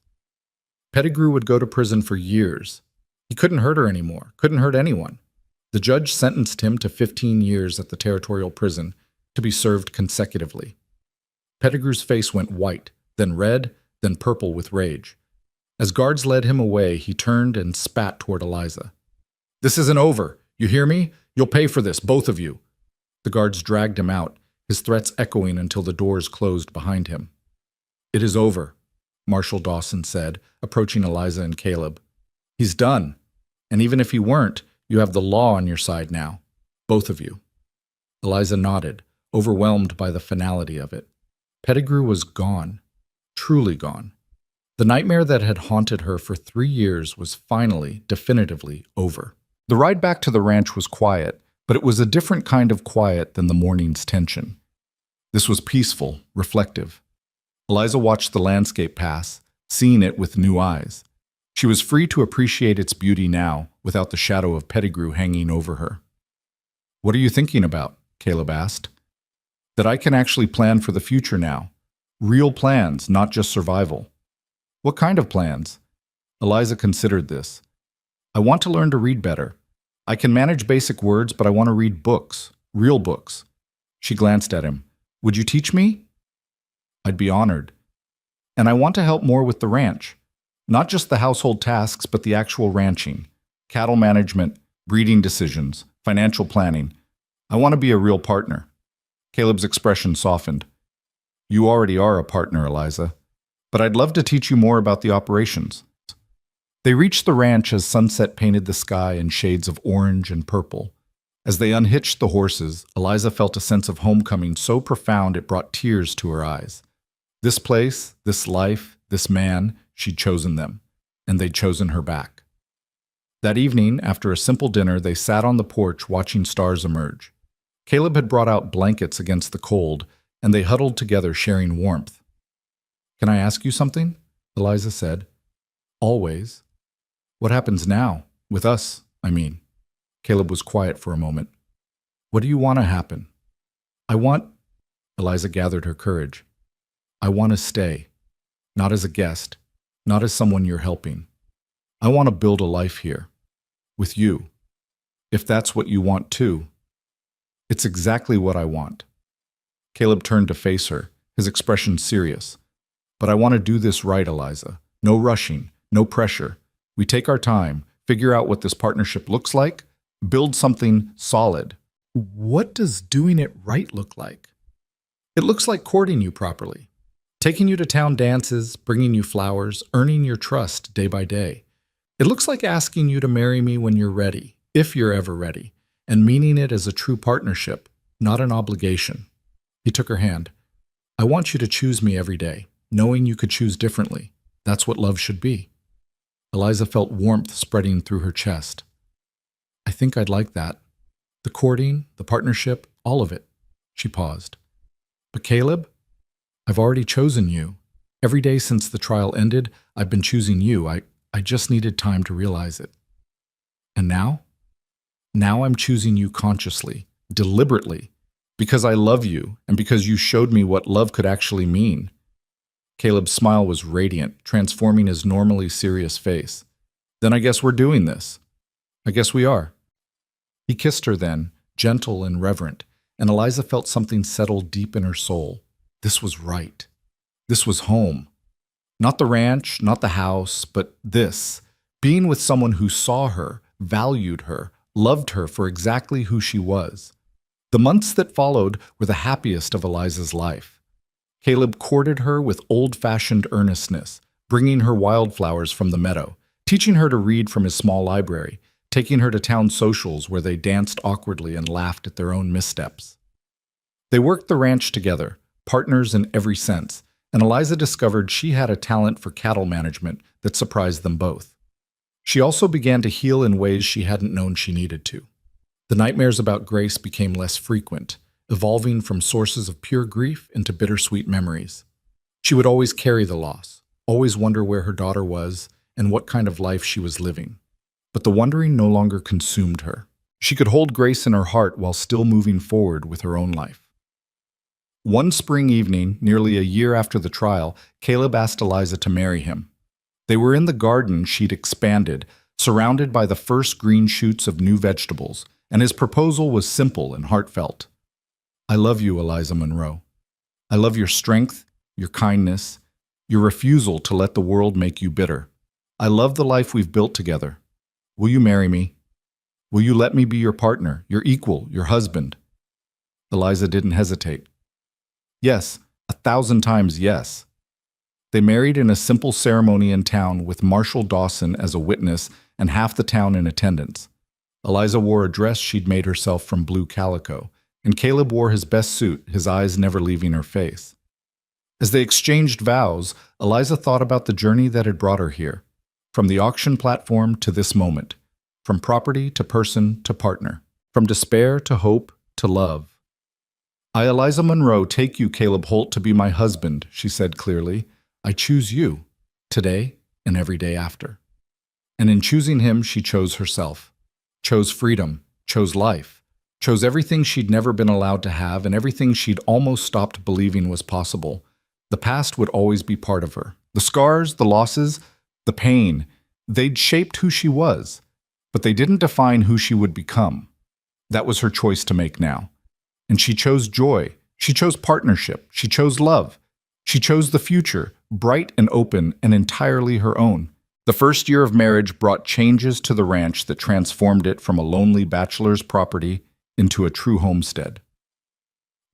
Pettigrew would go to prison for years. He couldn't hurt her anymore, couldn't hurt anyone. The judge sentenced him to 15 years at the territorial prison to be served consecutively. Pettigrew's face went white, then red, then purple with rage. As guards led him away, he turned and spat toward Eliza. "This isn't over. You hear me? You'll pay for this, both of you." The guards dragged him out, his threats echoing until the doors closed behind him. "It is over," Marshal Dawson said, approaching Eliza and Caleb. "He's done. And even if he weren't, you have the law on your side now. Both of you." Eliza nodded, overwhelmed by the finality of it. Pettigrew was gone. Truly gone. The nightmare that had haunted her for 3 years was finally, definitively over. The ride back to the ranch was quiet, but it was a different kind of quiet than the morning's tension. This was peaceful, reflective. Eliza watched the landscape pass, seeing it with new eyes. She was free to appreciate its beauty now, without the shadow of Pettigrew hanging over her. "What are you thinking about?" Caleb asked. "That I can actually plan for the future now. Real plans, not just survival." "What kind of plans?" Eliza considered this. "I want to learn to read better. I can manage basic words, but I want to read books, real books." She glanced at him. "Would you teach me?" "I'd be honored. And I want to help more with the ranch. Not just the household tasks, but the actual ranching. Cattle management, breeding decisions, financial planning. I want to be a real partner." Caleb's expression softened. "You already are a partner, Eliza. But I'd love to teach you more about the operations." They reached the ranch as sunset painted the sky in shades of orange and purple. As they unhitched the horses, Eliza felt a sense of homecoming so profound it brought tears to her eyes. This place, this life, this man, she'd chosen them, and they'd chosen her back. That evening, after a simple dinner, they sat on the porch watching stars emerge. Caleb had brought out blankets against the cold, and they huddled together sharing warmth. "Can I ask you something?" Eliza said. "Always." "What happens now? With us, I mean." Caleb was quiet for a moment. "What do you want to happen?" "I want—" Eliza gathered her courage. "I want to stay. Not as a guest. Not as someone you're helping. I want to build a life here. With you. If that's what you want too." "It's exactly what I want." Caleb turned to face her, his expression serious. "But I want to do this right, Eliza. No rushing, no pressure. We take our time, figure out what this partnership looks like, build something solid." "What does doing it right look like?" "It looks like courting you properly. Taking you to town dances, bringing you flowers, earning your trust day by day. It looks like asking you to marry me when you're ready, if you're ever ready, and meaning it as a true partnership, not an obligation." He took her hand. "I want you to choose me every day, knowing you could choose differently. That's what love should be." Eliza felt warmth spreading through her chest. "I think I'd like that. The courting, the partnership, all of it." She paused. "But Caleb, I've already chosen you. Every day since the trial ended, I've been choosing you. I just needed time to realize it. And now? Now I'm choosing you consciously, deliberately, because I love you and because you showed me what love could actually mean." Caleb's smile was radiant, transforming his normally serious face. "Then I guess we're doing this. I guess we are." He kissed her then, gentle and reverent, and Eliza felt something settle deep in her soul. This was right. This was home. Not the ranch, not the house, but this. Being with someone who saw her, valued her, loved her for exactly who she was. The months that followed were the happiest of Eliza's life. Caleb courted her with old-fashioned earnestness, bringing her wildflowers from the meadow, teaching her to read from his small library, taking her to town socials where they danced awkwardly and laughed at their own missteps. They worked the ranch together, partners in every sense, and Eliza discovered she had a talent for cattle management that surprised them both. She also began to heal in ways she hadn't known she needed to. The nightmares about Grace became less frequent, evolving from sources of pure grief into bittersweet memories. She would always carry the loss, always wonder where her daughter was and what kind of life she was living. But the wondering no longer consumed her. She could hold Grace in her heart while still moving forward with her own life. One spring evening, nearly a year after the trial, Caleb asked Eliza to marry him. They were in the garden she'd expanded, surrounded by the first green shoots of new vegetables, and his proposal was simple and heartfelt. I love you, Eliza Monroe. I love your strength, your kindness, your refusal to let the world make you bitter. I love the life we've built together. Will you marry me? Will you let me be your partner, your equal, your husband? Eliza didn't hesitate. Yes, 1,000 times yes. They married in a simple ceremony in town with Marshall Dawson as a witness and half the town in attendance. Eliza wore a dress she'd made herself from blue calico, and Caleb wore his best suit, his eyes never leaving her face. As they exchanged vows, Eliza thought about the journey that had brought her here, from the auction platform to this moment, from property to person to partner, from despair to hope to love. I, Eliza Monroe, take you, Caleb Holt, to be my husband, she said clearly. I choose you, today and every day after. And in choosing him, she chose herself, chose freedom, chose life, chose everything she'd never been allowed to have and everything she'd almost stopped believing was possible. The past would always be part of her. The scars, the losses, the pain, they'd shaped who she was, but they didn't define who she would become. That was her choice to make now. And she chose joy. She chose partnership. She chose love. She chose the future, bright and open and entirely her own. The first year of marriage brought changes to the ranch that transformed it from a lonely bachelor's property into a true homestead.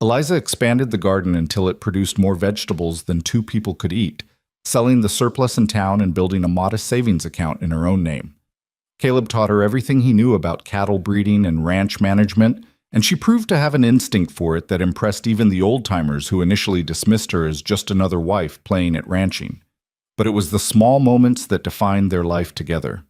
Eliza expanded the garden until it produced more vegetables than two people could eat, selling the surplus in town and building a modest savings account in her own name. Caleb taught her everything he knew about cattle breeding and ranch management, and she proved to have an instinct for it that impressed even the old-timers who initially dismissed her as just another wife playing at ranching. But it was the small moments that defined their life together.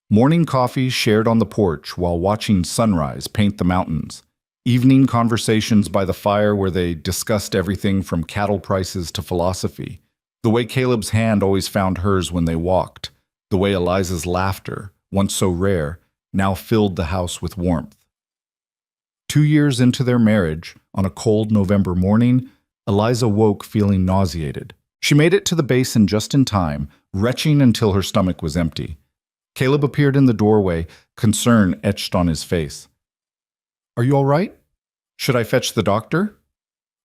Morning coffee shared on the porch while watching sunrise paint the mountains. Evening conversations by the fire where they discussed everything from cattle prices to philosophy. The way Caleb's hand always found hers when they walked. The way Eliza's laughter, once so rare, now filled the house with warmth. 2 years into their marriage, on a cold November morning, Eliza woke feeling nauseated. She made it to the basin just in time, retching until her stomach was empty. Caleb appeared in the doorway, concern etched on his face. Are you all right? Should I fetch the doctor?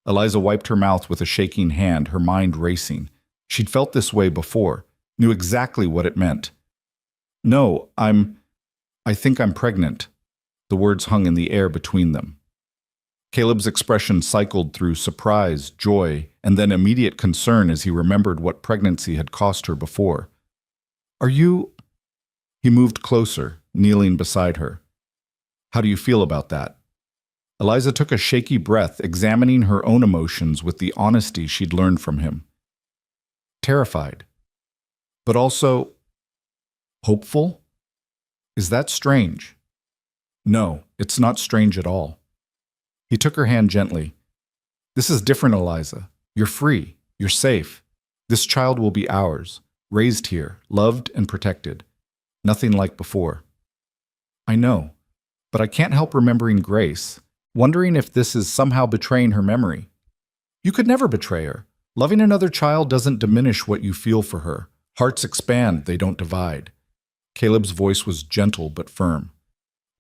Eliza wiped her mouth with a shaking hand, her mind racing. She'd felt this way before, knew exactly what it meant. No, I think I'm pregnant. The words hung in the air between them. Caleb's expression cycled through surprise, joy, and then immediate concern as he remembered what pregnancy had cost her before. Are you... He moved closer, kneeling beside her. How do you feel about that? Eliza took a shaky breath, examining her own emotions with the honesty she'd learned from him. Terrified. But also... hopeful? Is that strange? No, it's not strange at all. He took her hand gently. This is different, Eliza. You're free. You're safe. This child will be ours, raised here, loved and protected. Nothing like before. I know, but I can't help remembering Grace, wondering if this is somehow betraying her memory. You could never betray her. Loving another child doesn't diminish what you feel for her. Hearts expand, they don't divide. Caleb's voice was gentle but firm.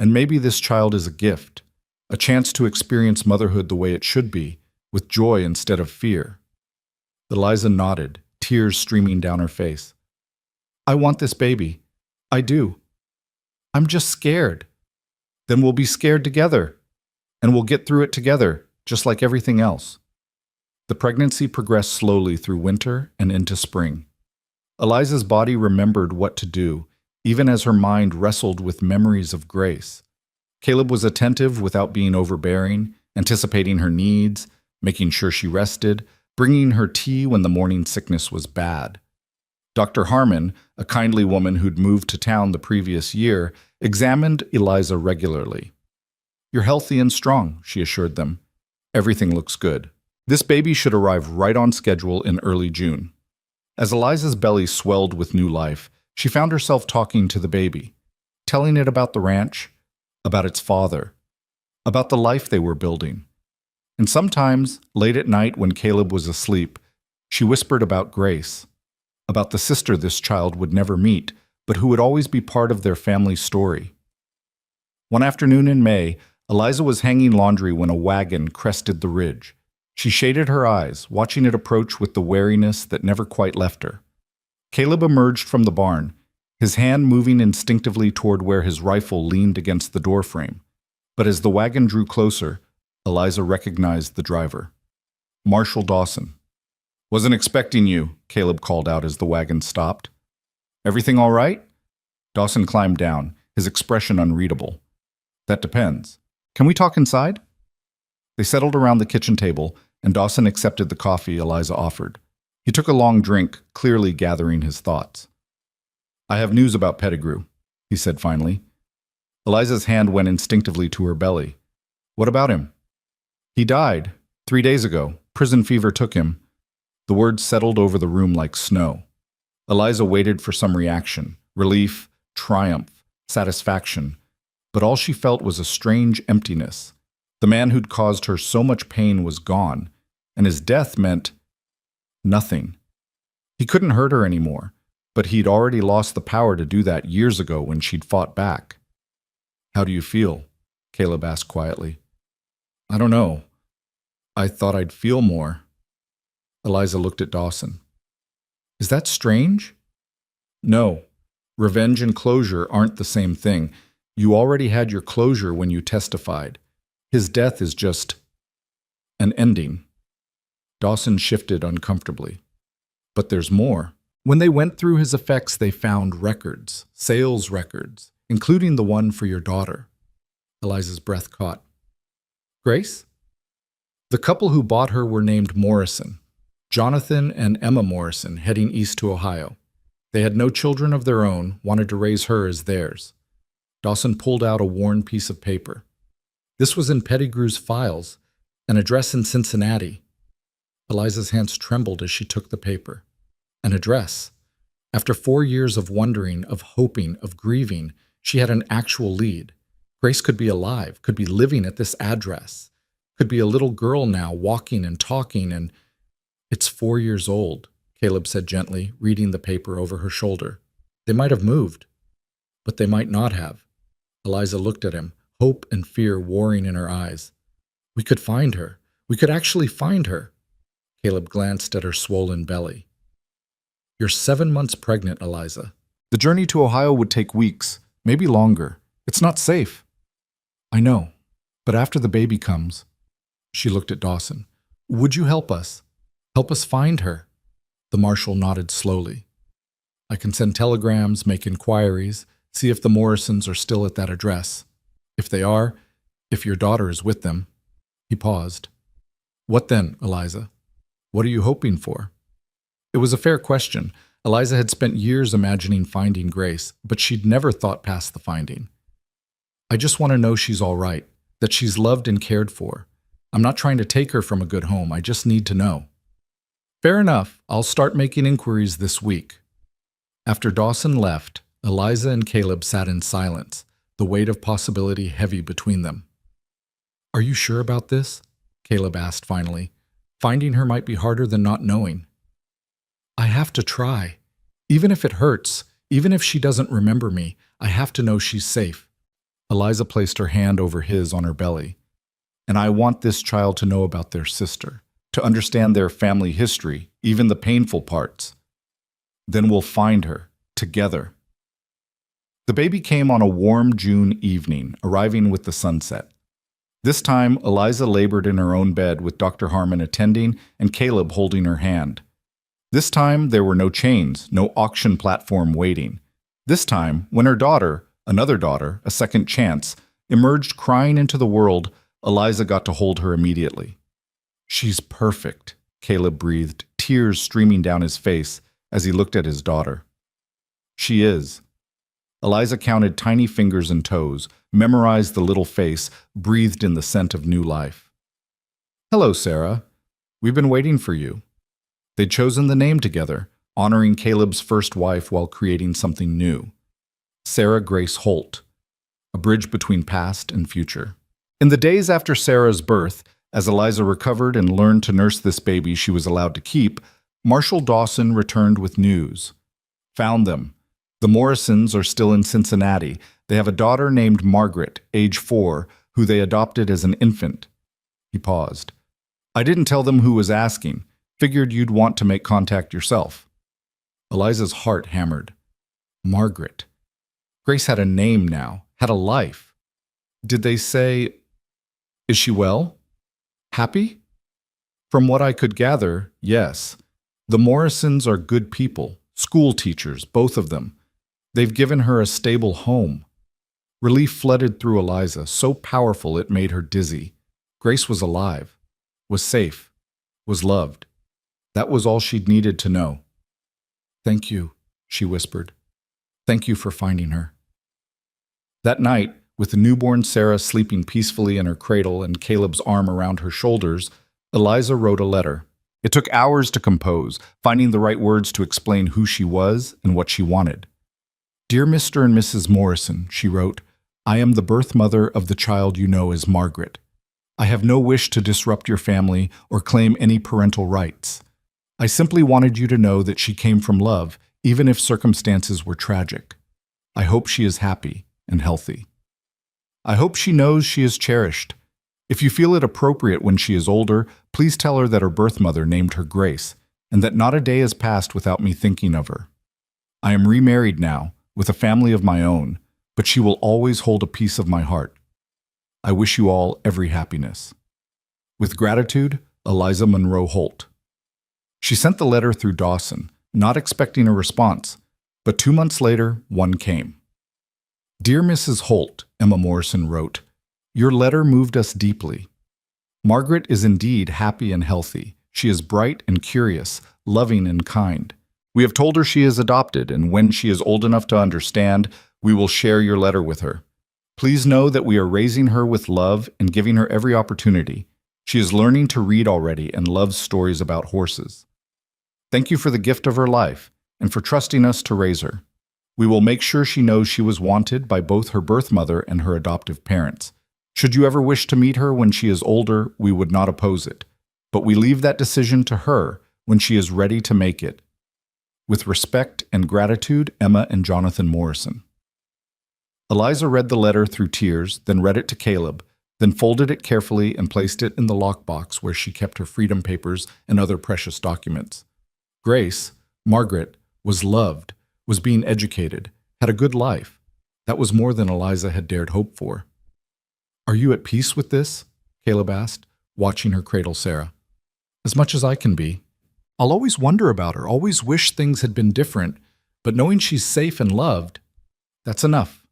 And maybe this child is a gift, a chance to experience motherhood the way it should be, with joy instead of fear. Eliza nodded, tears streaming down her face. I want this baby. I do. I'm just scared. Then we'll be scared together, and we'll get through it together, just like everything else. The pregnancy progressed slowly through winter and into spring. Eliza's body remembered what to do, even as her mind wrestled with memories of Grace. Caleb was attentive without being overbearing, anticipating her needs, making sure she rested, bringing her tea when the morning sickness was bad. Dr. Harmon, a kindly woman who'd moved to town the previous year, examined Eliza regularly. "You're healthy and strong," she assured them. "Everything looks good. This baby should arrive right on schedule in early June." As Eliza's belly swelled with new life, she found herself talking to the baby, telling it about the ranch, about its father, about the life they were building. And sometimes, late at night when Caleb was asleep, she whispered about Grace, about the sister this child would never meet, but who would always be part of their family story. One afternoon in May, Eliza was hanging laundry when a wagon crested the ridge. She shaded her eyes, watching it approach with the wariness that never quite left her. Caleb emerged from the barn, his hand moving instinctively toward where his rifle leaned against the doorframe. But as the wagon drew closer, Eliza recognized the driver. Marshall Dawson. "Wasn't expecting you," Caleb called out as the wagon stopped. "Everything all right?" Dawson climbed down, his expression unreadable. "That depends. Can we talk inside?" They settled around the kitchen table, and Dawson accepted the coffee Eliza offered. He took a long drink, clearly gathering his thoughts. "I have news about Pettigrew," he said finally. Eliza's hand went instinctively to her belly. "What about him?" "He died 3 days ago. Prison fever took him." The words settled over the room like snow. Eliza waited for some reaction, relief, triumph, satisfaction, but all she felt was a strange emptiness. The man who'd caused her so much pain was gone, and his death meant nothing. He couldn't hurt her anymore, but he'd already lost the power to do that years ago when she'd fought back. "How do you feel?" Caleb asked quietly. "I don't know. I thought I'd feel more." Eliza looked at Dawson. "Is that strange?" "No. Revenge and closure aren't the same thing. You already had your closure when you testified. His death is just an ending." Dawson shifted uncomfortably. "But there's more." When they went through his effects, they found records, sales records, including the one for your daughter. Eliza's breath caught. "Grace?" "The couple who bought her were named Morrison, Jonathan and Emma Morrison, heading east to Ohio. They had no children of their own, wanted to raise her as theirs." Dawson pulled out a worn piece of paper. "This was in Pettigrew's files, an address in Cincinnati." Eliza's hands trembled as she took the paper. An address. After 4 years of wondering, of hoping, of grieving, she had an actual lead. Grace could be alive, could be living at this address, could be a little girl now, walking and talking, and "It's 4 years old," Caleb said gently, reading the paper over her shoulder. "They might have moved, but they might not have." Eliza looked at him, hope and fear warring in her eyes. "We could find her. We could actually find her." Caleb glanced at her swollen belly. "You're 7 months pregnant, Eliza. The journey to Ohio would take weeks, maybe longer. It's not safe." "I know, but after the baby comes," she looked at Dawson, "would you help us? Help us find her?" The marshal nodded slowly. "I can send telegrams, make inquiries, see if the Morrisons are still at that address. If they are, if your daughter is with them." He paused. "What then, Eliza? What are you hoping for?" It was a fair question. Eliza had spent years imagining finding Grace, but she'd never thought past the finding. "I just want to know she's all right, that she's loved and cared for. I'm not trying to take her from a good home. I just need to know." "Fair enough. I'll start making inquiries this week." After Dawson left, Eliza and Caleb sat in silence, the weight of possibility heavy between them. "Are you sure about this?" Caleb asked finally. "Finding her might be harder than not knowing." "I have to try. Even if it hurts, even if she doesn't remember me, I have to know she's safe." Eliza placed her hand over his on her belly. "And I want this child to know about their sister, to understand their family history, even the painful parts. Then we'll find her, together." The baby came on a warm June evening, arriving with the sunset. This time, Eliza labored in her own bed with Dr. Harmon attending and Caleb holding her hand. This time, there were no chains, no auction platform waiting. This time, when her daughter, another daughter, a second chance, emerged crying into the world, Eliza got to hold her immediately. "She's perfect," Caleb breathed, tears streaming down his face as he looked at his daughter. "She is." Eliza counted tiny fingers and toes, memorized the little face, breathed in the scent of new life. "Hello, Sarah. We've been waiting for you." They'd chosen the name together, honoring Caleb's first wife while creating something new. Sarah Grace Holt, a bridge between past and future. In the days after Sarah's birth, as Eliza recovered and learned to nurse this baby she was allowed to keep, Marshall Dawson returned with news. "Found them. The Morrisons are still in Cincinnati. They have a daughter named Margaret, age 4, who they adopted as an infant." He paused. "I didn't tell them who was asking. Figured you'd want to make contact yourself." Eliza's heart hammered. Margaret. Grace had a name now, had a life. Did they say, "Is she well? Happy?" From what I could gather, yes. The Morrisons are good people, school teachers, both of them. They've given her a stable home. Relief flooded through Eliza, so powerful it made her dizzy. Grace was alive, was safe, was loved. That was all she'd needed to know. "Thank you," she whispered. "Thank you for finding her." That night, with the newborn Sarah sleeping peacefully in her cradle and Caleb's arm around her shoulders, Eliza wrote a letter. It took hours to compose, finding the right words to explain who she was and what she wanted. "Dear Mr. and Mrs. Morrison," she wrote, "I am the birth mother of the child you know as Margaret. I have no wish to disrupt your family or claim any parental rights. I simply wanted you to know that she came from love, even if circumstances were tragic. I hope she is happy and healthy. I hope she knows she is cherished. If you feel it appropriate when she is older, please tell her that her birth mother named her Grace, and that not a day has passed without me thinking of her. I am remarried now, with a family of my own, but she will always hold a piece of my heart. I wish you all every happiness. With gratitude, Eliza Monroe Holt." She sent the letter through Dawson, not expecting a response, but 2 months later, one came. "Dear Mrs. Holt," Emma Morrison wrote, "your letter moved us deeply. Margaret is indeed happy and healthy. She is bright and curious, loving and kind. We have told her she is adopted, and when she is old enough to understand, we will share your letter with her. Please know that we are raising her with love and giving her every opportunity. She is learning to read already and loves stories about horses. Thank you for the gift of her life and for trusting us to raise her. We will make sure she knows she was wanted by both her birth mother and her adoptive parents. Should you ever wish to meet her when she is older, we would not oppose it, but we leave that decision to her when she is ready to make it. With respect and gratitude, Emma and Jonathan Morrison." Eliza read the letter through tears, then read it to Caleb, then folded it carefully and placed it in the lockbox where she kept her freedom papers and other precious documents. Grace, Margaret, was loved, was being educated, had a good life. That was more than Eliza had dared hope for. "Are you at peace with this?" Caleb asked, watching her cradle Sarah. "As much as I can be. I'll always wonder about her, always wish things had been different, but knowing she's safe and loved, that's enough."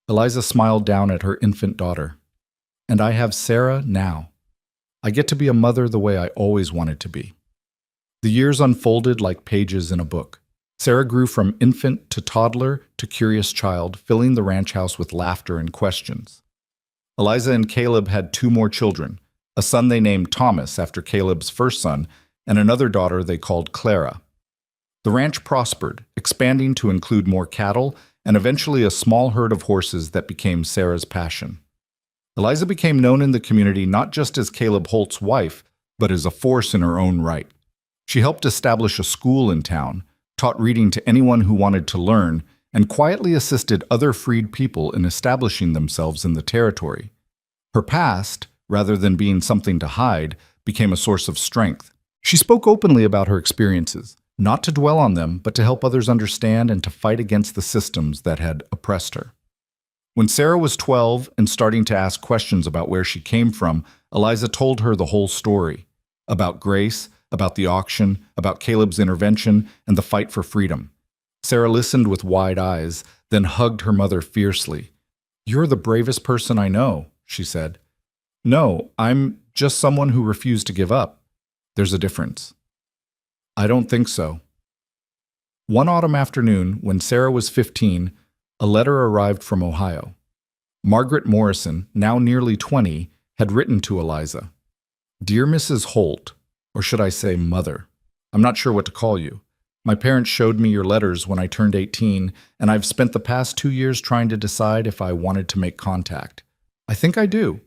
Eliza smiled down at her infant daughter. "And I have Sarah now. I get to be a mother the way I always wanted to be." The years unfolded like pages in a book. Sarah grew from infant to toddler to curious child, filling the ranch house with laughter and questions. Eliza and Caleb had 2 more children, a son they named Thomas after Caleb's first son, and another daughter they called Clara. The ranch prospered, expanding to include more cattle and eventually a small herd of horses that became Sarah's passion. Eliza became known in the community not just as Caleb Holt's wife, but as a force in her own right. She helped establish a school in town, taught reading to anyone who wanted to learn, and quietly assisted other freed people in establishing themselves in the territory. Her past, rather than being something to hide, became a source of strength. She spoke openly about her experiences, not to dwell on them, but to help others understand and to fight against the systems that had oppressed her. When Sarah was 12 and starting to ask questions about where she came from, Eliza told her the whole story about Grace, about the auction, about Caleb's intervention, and the fight for freedom. Sarah listened with wide eyes, then hugged her mother fiercely. "You're the bravest person I know," she said. "No, I'm just someone who refused to give up. There's a difference." "I don't think so." One autumn afternoon, when Sarah was 15, a letter arrived from Ohio. Margaret Morrison, now nearly 20, had written to Eliza. "Dear Mrs. Holt," or should I say mother, I'm not sure what to call you. "My parents showed me your letters when I turned 18, and I've spent the past 2 years trying to decide if I wanted to make contact. I think I do.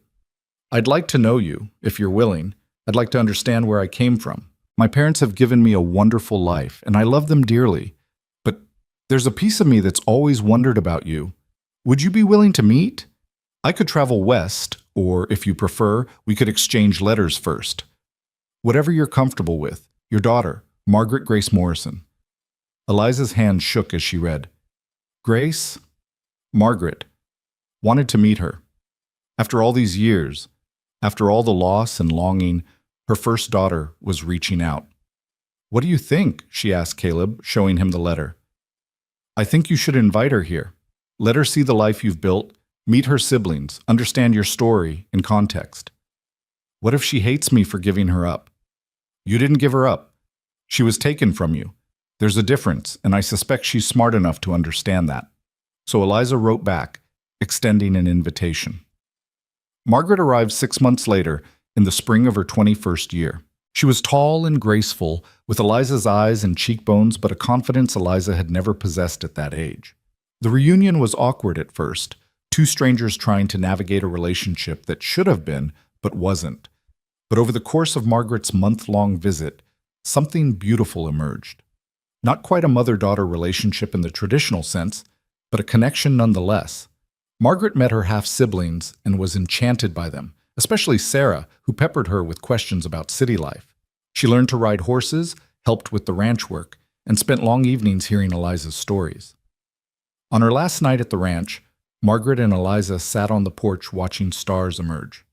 I'd like to know you, if you're willing. I'd like to understand where I came from. My parents have given me a wonderful life, and I love them dearly. But there's a piece of me that's always wondered about you. Would you be willing to meet? I could travel west, or if you prefer, we could exchange letters first. Whatever you're comfortable with. Your daughter, Margaret Grace Morrison." Eliza's hand shook as she read. Grace, Margaret, wanted to meet her. After all these years, after all the loss and longing, her first daughter was reaching out. "What do you think?" she asked Caleb, showing him the letter. "I think you should invite her here. Let her see the life you've built, meet her siblings, understand your story in context. What if she hates me for giving her up? You didn't give her up. She was taken from you. There's a difference, and I suspect she's smart enough to understand that." So Eliza wrote back, extending an invitation. Margaret arrived 6 months later, in the spring of her 21st year. She was tall and graceful, with Eliza's eyes and cheekbones, but a confidence Eliza had never possessed at that age. The reunion was awkward at first, two strangers trying to navigate a relationship that should have been, but wasn't. But over the course of Margaret's month-long visit, something beautiful emerged. Not quite a mother-daughter relationship in the traditional sense, but a connection nonetheless. Margaret met her half-siblings and was enchanted by them, especially Sarah, who peppered her with questions about city life. She learned to ride horses, helped with the ranch work, and spent long evenings hearing Eliza's stories. On her last night at the ranch, Margaret and Eliza sat on the porch watching stars emerge.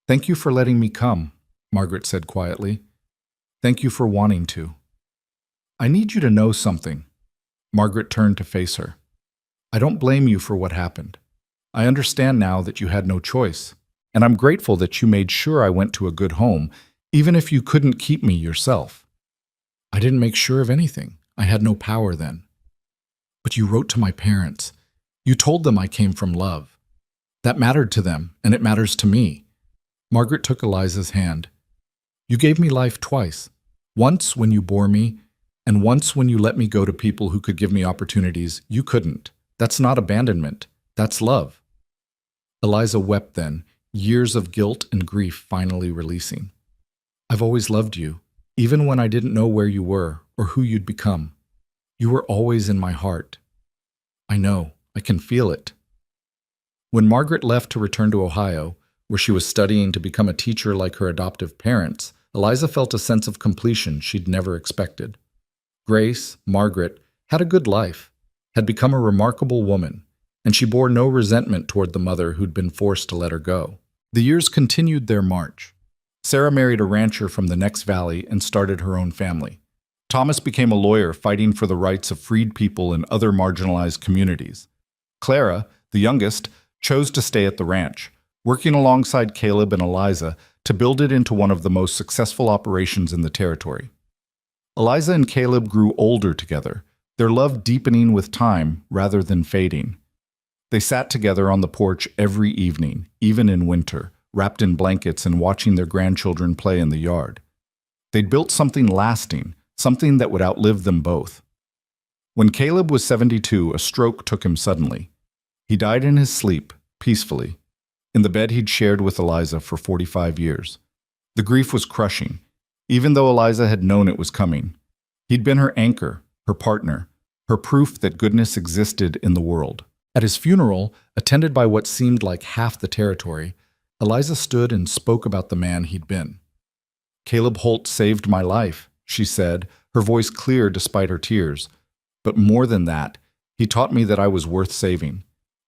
"Thank you for letting me come," Margaret said quietly. "Thank you for wanting to. I need you to know something." Margaret turned to face her. "I don't blame you for what happened. I understand now that you had no choice, and I'm grateful that you made sure I went to a good home, even if you couldn't keep me yourself. I didn't make sure of anything. I had no power then. But you wrote to my parents. You told them I came from love. That mattered to them, and it matters to me." Margaret took Eliza's hand. "You gave me life twice. Once when you bore me, and once when you let me go to people who could give me opportunities you couldn't. That's not abandonment. That's love." Eliza wept then, years of guilt and grief finally releasing. "I've always loved you, even when I didn't know where you were or who you'd become. You were always in my heart. I know, I can feel it." When Margaret left to return to Ohio, where she was studying to become a teacher like her adoptive parents, Eliza felt a sense of completion she'd never expected. Grace, Margaret, had a good life, had become a remarkable woman, and she bore no resentment toward the mother who'd been forced to let her go. The years continued their march. Sarah married a rancher from the next valley and started her own family. Thomas became a lawyer fighting for the rights of freed people in other marginalized communities. Clara, the youngest, chose to stay at the ranch, working alongside Caleb and Eliza to build it into one of the most successful operations in the territory. Eliza and Caleb grew older together, their love deepening with time rather than fading. They sat together on the porch every evening, even in winter, wrapped in blankets and watching their grandchildren play in the yard. They'd built something lasting, something that would outlive them both. When Caleb was 72, a stroke took him suddenly. He died in his sleep, peacefully, in the bed he'd shared with Eliza for 45 years. The grief was crushing, even though Eliza had known it was coming. He'd been her anchor, her partner, her proof that goodness existed in the world. At his funeral, attended by what seemed like half the territory, Eliza stood and spoke about the man he'd been. "Caleb Holt saved my life," she said, her voice clear despite her tears. "But more than that, he taught me that I was worth saving.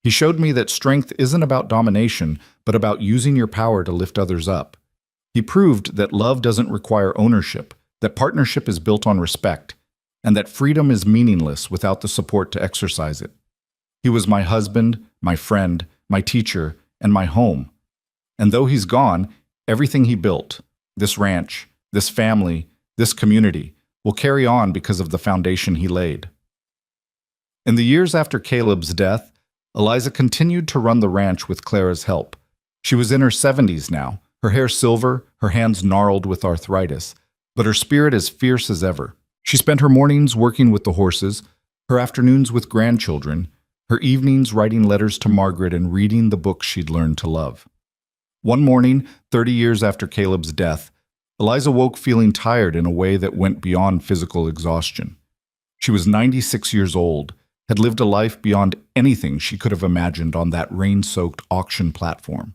He showed me that strength isn't about domination, but about using your power to lift others up. He proved that love doesn't require ownership, that partnership is built on respect, and that freedom is meaningless without the support to exercise it. He was my husband, my friend, my teacher, and my home. And though he's gone, everything he built, this ranch, this family, this community, will carry on because of the foundation he laid. In the years after Caleb's death, Eliza continued to run the ranch with Clara's help. She was in her 70s now, her hair silver, her hands gnarled with arthritis, but her spirit as fierce as ever. She spent her mornings working with the horses, her afternoons with grandchildren, her evenings writing letters to Margaret and reading the books she'd learned to love. One morning, 30 years after Caleb's death, Eliza woke feeling tired in a way that went beyond physical exhaustion. She was 96 years old, had lived a life beyond anything she could have imagined on that rain-soaked auction platform.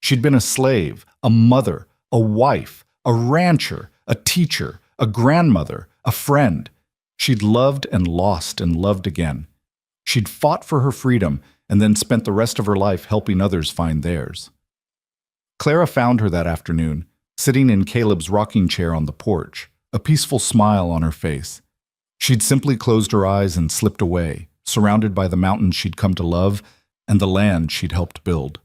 She'd been a slave, a mother, a wife, a rancher, a teacher, a grandmother, a friend. She'd loved and lost and loved again. She'd fought for her freedom and then spent the rest of her life helping others find theirs. Clara found her that afternoon, sitting in Caleb's rocking chair on the porch, a peaceful smile on her face. She'd simply closed her eyes and slipped away, surrounded by the mountains she'd come to love and the land she'd helped build.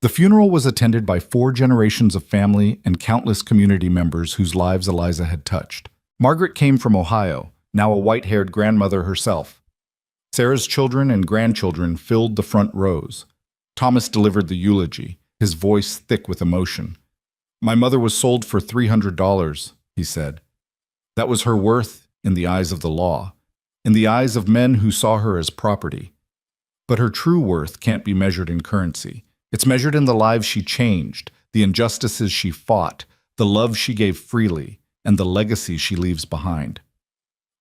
The funeral was attended by 4 generations of family and countless community members whose lives Eliza had touched. Margaret came from Ohio, now a white-haired grandmother herself. Sarah's children and grandchildren filled the front rows. Thomas delivered the eulogy, his voice thick with emotion. "My mother was sold for $300, he said. That was her worth in the eyes of the law, in the eyes of men who saw her as property. But her true worth can't be measured in currency. It's measured in the lives she changed, the injustices she fought, the love she gave freely, and the legacy she leaves behind.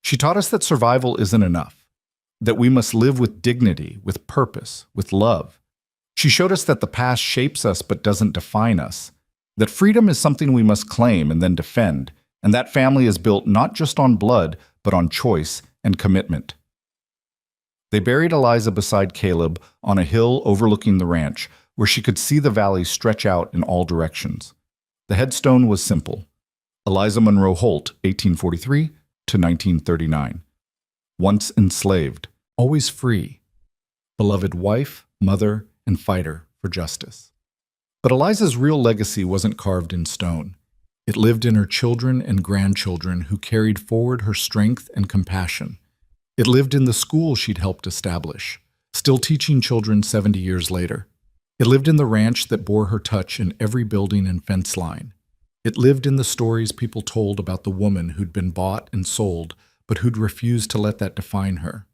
She taught us that survival isn't enough, that we must live with dignity, with purpose, with love. She showed us that the past shapes us but doesn't define us, that freedom is something we must claim and then defend, and that family is built not just on blood, but on choice and commitment." They buried Eliza beside Caleb on a hill overlooking the ranch, where she could see the valley stretch out in all directions. The headstone was simple. Eliza Monroe Holt, 1843 to 1939. Once enslaved, always free. Beloved wife, mother, and fighter for justice. But Eliza's real legacy wasn't carved in stone. It lived in her children and grandchildren who carried forward her strength and compassion. It lived in the school she'd helped establish, still teaching children 70 years later. It lived in the ranch that bore her touch in every building and fence line. It lived in the stories people told about the woman who'd been bought and sold, but who'd refused to let that define her.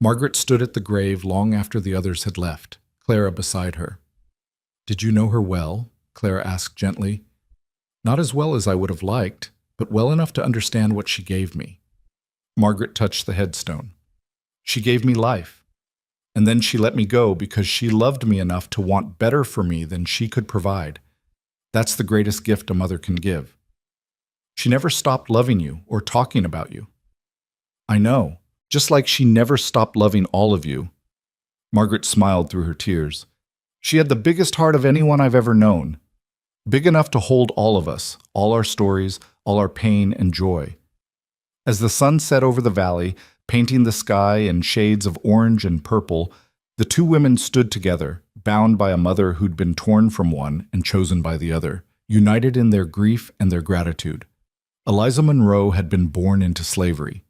Margaret stood at the grave long after the others had left, Clara beside her. "Did you know her well?" Clara asked gently. "Not as well as I would have liked, but well enough to understand what she gave me." Margaret touched the headstone. "She gave me life. And then she let me go because she loved me enough to want better for me than she could provide. That's the greatest gift a mother can give. She never stopped loving you or talking about you." "I know, just like she never stopped loving all of you." Margaret smiled through her tears. "She had the biggest heart of anyone I've ever known. Big enough to hold all of us, all our stories, all our pain and joy." As the sun set over the valley, painting the sky in shades of orange and purple, the 2 women stood together, bound by a mother who'd been torn from one and chosen by the other, united in their grief and their gratitude. Eliza Monroe had been born into slavery,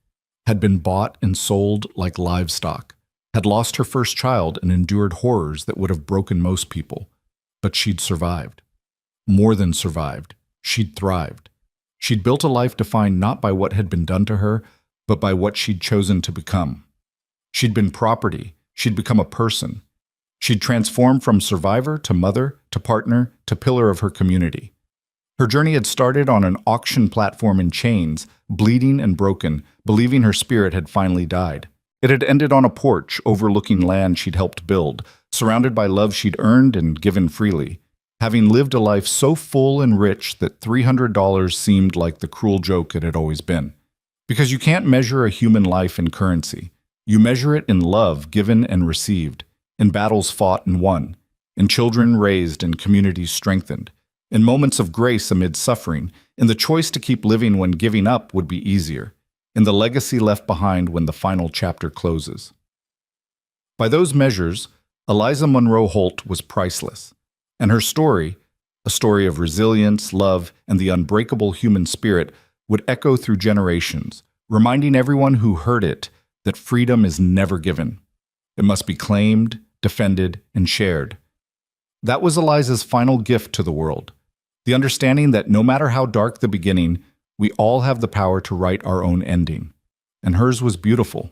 had been bought and sold like livestock, had lost her first child and endured horrors that would have broken most people. But she'd survived. More than survived. She'd thrived. She'd built a life defined not by what had been done to her, but by what she'd chosen to become. She'd been property. She'd become a person. She'd transformed from survivor to mother to partner to pillar of her community. Her journey had started on an auction platform in chains, bleeding and broken, believing her spirit had finally died. It had ended on a porch overlooking land she'd helped build, surrounded by love she'd earned and given freely, having lived a life so full and rich that $300 seemed like the cruel joke it had always been. Because you can't measure a human life in currency. You measure it in love given and received, in battles fought and won, in children raised and communities strengthened, in moments of grace amid suffering, in the choice to keep living when giving up would be easier, in the legacy left behind when the final chapter closes. By those measures, Eliza Munro Holt was priceless, and her story, a story of resilience, love, and the unbreakable human spirit, would echo through generations, reminding everyone who heard it that freedom is never given. It must be claimed, defended, and shared. That was Eliza's final gift to the world, the understanding that no matter how dark the beginning, we all have the power to write our own ending. And hers was beautiful,